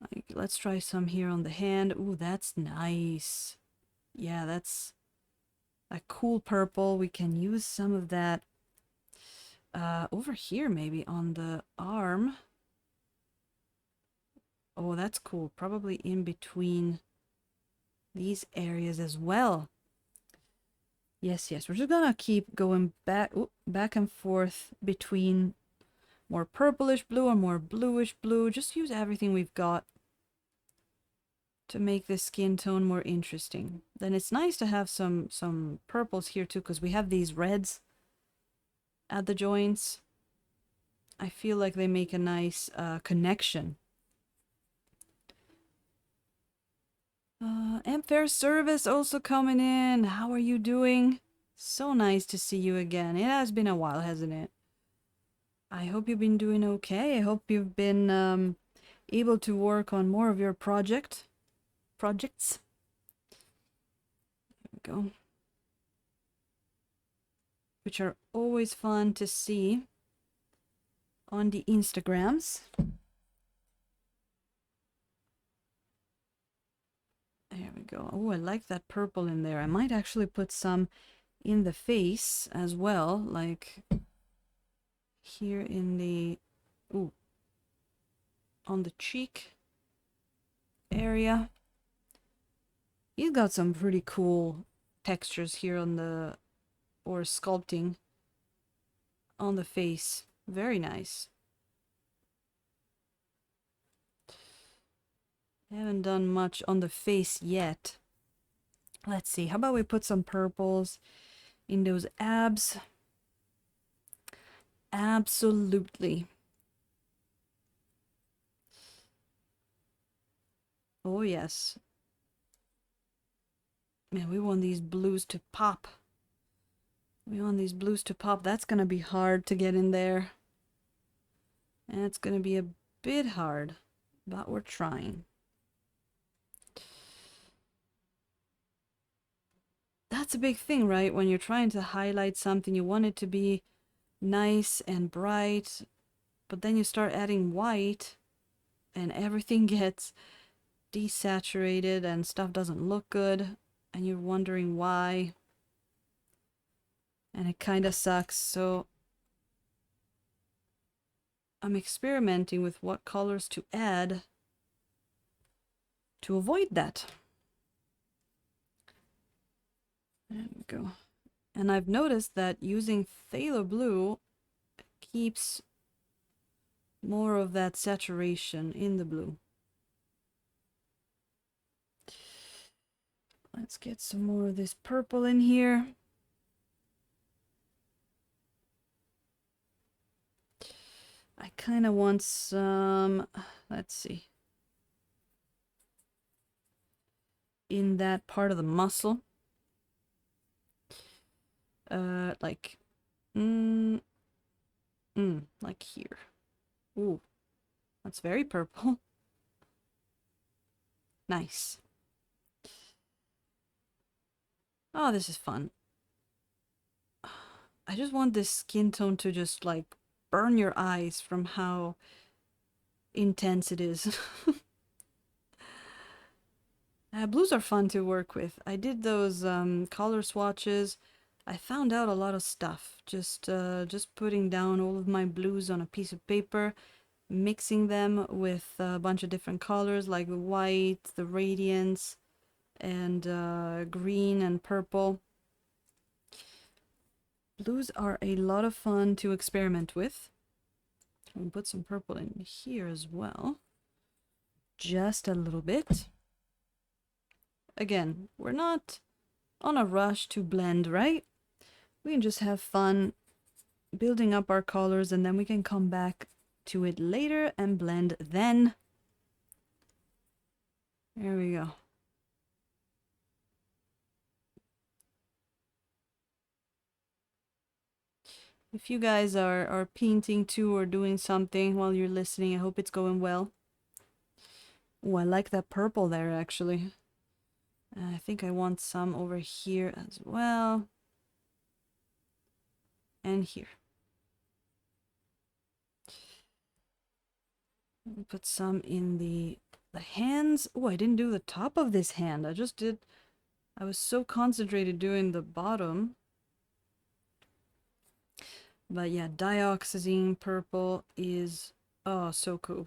Like, let's try some here on the hand. Ooh, that's nice. Yeah, that's a cool purple. We can use some of that over here maybe on the arm. Oh, that's cool. Probably in between these areas as well. Yes, yes. We're just gonna keep going back and forth between more purplish blue or more bluish blue. Just use everything we've got to make this skin tone more interesting. Then it's nice to have some purples here too, because we have these reds at the joints. I feel like they make a nice connection. Fair Service also coming in. How are you doing? So nice to see you again. It has been a while, hasn't it? I hope you've been doing okay. I hope you've been able to work on more of your projects. There we go. Which are always fun to see on the Instagrams. There we go. Oh, I like that purple in there. I might actually put some in the face as well, like here in the, ooh, on the cheek area. He's got some pretty cool textures here on the, or sculpting on the face. Very nice. I haven't done much on the face yet. Let's see. How about we put some purples in those abs? Absolutely. Oh, yes. Man, we want these blues to pop. We want these blues to pop. That's going to be hard to get in there. And it's going to be a bit hard, but we're trying. That's a big thing, right? When you're trying to highlight something, you want it to be nice and bright, but then you start adding white and everything gets desaturated and stuff doesn't look good and you're wondering why. And it kind of sucks. So I'm experimenting with what colors to add to avoid that. There we go. And I've noticed that using phthalo blue keeps more of that saturation in the blue. Let's get some more of this purple in here. I kind of want some, let's see. in that part of the muscle. Like, like here. Ooh, that's very purple. Nice. Oh, this is fun. I just want this skin tone to just like burn your eyes from how intense it is. Blues are fun to work with. I did those color swatches. I found out a lot of stuff just putting down all of my blues on a piece of paper, mixing them with a bunch of different colors like the white, the radiance, and green and purple. Blues are a lot of fun to experiment with. I'll put some purple in here as well. Just a little bit. Again, we're not on a rush to blend, right? We can just have fun building up our colors and then we can come back to it later and blend then. There we go. If you guys are painting too or doing something while you're listening, I hope it's going well. Oh, I like that purple there actually. I think I want some over here as well. And here. Put some in the hands. Oh, I didn't do the top of this hand. I was so concentrated doing the bottom. But yeah, dioxazine purple is, oh, so cool.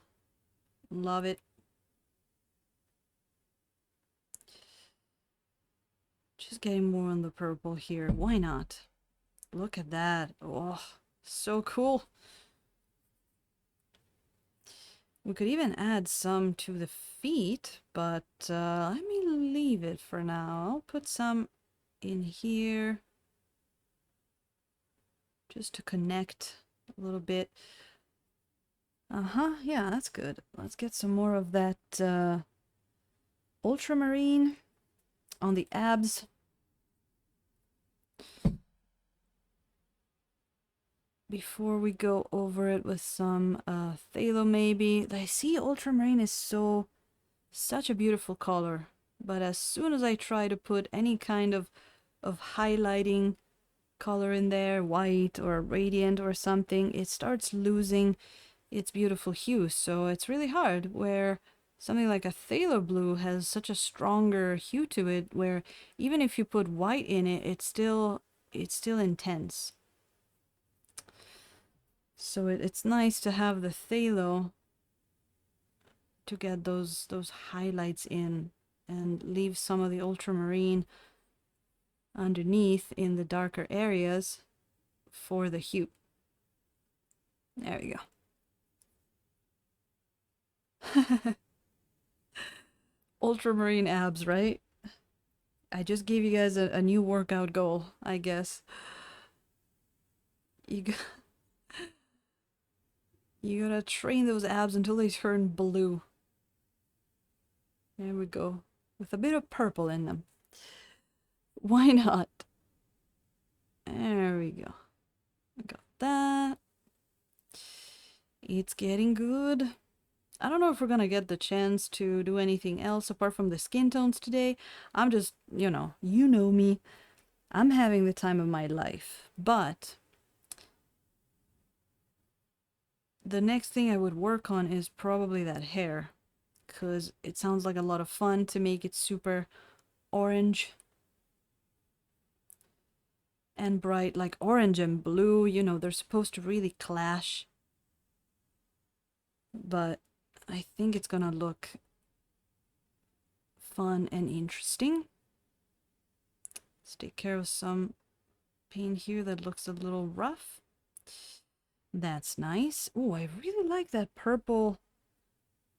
Love it. Just getting more on the purple here. Why not? Look at that. Oh, so cool. We could even add some to the feet, but let me leave it for now. I'll put some in here just to connect a little bit. Yeah, that's good. Let's get some more of that ultramarine on the abs. Before we go over it with some phthalo maybe. I see ultramarine is such a beautiful color, but as soon as I try to put any kind of highlighting color in there, white or radiant or something, it starts losing its beautiful hue. So it's really hard, where something like a phthalo blue has such a stronger hue to it, where even if you put white in it, it's still intense. So it's nice to have the phthalo to get those highlights in and leave some of the ultramarine underneath in the darker areas for the hue. There we go. Ultramarine abs, right? I just gave you guys a new workout goal, I guess. You you gotta train those abs until they turn blue. There we go. With a bit of purple in them. Why not? There we go. Got that. It's getting good. I don't know if we're gonna get the chance to do anything else apart from the skin tones today. I'm just, you know me. I'm having the time of my life. But the next thing I would work on is probably that hair, because it sounds like a lot of fun to make it super orange and bright, like orange and blue. They're supposed to really clash, but I think it's gonna look fun and interesting. Let's take care of some paint here that looks a little rough. That's nice. Oh, I really like that purple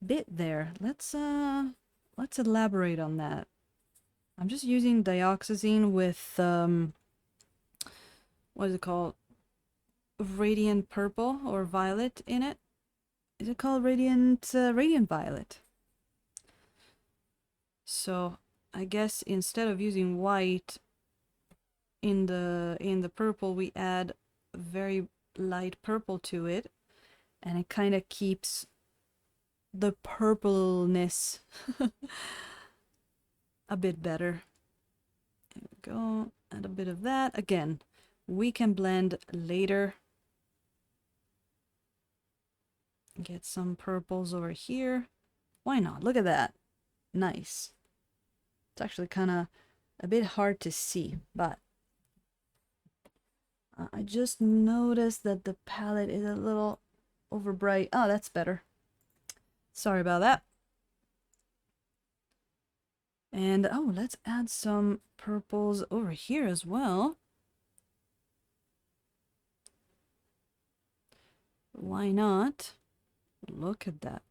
bit there. Let's elaborate on that. I'm just using dioxazine with what is it called? Radiant purple or violet in it. Is it called radiant violet? So I guess instead of using white in the purple, we add very light purple to it, and it kind of keeps the purpleness a bit better. There we go. Add a bit of that. Again, we can blend later. Get some purples over here. Why not? Look at that. Nice. It's actually kind of a bit hard to see, but I just noticed that the palette is a little over bright. Oh, that's better. Sorry about that. And oh, let's add some purples over here as well. Why not? Look at that.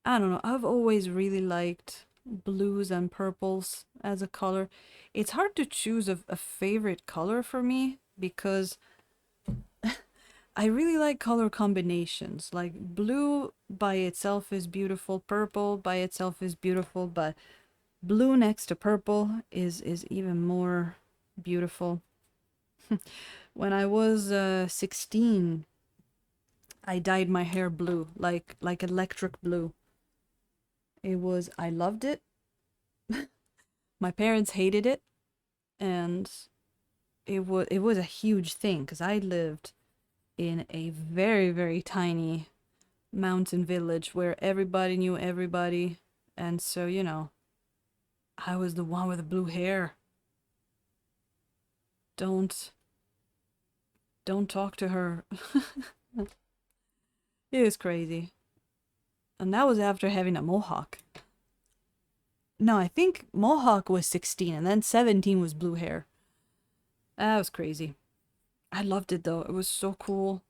I don't know. I've always really liked blues and purples as a color. It's hard to choose a favorite color for me because I really like color combinations. Like blue by itself is beautiful, purple by itself is beautiful, but blue next to purple is even more beautiful. When I was 16, I dyed my hair blue, like electric blue. I loved it. My parents hated it, and it was a huge thing because I lived in a very, very tiny mountain village where everybody knew everybody, and so, I was the one with the blue hair. Don't don't talk to her. It was crazy. And that was after having a mohawk. No, I think mohawk was 16 and then 17 was blue hair. That was crazy. I loved it though. It was so cool.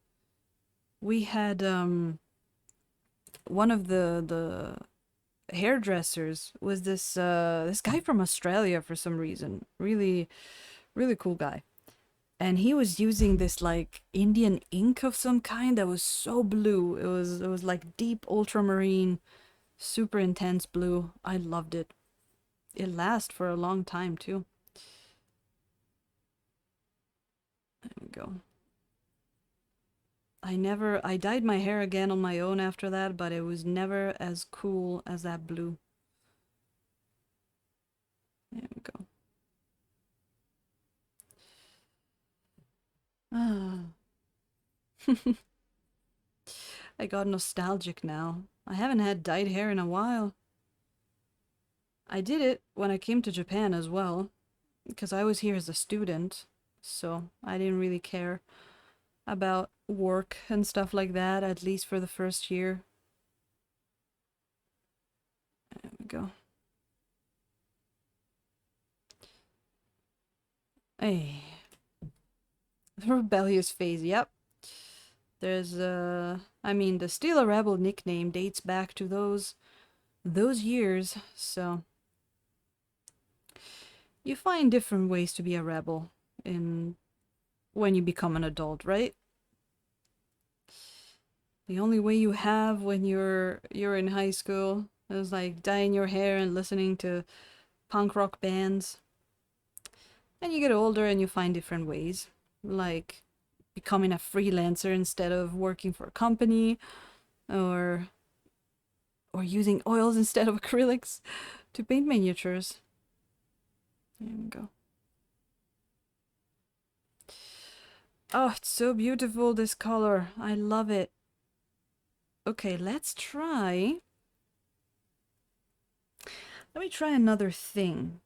We had one of the hairdressers was this guy from Australia for some reason. Really really cool guy. And he was using this like Indian ink of some kind that was so blue. It was like deep ultramarine, super intense blue. I loved it. It lasts for a long time too. There we go. I dyed my hair again on my own after that, but it was never as cool as that blue. There we go. Ah. I got nostalgic now. I haven't had dyed hair in a while. I did it when I came to Japan as well, because I was here as a student, so I didn't really care about work and stuff like that, at least for the first year. There we go. Hey. The rebellious phase, yep. There's I mean the Steal a Rebel nickname dates back to those years, so you find different ways to be a rebel in when you become an adult, right? The only way you have when you're in high school is like dyeing your hair and listening to punk rock bands. And you get older and you find different ways, like becoming a freelancer instead of working for a company, or using oils instead of acrylics to paint miniatures. There we go. Oh, it's so beautiful, this color. I love it. Okay, let's try. Let me try another thing.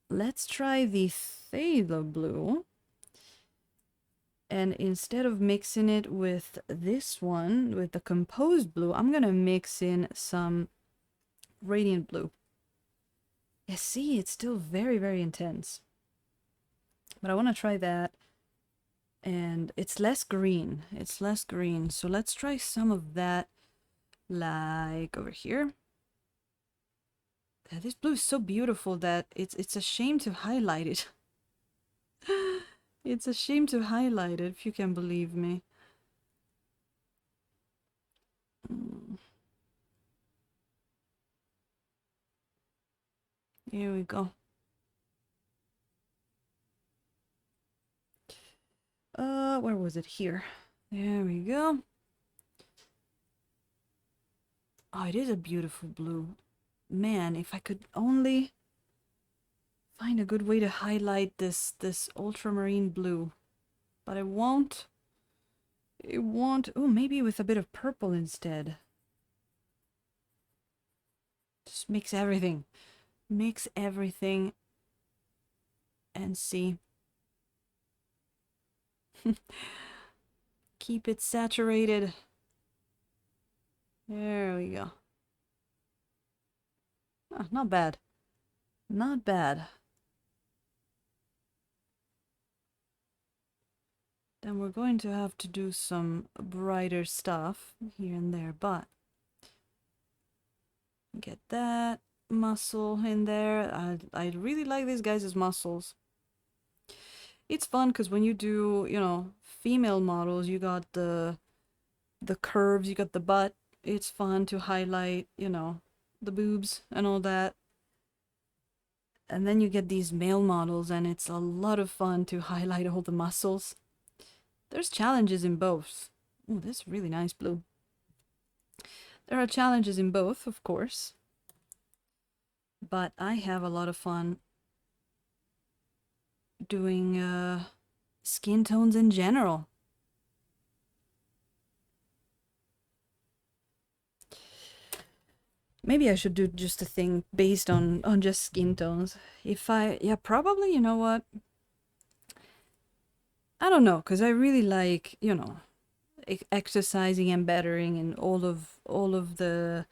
Let's try the phthalo blue. And instead of mixing it with this one, with the composed blue, I'm gonna mix in some radiant blue. Yeah, see, it's still very, very intense. But I want to try that. And it's less green. It's less green. So let's try some of that, like over here. Yeah, this blue is so beautiful that it's a shame to highlight it. It's a shame to highlight it, if you can believe me. Here we go. Where was it? Here. There we go. Oh, it is a beautiful blue. Man, if I could only find a good way to highlight this ultramarine blue. But it won't. It won't. Oh, maybe with a bit of purple instead. Just mix everything. Mix everything. And see. Keep it saturated. There we go. Ah, not bad. Not bad. Then we're going to have to do some brighter stuff here and there, but get that muscle in there. I really like these guys' muscles. It's fun because when you do, you know, female models, you got the curves, you got the butt. It's fun to highlight, you know, the boobs and all that. And then you get these male models, and it's a lot of fun to highlight all the muscles. There's challenges in both. Oh, this is really nice blue. There are challenges in both, of course. But I have a lot of fun doing skin tones in general. Maybe I should do just a thing based on just skin tones. Yeah, probably, you know what? I don't know, because I really like, you know, exercising and bettering and all of the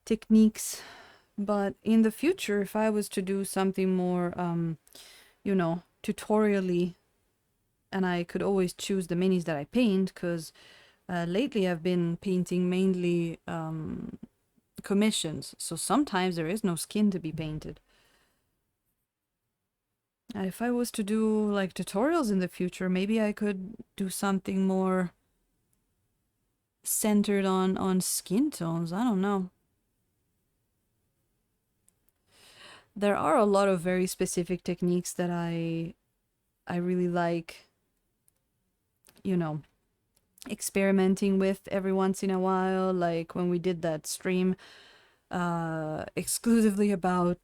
techniques. But in the future, if I was to do something more, you know, tutorially, and I could always choose the minis that I paint, because lately I've been painting mainly commissions, so sometimes there is no skin to be painted. If I was to do like tutorials in the future, maybe I could do something more centered on skin tones. I don't know. There are a lot of very specific techniques that I really like, you know, experimenting with every once in a while, like when we did that stream exclusively about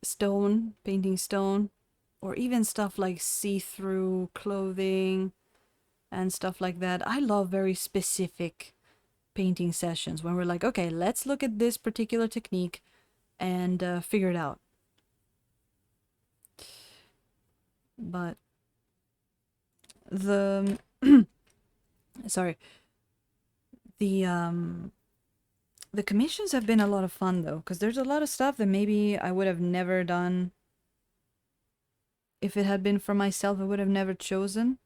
stone, painting stone, or even stuff like see-through clothing and stuff like that. I love very specific painting sessions when we're like, okay, let's look at this particular technique and figure it out. But the sorry, the commissions have been a lot of fun though, because there's a lot of stuff that maybe I would have never done if it had been for myself. I would have never chosen.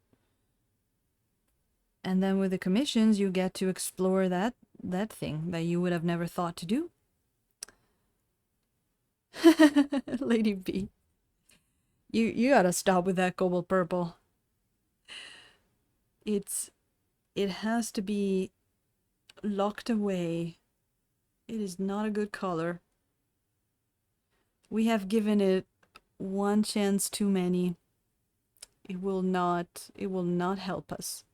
And then with the commissions, you get to explore that thing that you would have never thought to do. Lady B, you gotta stop with that cobalt purple. It has to be locked away. It is not a good color. We have given it one chance too many. It will not help us.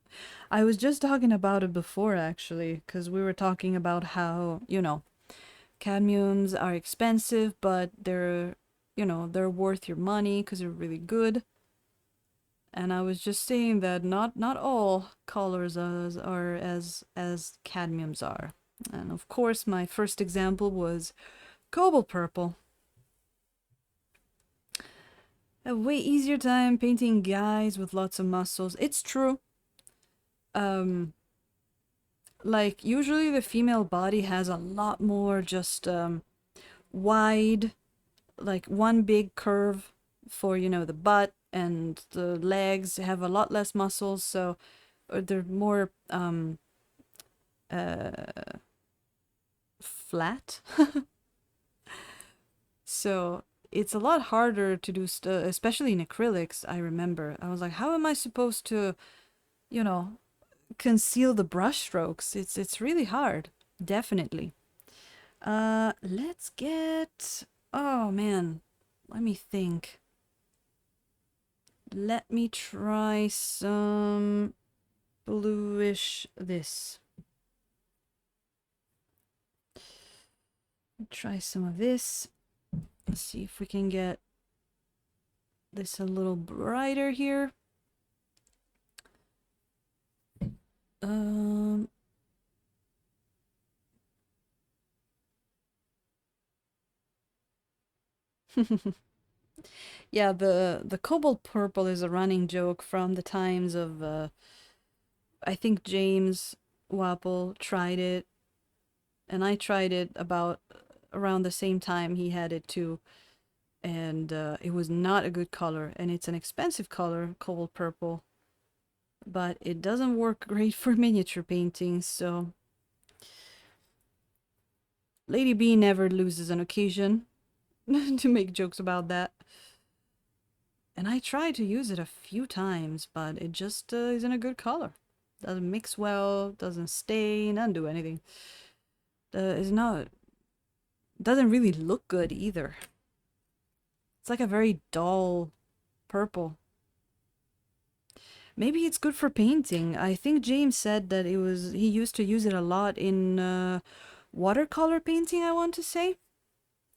I was just talking about it before actually, because we were talking about how, you know, cadmiums are expensive, but they're, you know, they're worth your money because they're really good. And I was just saying that not all colors are as cadmiums are. And of course, my first example was cobalt purple. A way easier time painting guys with lots of muscles. It's true. Like usually the female body has a lot more just wide, like one big curve for, you know, the butt, and the legs have a lot less muscles, so they're more flat. So it's a lot harder to do stuff, especially in acrylics. I remember I was like, how am I supposed to, you know, conceal the brush strokes? It's really hard, definitely. Let's get Oh man, let me think. Let me try some bluish this. Try some of this. Let's see if we can get this a little brighter here. Um, yeah, the cobalt purple is a running joke from the times of I think James Wapple tried it, and I tried it about around the same time he had it too, and it was not a good color, and it's an expensive color, cobalt purple, but it doesn't work great for miniature paintings, so Lady B never loses an occasion to make jokes about that. And I tried to use it a few times, but it just isn't a good color. Doesn't mix well, doesn't stain, doesn't do anything. It's not, doesn't really look good either. It's like a very dull purple. Maybe it's good for painting. I think James said that he used to use it a lot in watercolor painting, I want to say.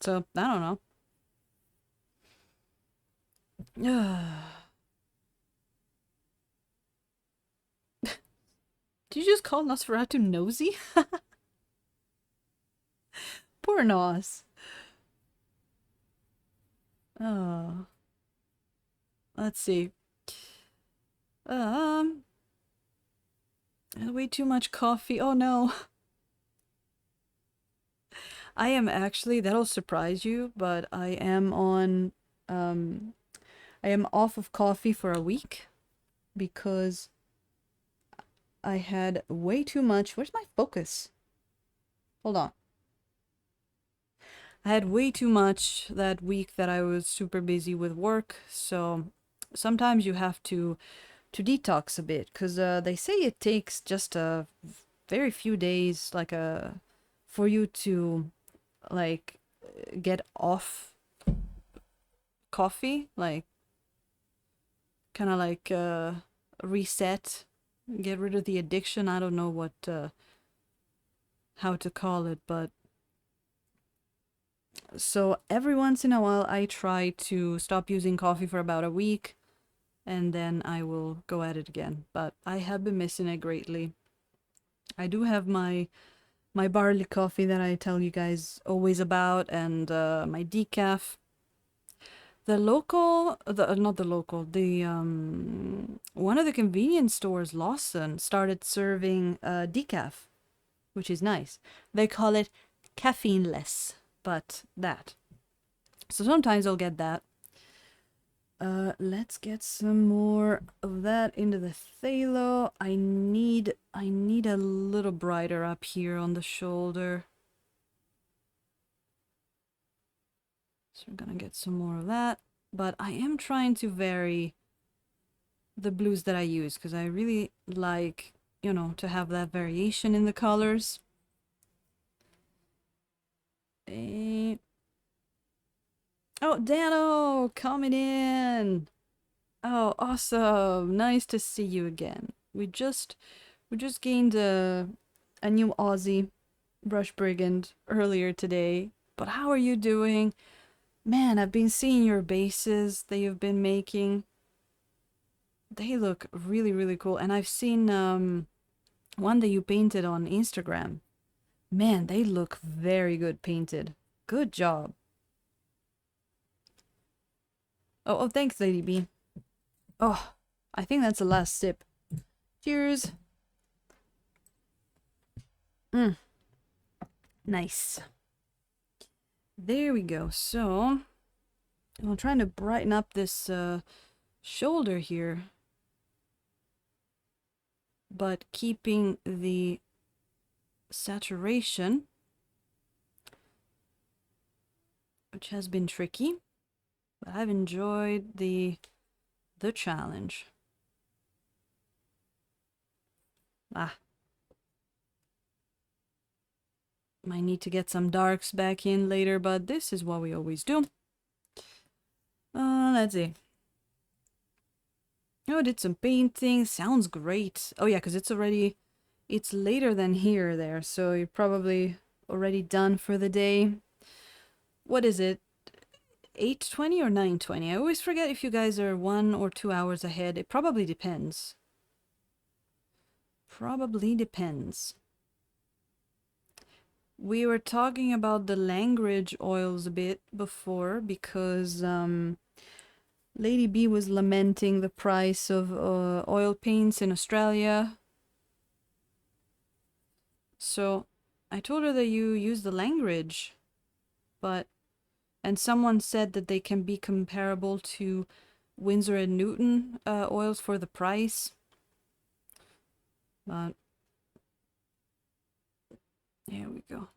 So, I don't know. Did you just call Nosferatu nosy? Poor Nos. Oh. Let's see. Um, way too much coffee. Oh no. I am actually, that'll surprise you, but um, I am off of coffee for a week because I had way too much. Where's my focus? Hold on. I had way too much that week that I was super busy with work, so sometimes you have to detox a bit because they say it takes just a very few days, like for you to like get off coffee, like kind of like reset, get rid of the addiction. I don't know what how to call it, but so every once in a while I try to stop using coffee for about a week and then I will go at it again. But I have been missing it greatly. I do have my barley coffee that I tell you guys always about, and my decaf. The local, the not the local, the one of the convenience stores, Lawson, started serving decaf, which is nice. They call it caffeine-less, but that. So sometimes I'll get that. Let's get some more of that into the phthalo. I need a little brighter up here on the shoulder. So we're gonna get some more of that. But I am trying to vary the blues that I use because I really like, you know, to have that variation in the colors. Eh, oh, Dano, coming in. Oh, awesome. Nice to see you again. We just gained a new Aussie Brush Brigand earlier today. But how are you doing? Man, I've been seeing your bases that you've been making. They look really, really cool. And I've seen one that you painted on Instagram. Man, they look very good painted. Good job. Oh, thanks, Lady B. Oh, I think that's the last sip. Cheers. Mm, nice. There we go. So, I'm trying to brighten up this shoulder here, but keeping the saturation, which has been tricky, but I've enjoyed the challenge. Ah. Might need to get some darks back in later, but this is what we always do. Let's see. Oh, I did some painting. Sounds great. Oh yeah, because it's later than here there, so you're probably already done for the day. What is it? 8:20 or 9:20? I always forget if you guys are 1 or 2 hours ahead. It probably depends. Probably depends. We were talking about the Langridge oils a bit before because Lady B was lamenting the price of oil paints in Australia. So I told her that you use the Langridge, and someone said that they can be comparable to Winsor and Newton oils for the price. But here we go.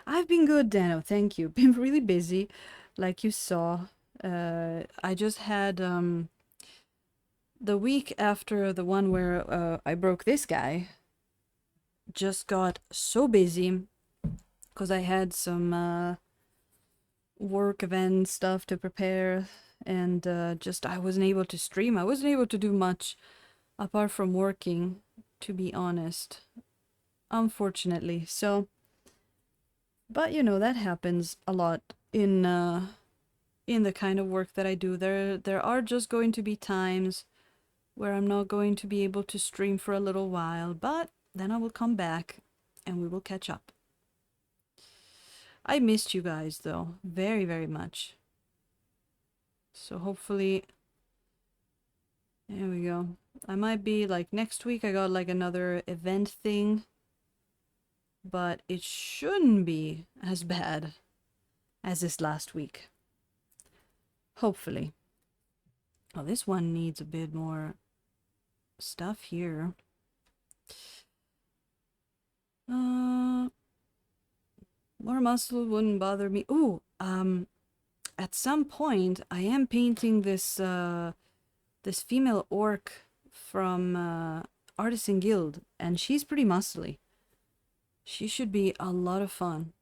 I've been good, Dano. Thank you. Been really busy, like you saw. I just had the week after the one where I broke this guy. Just got so busy because I had some work event stuff to prepare, and just I wasn't able to stream. I wasn't able to do much apart from working, to be honest, unfortunately. So, but you know, that happens a lot in the kind of work that I do. There are just going to be times where I'm not going to be able to stream for a little while, but then I will come back and we will catch up. I missed you guys though, very, very much. So hopefully, there we go. I might be like next week I got like another event thing, but it shouldn't be as bad as this last week. Hopefully. Oh, this one needs a bit more stuff here. More muscle wouldn't bother me. Ooh, at some point I am painting this this female orc from Artisan Guild, and she's pretty muscly. She should be a lot of fun.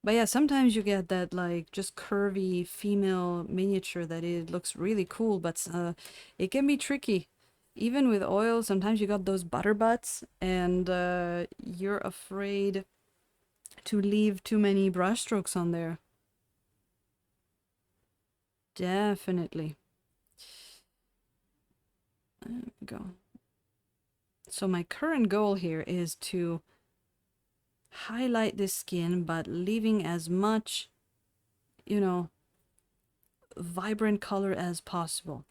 But yeah, sometimes you get that like just curvy female miniature that it looks really cool, but it can be tricky. Even with oil, sometimes you got those butter butts, and you're afraid to leave too many brush strokes on there. Definitely. There we go. So my current goal here is to highlight this skin, but leaving as much, you know, vibrant color as possible.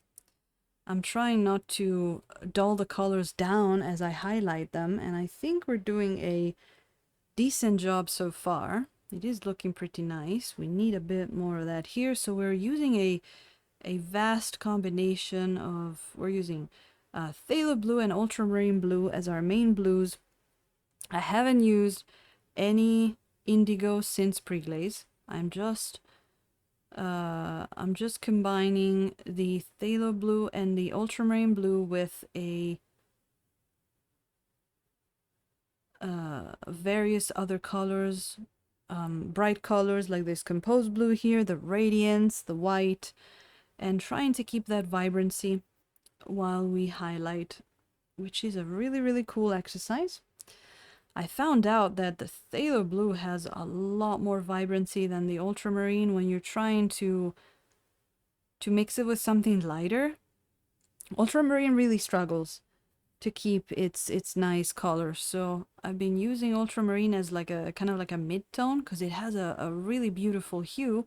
I'm trying not to dull the colors down as I highlight them, and I think we're doing a decent job so far. It is looking pretty nice. We need a bit more of that here, so we're using a vast combination of, we're using phthalo blue and ultramarine blue as our main blues. I haven't used any indigo since pre-glaze. I'm just combining the phthalo blue and the ultramarine blue with a various other colors, bright colors like this composed blue here, the radiance, the white, and trying to keep that vibrancy while we highlight, which is a really, really cool exercise. I found out that the phthalo blue has a lot more vibrancy than the ultramarine when you're trying to mix it with something lighter. Ultramarine really struggles to keep its nice color, so I've been using ultramarine as like a kind of like a mid-tone because it has a really beautiful hue,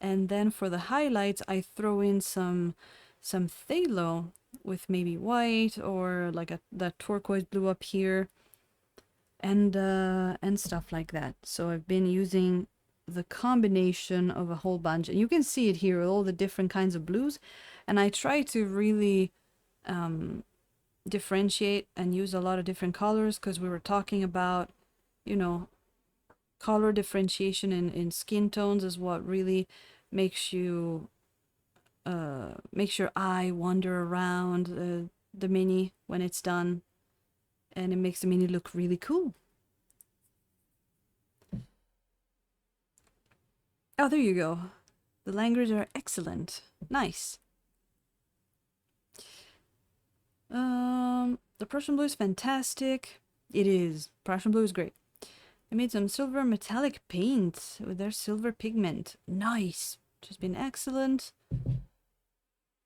and then for the highlights I throw in some phthalo with maybe white or like that turquoise blue up here, and stuff like that. So I've been using the combination of a whole bunch, and you can see it here with all the different kinds of blues, and I try to really differentiate and use a lot of different colors because we were talking about, you know, color differentiation in skin tones is what really makes you make sure I wander around the mini when it's done, and it makes the mini look really cool. Oh, there you go. The languages are excellent. Nice. The Prussian blue is fantastic. It is. Prussian blue is great. I made some silver metallic paint with their silver pigment. Nice. Just been excellent.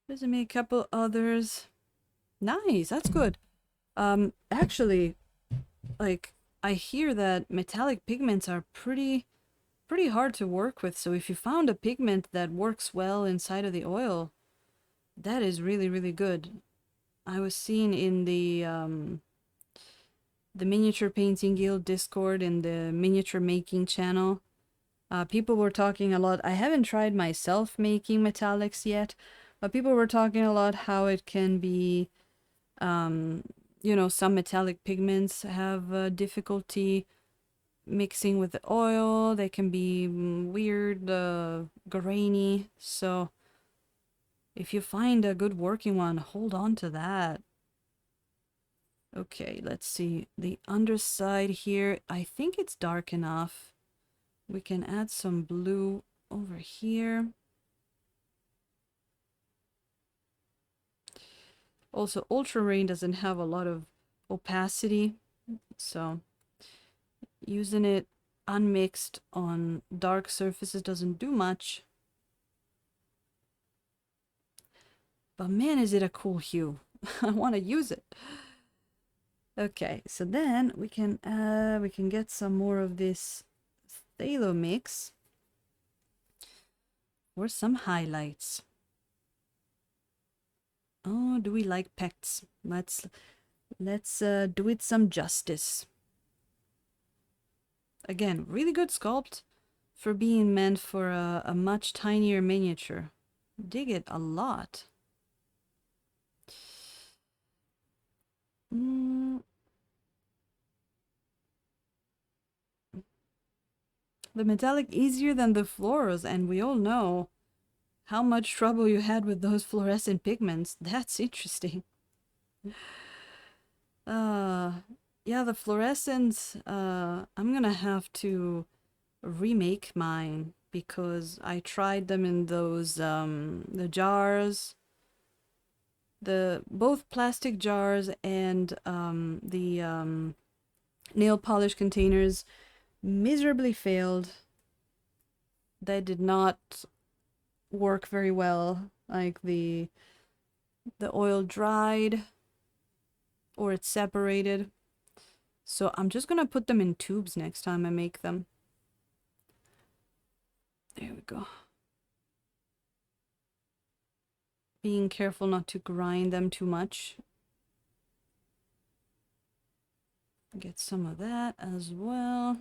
There's made a couple others. Nice. That's good. Actually, like, I hear that metallic pigments are pretty hard to work with. So if you found a pigment that works well inside of the oil, that is really, really good. I was seeing in the Miniature Painting Guild Discord in the miniature making channel, people were talking a lot. I haven't tried myself making metallics yet, but people were talking a lot how it can be, you know, some metallic pigments have difficulty mixing with the oil. They can be weird, grainy. So if you find a good working one, hold on to that. Okay, let's see. The underside here, I think it's dark enough. We can add some blue over here. Also, Ultra Rain doesn't have a lot of opacity, so using it unmixed on dark surfaces doesn't do much. But man, is it a cool hue. I want to use it. Okay, so then we can get some more of this phthalo mix or some highlights. Oh, do we like pects? Let's do it some justice. Again, really good sculpt for being meant for a much tinier miniature. Dig it a lot. The metallic easier than the fluoros, and we all know how much trouble you had with those fluorescent pigments. That's interesting. Yeah, the fluorescents, I'm gonna have to remake mine because I tried them in those, the jars, both plastic jars and, the, nail polish containers miserably failed. They did not work very well. Like the oil dried or it separated. So I'm just gonna put them in tubes next time I make them. There we go. Being careful not to grind them too much. Get some of that as well.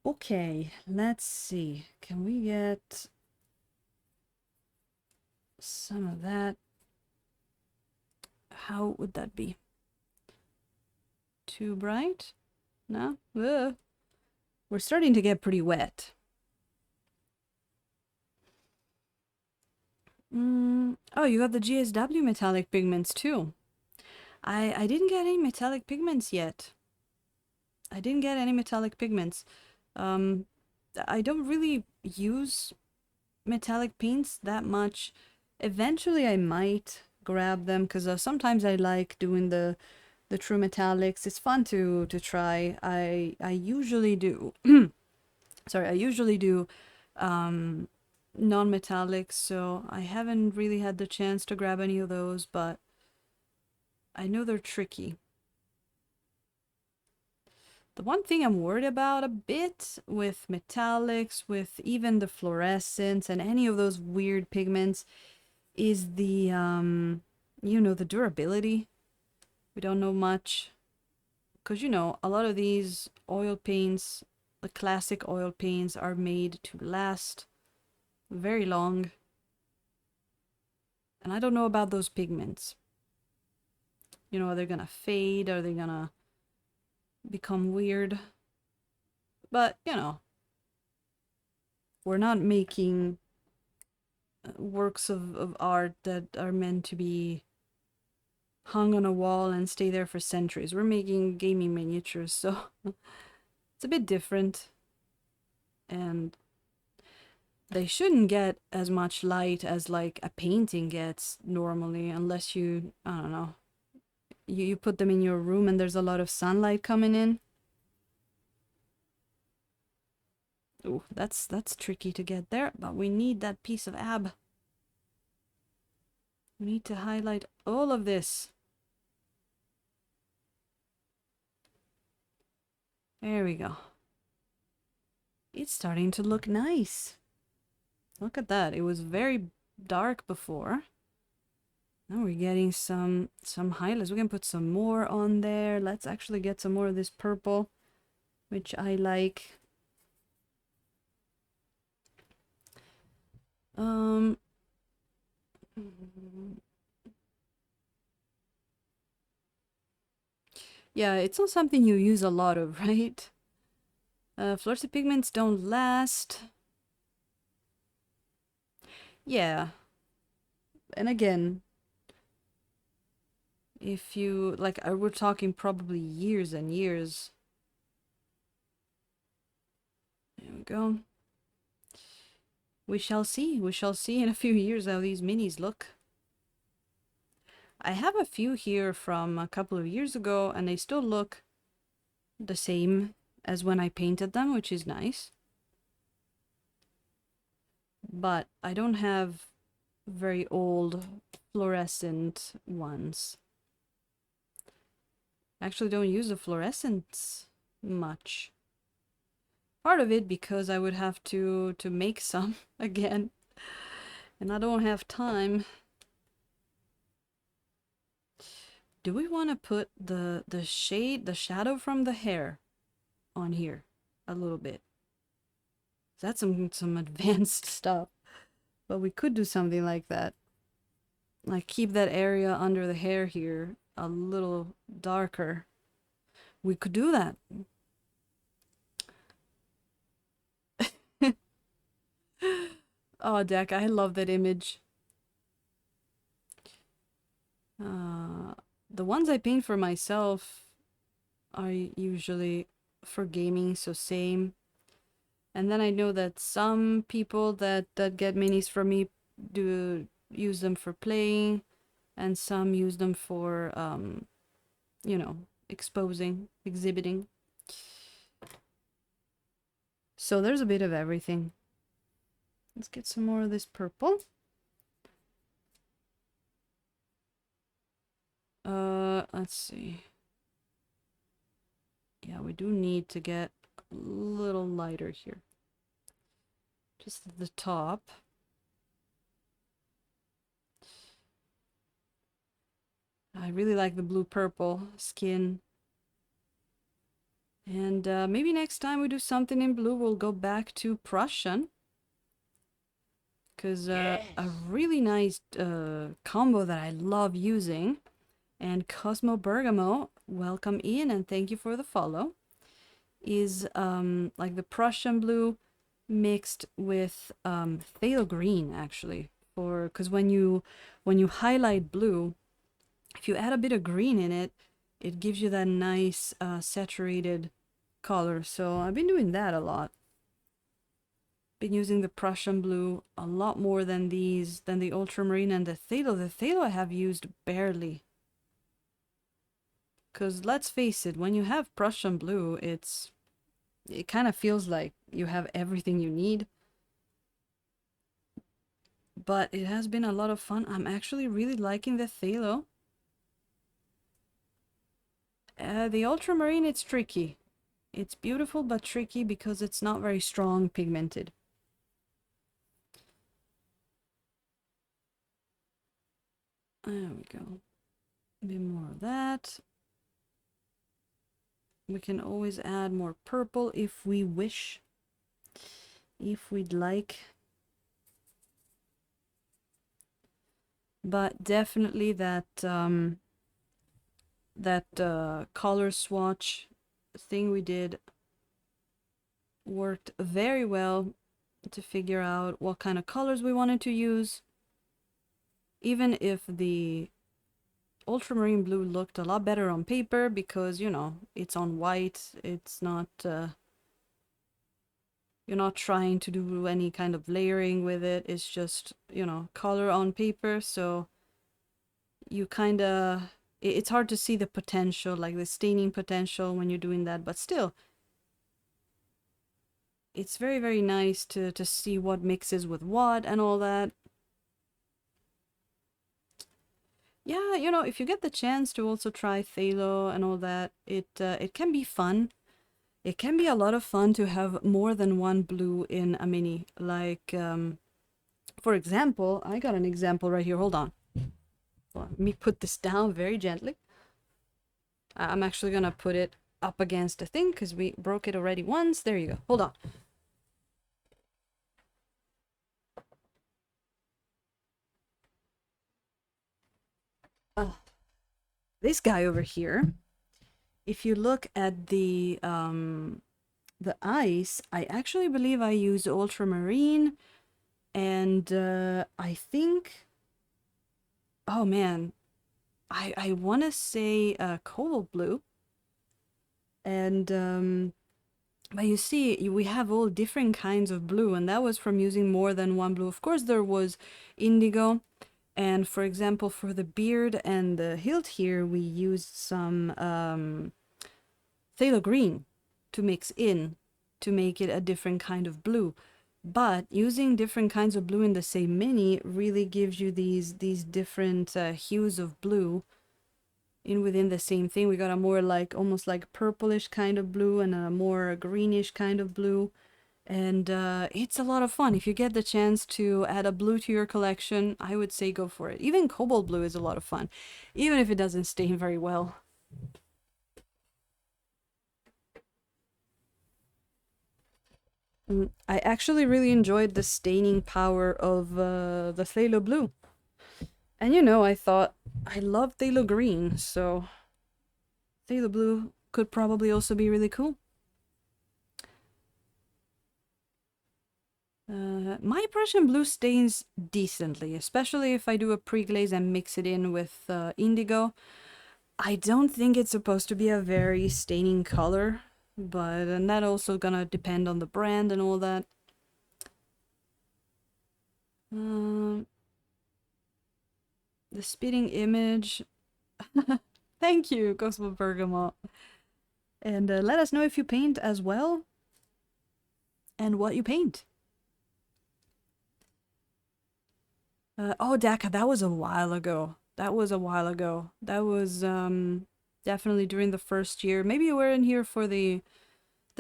Okay, let's see. Can we get some of that? How would that be? Too bright? No? Ugh. We're starting to get pretty wet. Oh, you got the GSW metallic pigments too. I didn't get any metallic pigments yet. I didn't get any metallic pigments. I don't really use metallic paints that much. Eventually I might grab them because sometimes I like doing the true metallics. It's fun to try. I usually do sorry, I usually do non-metallics, so I haven't really had the chance to grab any of those, but I know they're tricky. The one thing I'm worried about a bit with metallics, with even the fluorescents and any of those weird pigments is the, you know, the durability. We don't know much. Because, you know, a lot of these oil paints, the classic oil paints, are made to last very long. And I don't know about those pigments. You know, are they gonna fade? Are they gonna become weird? But, you know, we're not making works of art that are meant to be hung on a wall and stay there for centuries. We're making gaming miniatures, so it's a bit different. And they shouldn't get as much light as like a painting gets normally, unless you, I don't know, you put them in your room and there's a lot of sunlight coming in. Ooh, that's tricky to get there, but we need that piece of ab. We need to highlight all of this. There we go. It's starting to look nice. Look at that. It was very dark before. Now we're getting some highlights. We can put some more on there. Let's actually get some more of this purple, which I like. Yeah, it's not something you use a lot of, right? Fluorescent pigments don't last. Yeah. And again, if you, like, we're talking probably years and years. There we go. We shall see. We shall see in a few years how these minis look. I have a few here from a couple of years ago, and they still look the same as when I painted them, which is nice. But I don't have very old fluorescent ones. I actually don't use the fluorescents much. Part of it because I would have to make some again, and I don't have time. Do we want to put the shadow from the hair on here a little bit? That's some advanced stuff, but we could do something like that. Like keep that area under the hair here a little darker. We could do that. Oh, Deck, I love that image. The ones I paint for myself are usually for gaming, so same. And then I know that some people that get minis from me do use them for playing, and some use them for, you know, exhibiting. So there's a bit of everything. Let's get some more of this purple. Let's see. Yeah, we do need to get a little lighter here. Just at the top. I really like the blue-purple skin. And maybe next time we do something in blue, we'll go back to Prussian. Because a really nice combo that I love using. And Cosmo Bergamo, welcome in and thank you for the follow. Is like the Prussian blue mixed with phthalo green, actually. Because when you highlight blue, if you add a bit of green in it, it gives you that nice saturated color. So I've been doing that a lot. Been using the Prussian blue a lot more than the ultramarine and the phthalo. The phthalo I have used barely. Because let's face it, when you have Prussian blue, it kind of feels like you have everything you need. But it has been a lot of fun. I'm actually really liking the phthalo. The ultramarine, it's tricky. It's beautiful but tricky because it's not very strong pigmented. There we go. A bit more of that. We can always add more purple if we wish. If we'd like. But definitely that color swatch thing we did worked very well to figure out what kind of colors we wanted to use. Even if the ultramarine blue looked a lot better on paper because, you know, it's on white, it's not, you're not trying to do any kind of layering with it, it's just, you know, color on paper, so you kind of, it's hard to see the potential, like the staining potential when you're doing that, but still, it's very, very nice to see what mixes with what and all that. Yeah, you know, if you get the chance to also try Phthalo and all that, it can be fun. It can be a lot of fun to have more than one blue in a mini. Like, for example, I got an example right here. Hold on. Let me put this down very gently. I'm actually gonna put it up against the thing because we broke it already once. There you go. Hold on. This guy over here, if you look at the ice, I actually believe I use ultramarine and I think, oh man, I want to say cobalt blue. And but you see, we have all different kinds of blue, and that was from using more than one blue. Of course, there was indigo, and for example, for the beard and the hilt here, we used some phthalo green to mix in to make it a different kind of blue. But using different kinds of blue in the same mini really gives you these different hues of blue in within the same thing. We got a more like almost like purplish kind of blue and a more greenish kind of blue. And it's a lot of fun. If you get the chance to add a blue to your collection, I would say go for it. Even cobalt blue is a lot of fun, even if it doesn't stain very well. I actually really enjoyed the staining power of the phthalo blue. And you know, I thought I love phthalo green, so phthalo blue could probably also be really cool. My Prussian blue stains decently, especially if I do a pre-glaze and mix it in with indigo. I don't think it's supposed to be a very staining color, but and that also gonna depend on the brand and all that. Um, the spitting image. Thank you, Cosmo Bergamot. And let us know if you paint as well and what you paint. Oh, Daka, that was a while ago. That was a while ago. That was definitely during the first year. Maybe you were in here for the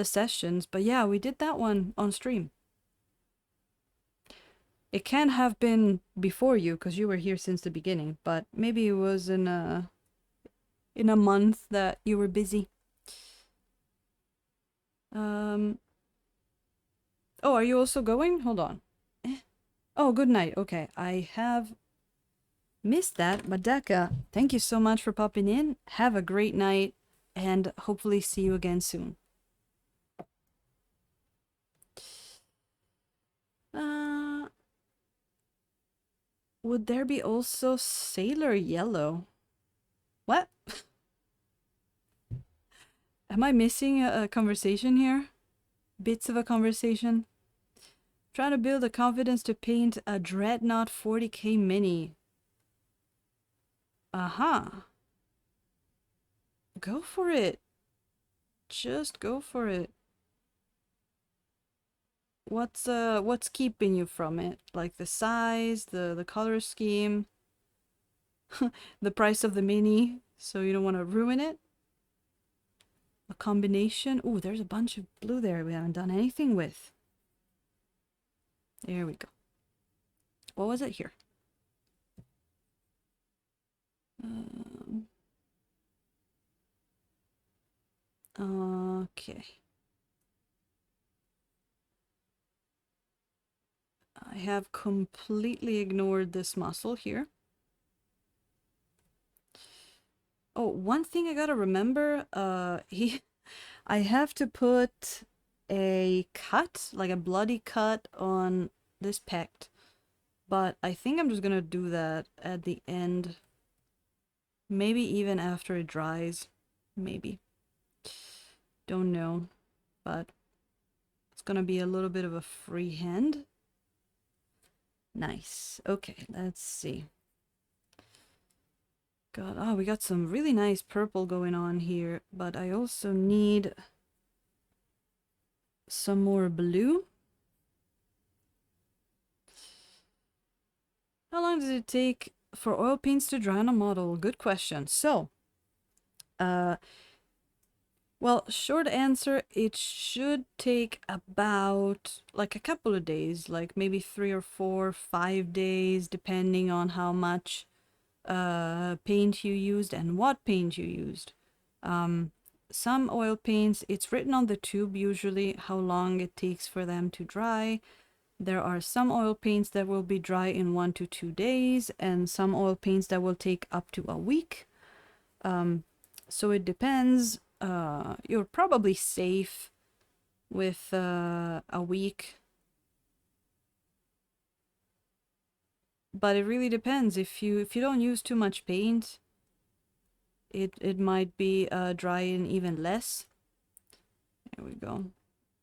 sessions, but yeah, we did that one on stream. It can have been before you because you were here since the beginning, but maybe it was in a month that you were busy. Oh, are you also going? Hold on. Oh, good night. Okay, I have missed that, but Daka, thank you so much for popping in. Have a great night, and hopefully see you again soon. Uh, would there be also Sailor Yellow? What? Am I missing a conversation here? Bits of a conversation? Trying to build the confidence to paint a Dreadnought 40k mini. Aha. Go for it. Just go for it. What's keeping you from it? Like the size, the color scheme, the price of the mini, so you don't want to ruin it? A combination? Ooh, there's a bunch of blue there we haven't done anything with. There we go. What was it here? Okay. I have completely ignored this muscle here. Oh, one thing I gotta remember, I have to put a cut, like a bloody cut on this pect. But I think I'm just gonna do that at the end. Maybe even after it dries. Maybe. Don't know. But it's gonna be a little bit of a freehand. Nice. Okay, let's see. We got some really nice purple going on here, but I also need some more blue. How long does it take for oil paints to dry on a model? Good question. So, well, short answer, it should take about like a couple of days, like maybe 3 or 4, 5 days, depending on how much paint you used and what paint you used. Some oil paints, it's written on the tube usually how long it takes for them to dry. There are some oil paints that will be dry in 1 to 2 days, and some oil paints that will take up to a week. So it depends. You're probably safe with a week. But it really depends. If you don't use too much paint, it might be drying even less. There we go.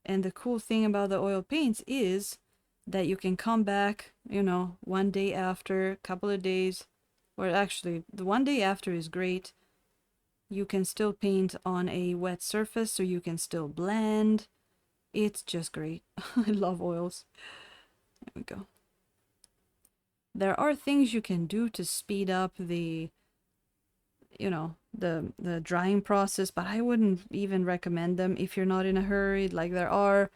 And the cool thing about the oil paints is that you can come back, you know, 1 day after, couple of days, or actually the 1 day after is great. You can still paint on a wet surface, so you can still blend. It's just great. I love oils. There we go. There are things you can do to speed up the, you know, the drying process, but I wouldn't even recommend them if you're not in a hurry. Like there are,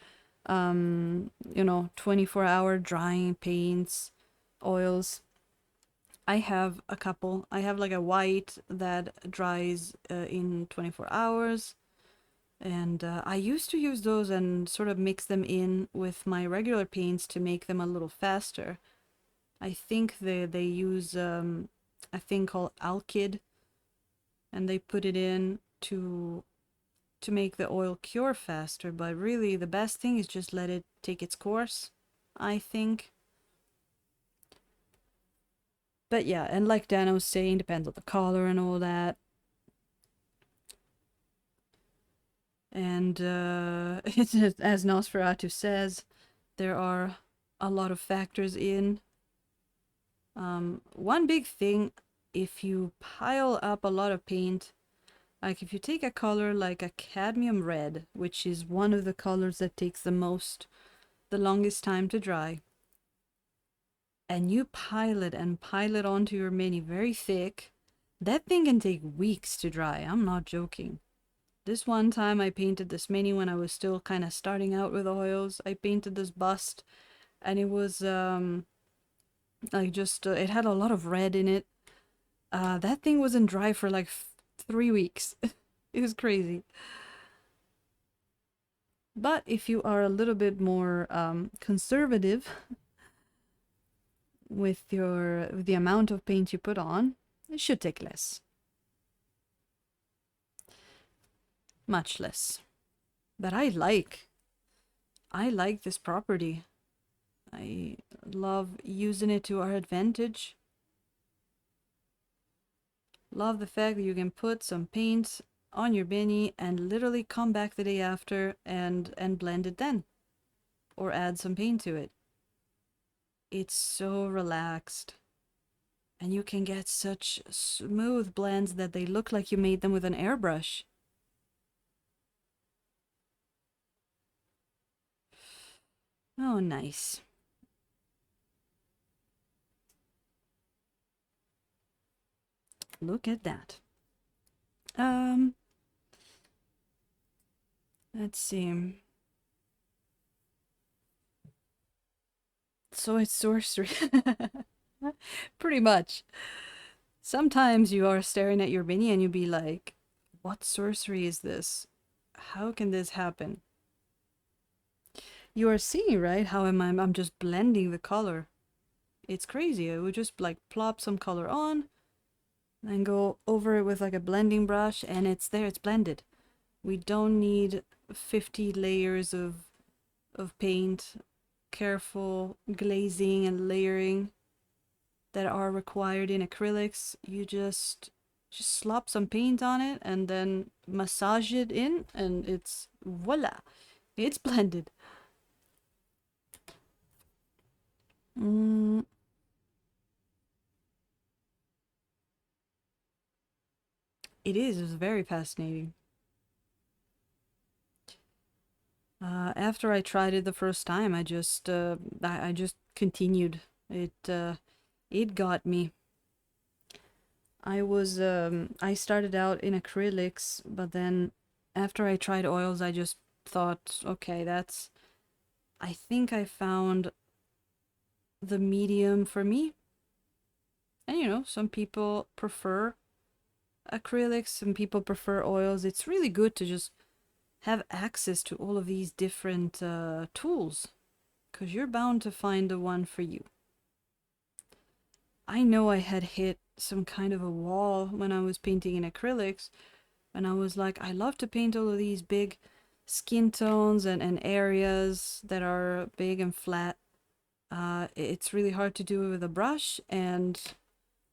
you know, 24-hour drying paints, oils. I have a couple. I have like a white that dries in 24 hours. And I used to use those and sort of mix them in with my regular paints to make them a little faster. I think they use a thing called Alkyd, and they put it in to make the oil cure faster. But really, the best thing is just let it take its course, I think. But yeah, and like Dana was saying, depends on the color and all that. And it's as Nosferatu says, there are a lot of factors in. One big thing, if you pile up a lot of paint, like if you take a color like a cadmium red, which is one of the colors that takes the longest time to dry, and you pile it onto your mini very thick, that thing can take weeks to dry. I'm not joking. This one time I painted this mini when I was still kind of starting out with oils. I painted this bust, and it was like just it had a lot of red in it. That thing wasn't dry for like 3 weeks. It was crazy. But if you are a little bit more conservative with the amount of paint you put on, it should take less. Much less. But I like this property. I love using it to our advantage. Love the fact that you can put some paint on your Benny and literally come back the day after and blend it then. Or add some paint to it. It's so relaxed. And you can get such smooth blends that they look like you made them with an airbrush. Oh, nice. Look at that. Let's see. So it's sorcery. Pretty much. Sometimes you are staring at your mini and you be like, what sorcery is this? How can this happen? You are seeing, right, how I'm just blending the color. It's crazy. I would just like plop some color on, then go over it with like a blending brush, and it's there, it's blended. We don't need 50 layers of paint, careful glazing and layering that are required in acrylics. You just slop some paint on it and then massage it in, and it's voila, it's blended. Mm, it is. It's very fascinating. After I tried it the first time, I just continued. It got me. I started out in acrylics, but then after I tried oils, I just thought, okay, I think I found the medium for me. And some people prefer acrylics, some people prefer oils. It's really good to just have access to all of these different tools, because you're bound to find the one for you. I know I had hit some kind of a wall when I was painting in acrylics, and I was like, I love to paint all of these big skin tones and areas that are big and flat. It's really hard to do it with a brush, and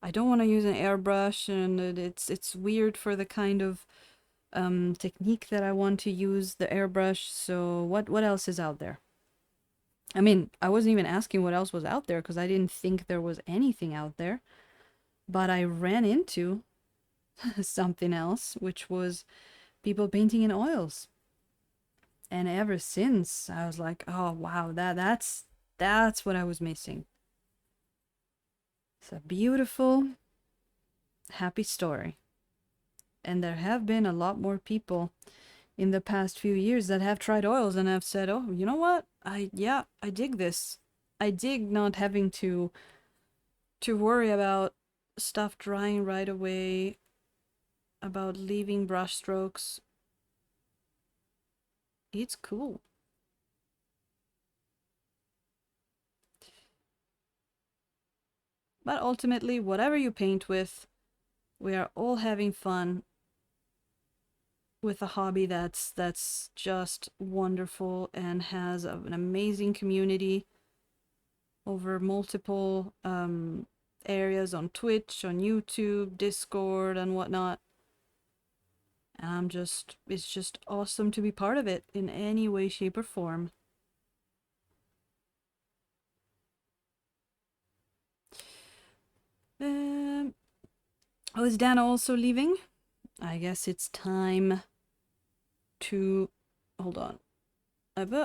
I don't want to use an airbrush, and it's weird for the kind of technique that I want to use the airbrush. So what else is out there? I mean, I wasn't even asking what else was out there because I didn't think there was anything out there. But I ran into something else, which was people painting in oils. And ever since, I was like, oh wow, that's what I was missing. It's a beautiful, happy story. And there have been a lot more people in the past few years that have tried oils and have said, "Oh, you know what? I dig this. I dig not having to worry about stuff drying right away, about leaving brush strokes. It's cool." But ultimately, whatever you paint with, we are all having fun with a hobby that's just wonderful and has an amazing community over multiple areas on Twitch, on YouTube, Discord, and whatnot. And it's just awesome to be part of it in any way, shape, or form. Um, oh, is Dana also leaving? I guess it's time to. Hold on.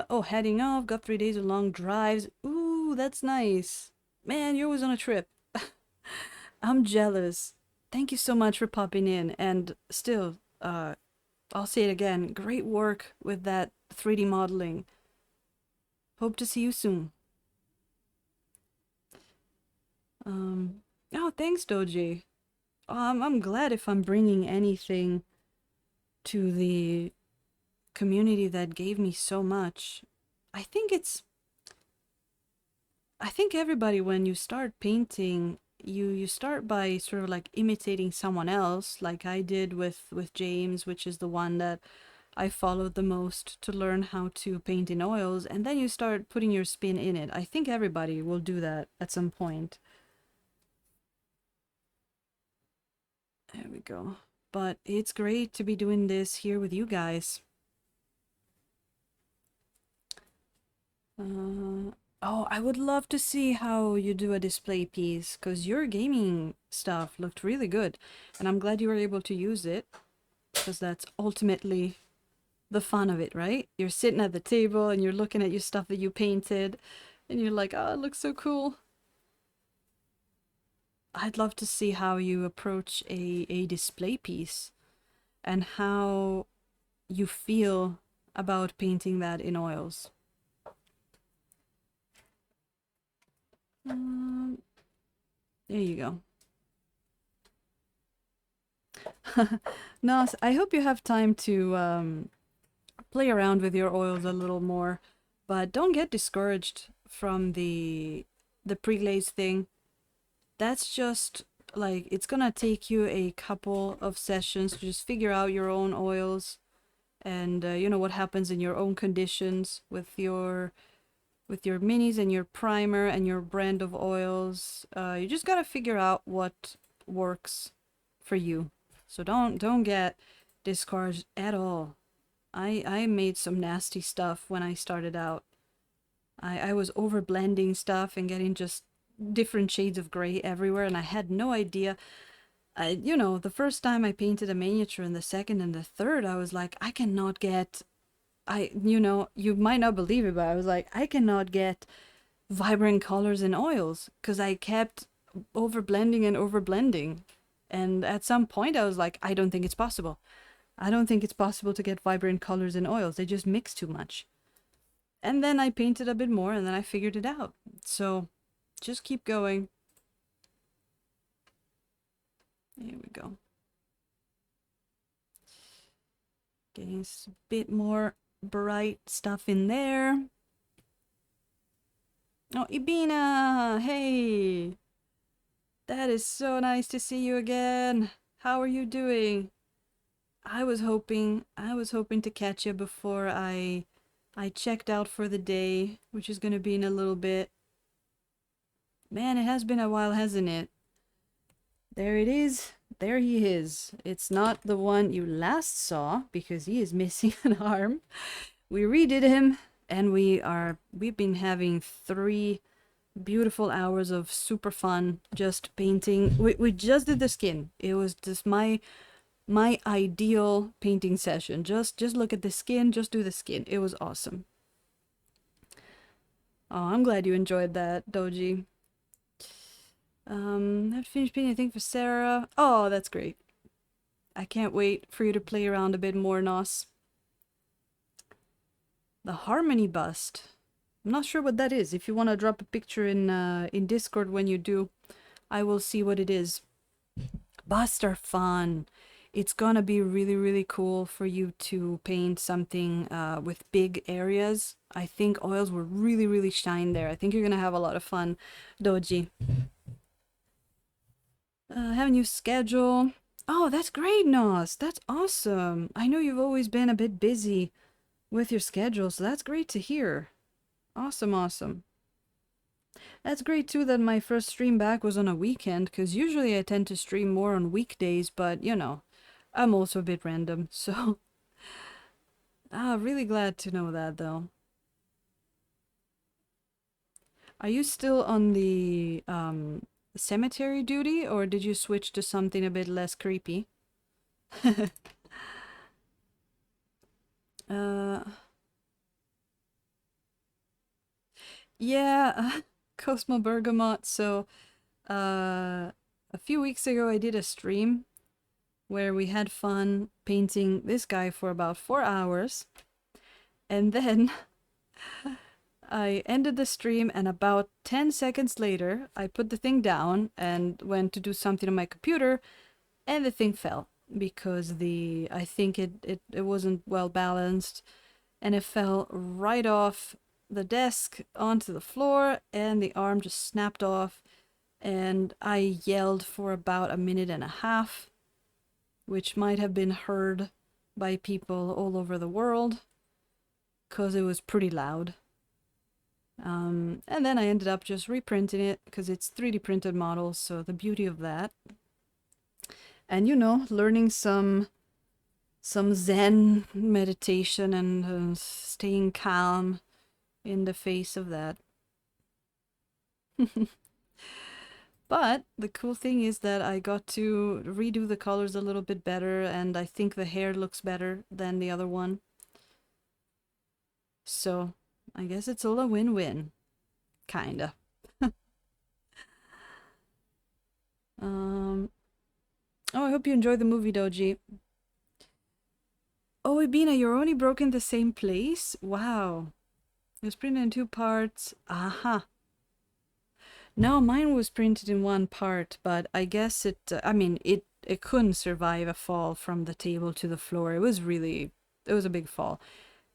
Oh, heading off. Got 3 days of long drives. Ooh, that's nice. Man, you're always on a trip. I'm jealous. Thank you so much for popping in. And still, I'll say it again. Great work with that 3D modeling. Hope to see you soon. Oh, thanks, Doji. I'm glad if I'm bringing anything to the community that gave me so much. I think it's I think everybody, when you start painting, you start by sort of like imitating someone else, like I did with James, which is the one that I followed the most to learn how to paint in oils, and then you start putting your spin in it. I think everybody will do that at some point. There we go. But it's great to be doing this here with you guys. Oh, I would love to see how you do a display piece, because your gaming stuff looked really good. And I'm glad you were able to use it, because that's ultimately the fun of it, right? You're sitting at the table and you're looking at your stuff that you painted, and you're like, oh, it looks so cool. I'd love to see how you approach a display piece and how you feel about painting that in oils. Um, there you go. Nas, I hope you have time to play around with your oils a little more, but don't get discouraged from the pre-glaze thing. That's just it's gonna take you a couple of sessions to just figure out your own oils and you know what happens in your own conditions with your minis and your primer and your brand of oils. You just gotta figure out what works for you. So don't get discouraged at all. I made some nasty stuff when I started out. I was over blending stuff and getting just different shades of gray everywhere, and I had no idea. You know, the first time I painted a miniature, and the second and the third, I was like, I cannot get. You know, you might not believe it, but I was like, I cannot get vibrant colors in oils because I kept over blending and over blending. And at some point, I was like, I don't think it's possible. I don't think it's possible to get vibrant colors in oils. They just mix too much. And then I painted a bit more and then I figured it out. So just keep going. Here we go. Getting a bit more bright stuff in there. Oh, Ibina! Hey! That is so nice to see you again. How are you doing? I was hoping to catch you before I checked out for the day, which is gonna be in a little bit. Man, it has been a while, hasn't it? There it is. There he is. It's not the one you last saw because he is missing an arm. We redid him and we've been having 3 beautiful hours of super fun just painting. We just did the skin. It was just my ideal painting session. Just look at the skin, just do the skin. It was awesome. Oh, I'm glad you enjoyed that, Doji. I've finished painting, I think, for Sarah. Oh, that's great. I can't wait for you to play around a bit more, Nos. The Harmony bust. I'm not sure what that is. If you want to drop a picture in Discord when you do, I will see what it is. Busts are fun. It's gonna be really, really cool for you to paint something with big areas. I think oils will really, really shine there. I think you're gonna have a lot of fun, Doji. Have a new schedule. Oh, that's great, Nos. That's awesome. I know you've always been a bit busy with your schedule, so that's great to hear. Awesome, awesome. That's great too that my first stream back was on a weekend, because usually I tend to stream more on weekdays, but you know, I'm also a bit random, so. Really glad to know that though. Are you still on the cemetery duty, or did you switch to something a bit less creepy? uh, yeah, Cosmo Bergamot. So, a few weeks ago, I did a stream where we had fun painting this guy for about 4 hours, and then I ended the stream, and about 10 seconds later, I put the thing down and went to do something on my computer, and the thing fell because I think it wasn't well balanced, and it fell right off the desk onto the floor, and the arm just snapped off, and I yelled for about a minute and a half, which might have been heard by people all over the world because it was pretty loud. And then I ended up just reprinting it because it's 3D printed models, so the beauty of that. And you know, learning some Zen meditation and staying calm in the face of that. But the cool thing is that I got to redo the colors a little bit better, and I think the hair looks better than the other one. So I guess it's all a win-win. Kinda. Oh, I hope you enjoyed the movie, Doji. Oh, Ibina, you're only broken the same place? Wow. It was printed in 2 parts. Aha. No, mine was printed in 1 part, but I guess I mean, it couldn't survive a fall from the table to the floor. It was a big fall.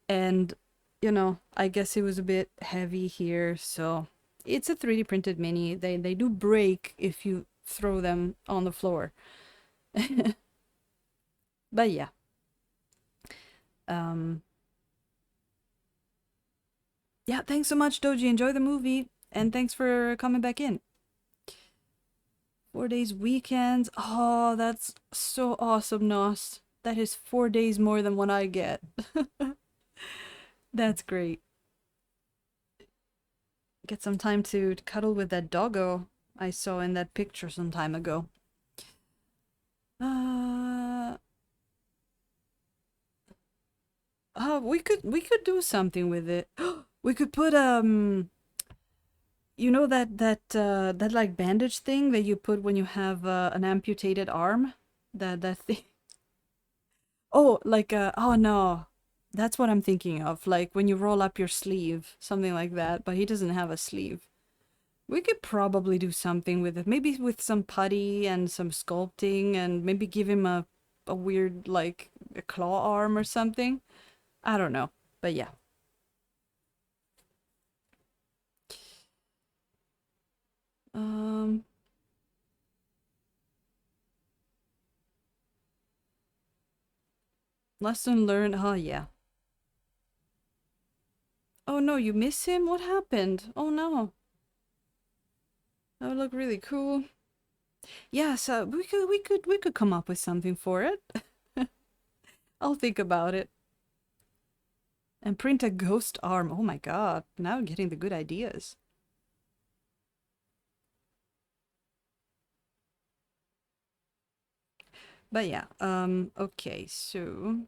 And, you know, I guess it was a bit heavy here, so it's a 3D printed mini. They do break if you throw them on the floor. But yeah. Um, yeah, thanks so much, Doji. Enjoy the movie, and thanks for coming back in. 4 days weekends. Oh, that's so awesome, Nos. That is 4 days more than what I get. That's great. Get some time to cuddle with that doggo I saw in that picture some time ago. Uh, we could do something with it. We could put you know that like bandage thing that you put when you have an amputated arm? That thing. Oh, like oh no. That's what I'm thinking of. Like when you roll up your sleeve, something like that, but he doesn't have a sleeve. We could probably do something with it. Maybe with some putty and some sculpting and maybe give him a weird like a claw arm or something. I don't know. But yeah. Um Lesson learned. Oh yeah. Oh no, you miss him? What happened? Oh no. That would look really cool. Yeah, so we could come up with something for it. I'll think about it. And print a ghost arm. Oh my god. Now I'm getting the good ideas. But yeah, okay, so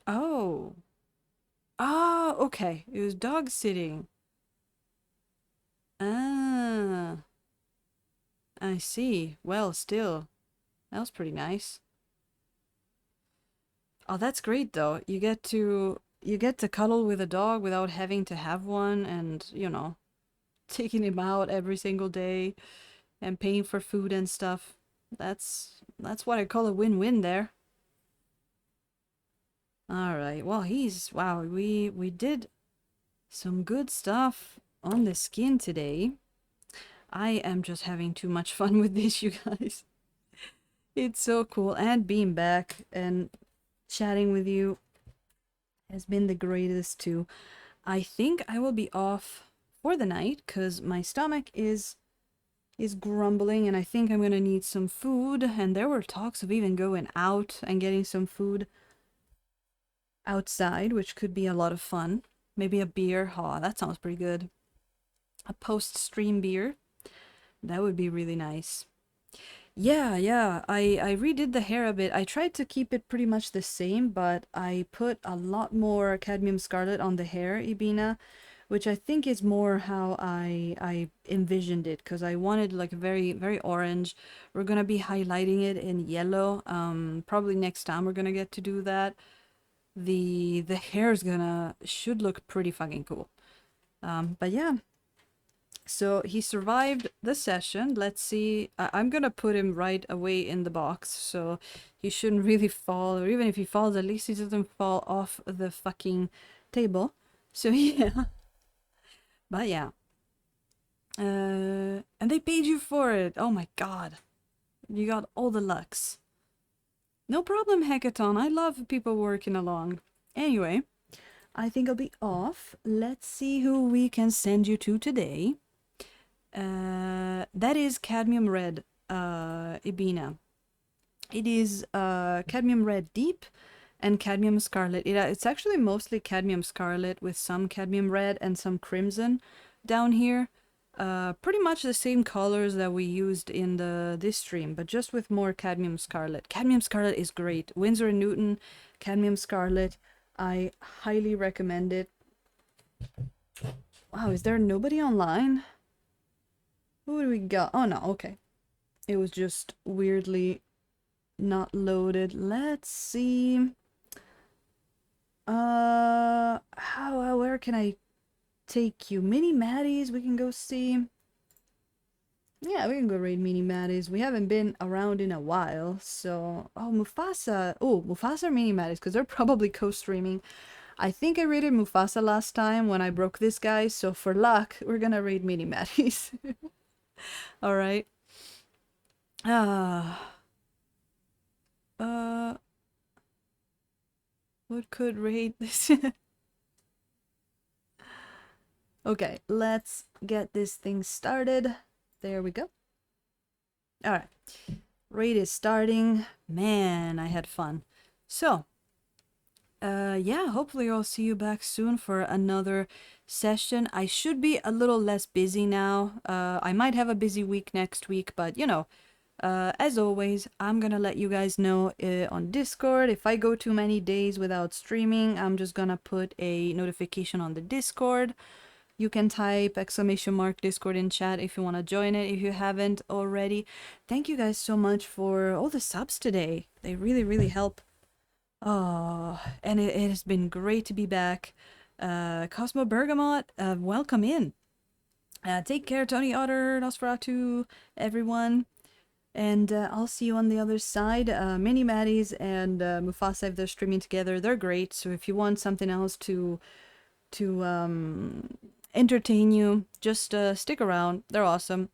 oh. Ah, okay. It was dog sitting. Ah, I see. Well, still, that was pretty nice. Oh, that's great though. You get to cuddle with a dog without having to have one and, taking him out every single day and paying for food and stuff. That's what I call a win-win there. All right. Well, he's wow, we did some good stuff on the skin today. I am just having too much fun with this, you guys. It's so cool. And being back and chatting with you has been the greatest too. I think I will be off for the night because my stomach is grumbling and I think I'm gonna need some food. And there were talks of even going out and getting some food outside, which could be a lot of fun. Maybe a beer. Oh, that sounds pretty good. A post-stream beer. That would be really nice. Yeah, yeah. I redid the hair a bit. I tried to keep it pretty much the same, but I put a lot more cadmium scarlet on the hair, Ibina, which I think is more how I envisioned it because I wanted like very very orange. We're gonna be highlighting it in yellow. Probably next time we're gonna get to do that. The hair is gonna should look pretty fucking cool. But yeah, so he survived the session. Let's see. I'm gonna put him right away in the box, so he shouldn't really fall. Or even if he falls, at least he doesn't fall off the fucking table. So yeah, but yeah. And they paid you for it. Oh my god, you got all the lux. No problem, Hackathon. I love people working along. Anyway, I think I'll be off. Let's see who we can send you to today. That is cadmium red, Ibina. It is cadmium red deep and cadmium scarlet. It's actually mostly cadmium scarlet with some cadmium red and some crimson down here. Pretty much the same colors that we used in this stream, but just with more cadmium scarlet. Cadmium scarlet is great. Winsor and Newton, cadmium scarlet. I highly recommend it. Wow, is there nobody online? Who do we got? Oh no, okay. It was just weirdly not loaded. Let's see. Where can I take you? Mini Maddies, we can go see. Yeah, we can go raid Mini Maddies. We haven't been around in a while, so... Oh, Mufasa. Oh, Mufasa or Mini Maddies, because they're probably co-streaming. I think I raided Mufasa last time when I broke this guy, so for luck, we're gonna raid Mini Maddies. Alright. Ah, uh, what could rate this? Okay, let's get this thing started. There we go. All right, raid is starting. Man, I had fun. So, yeah, hopefully I'll see you back soon for another session. I should be a little less busy now. I might have a busy week next week, but you know, as always, I'm gonna let you guys know on Discord. If I go too many days without streaming, I'm just gonna put a notification on the Discord. You can type !Discord in chat if you want to join it, if you haven't already. Thank you guys so much for all the subs today. They really, really help. Oh, and it has been great to be back. Cosmo Bergamot, welcome in. Take care, Tony Otter, Nosferatu, everyone. And I'll see you on the other side. Mini Maddies and Mufasa, if they're streaming together, they're great. So if you want something else to entertain you, just stick around. They're awesome.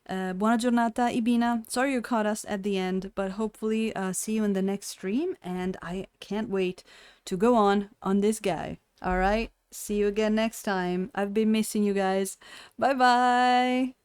Buona giornata, Ibina. Sorry you caught us at the end, but hopefully see you in the next stream. And I can't wait to go on this guy. All right. See you again next time. I've been missing you guys. Bye bye.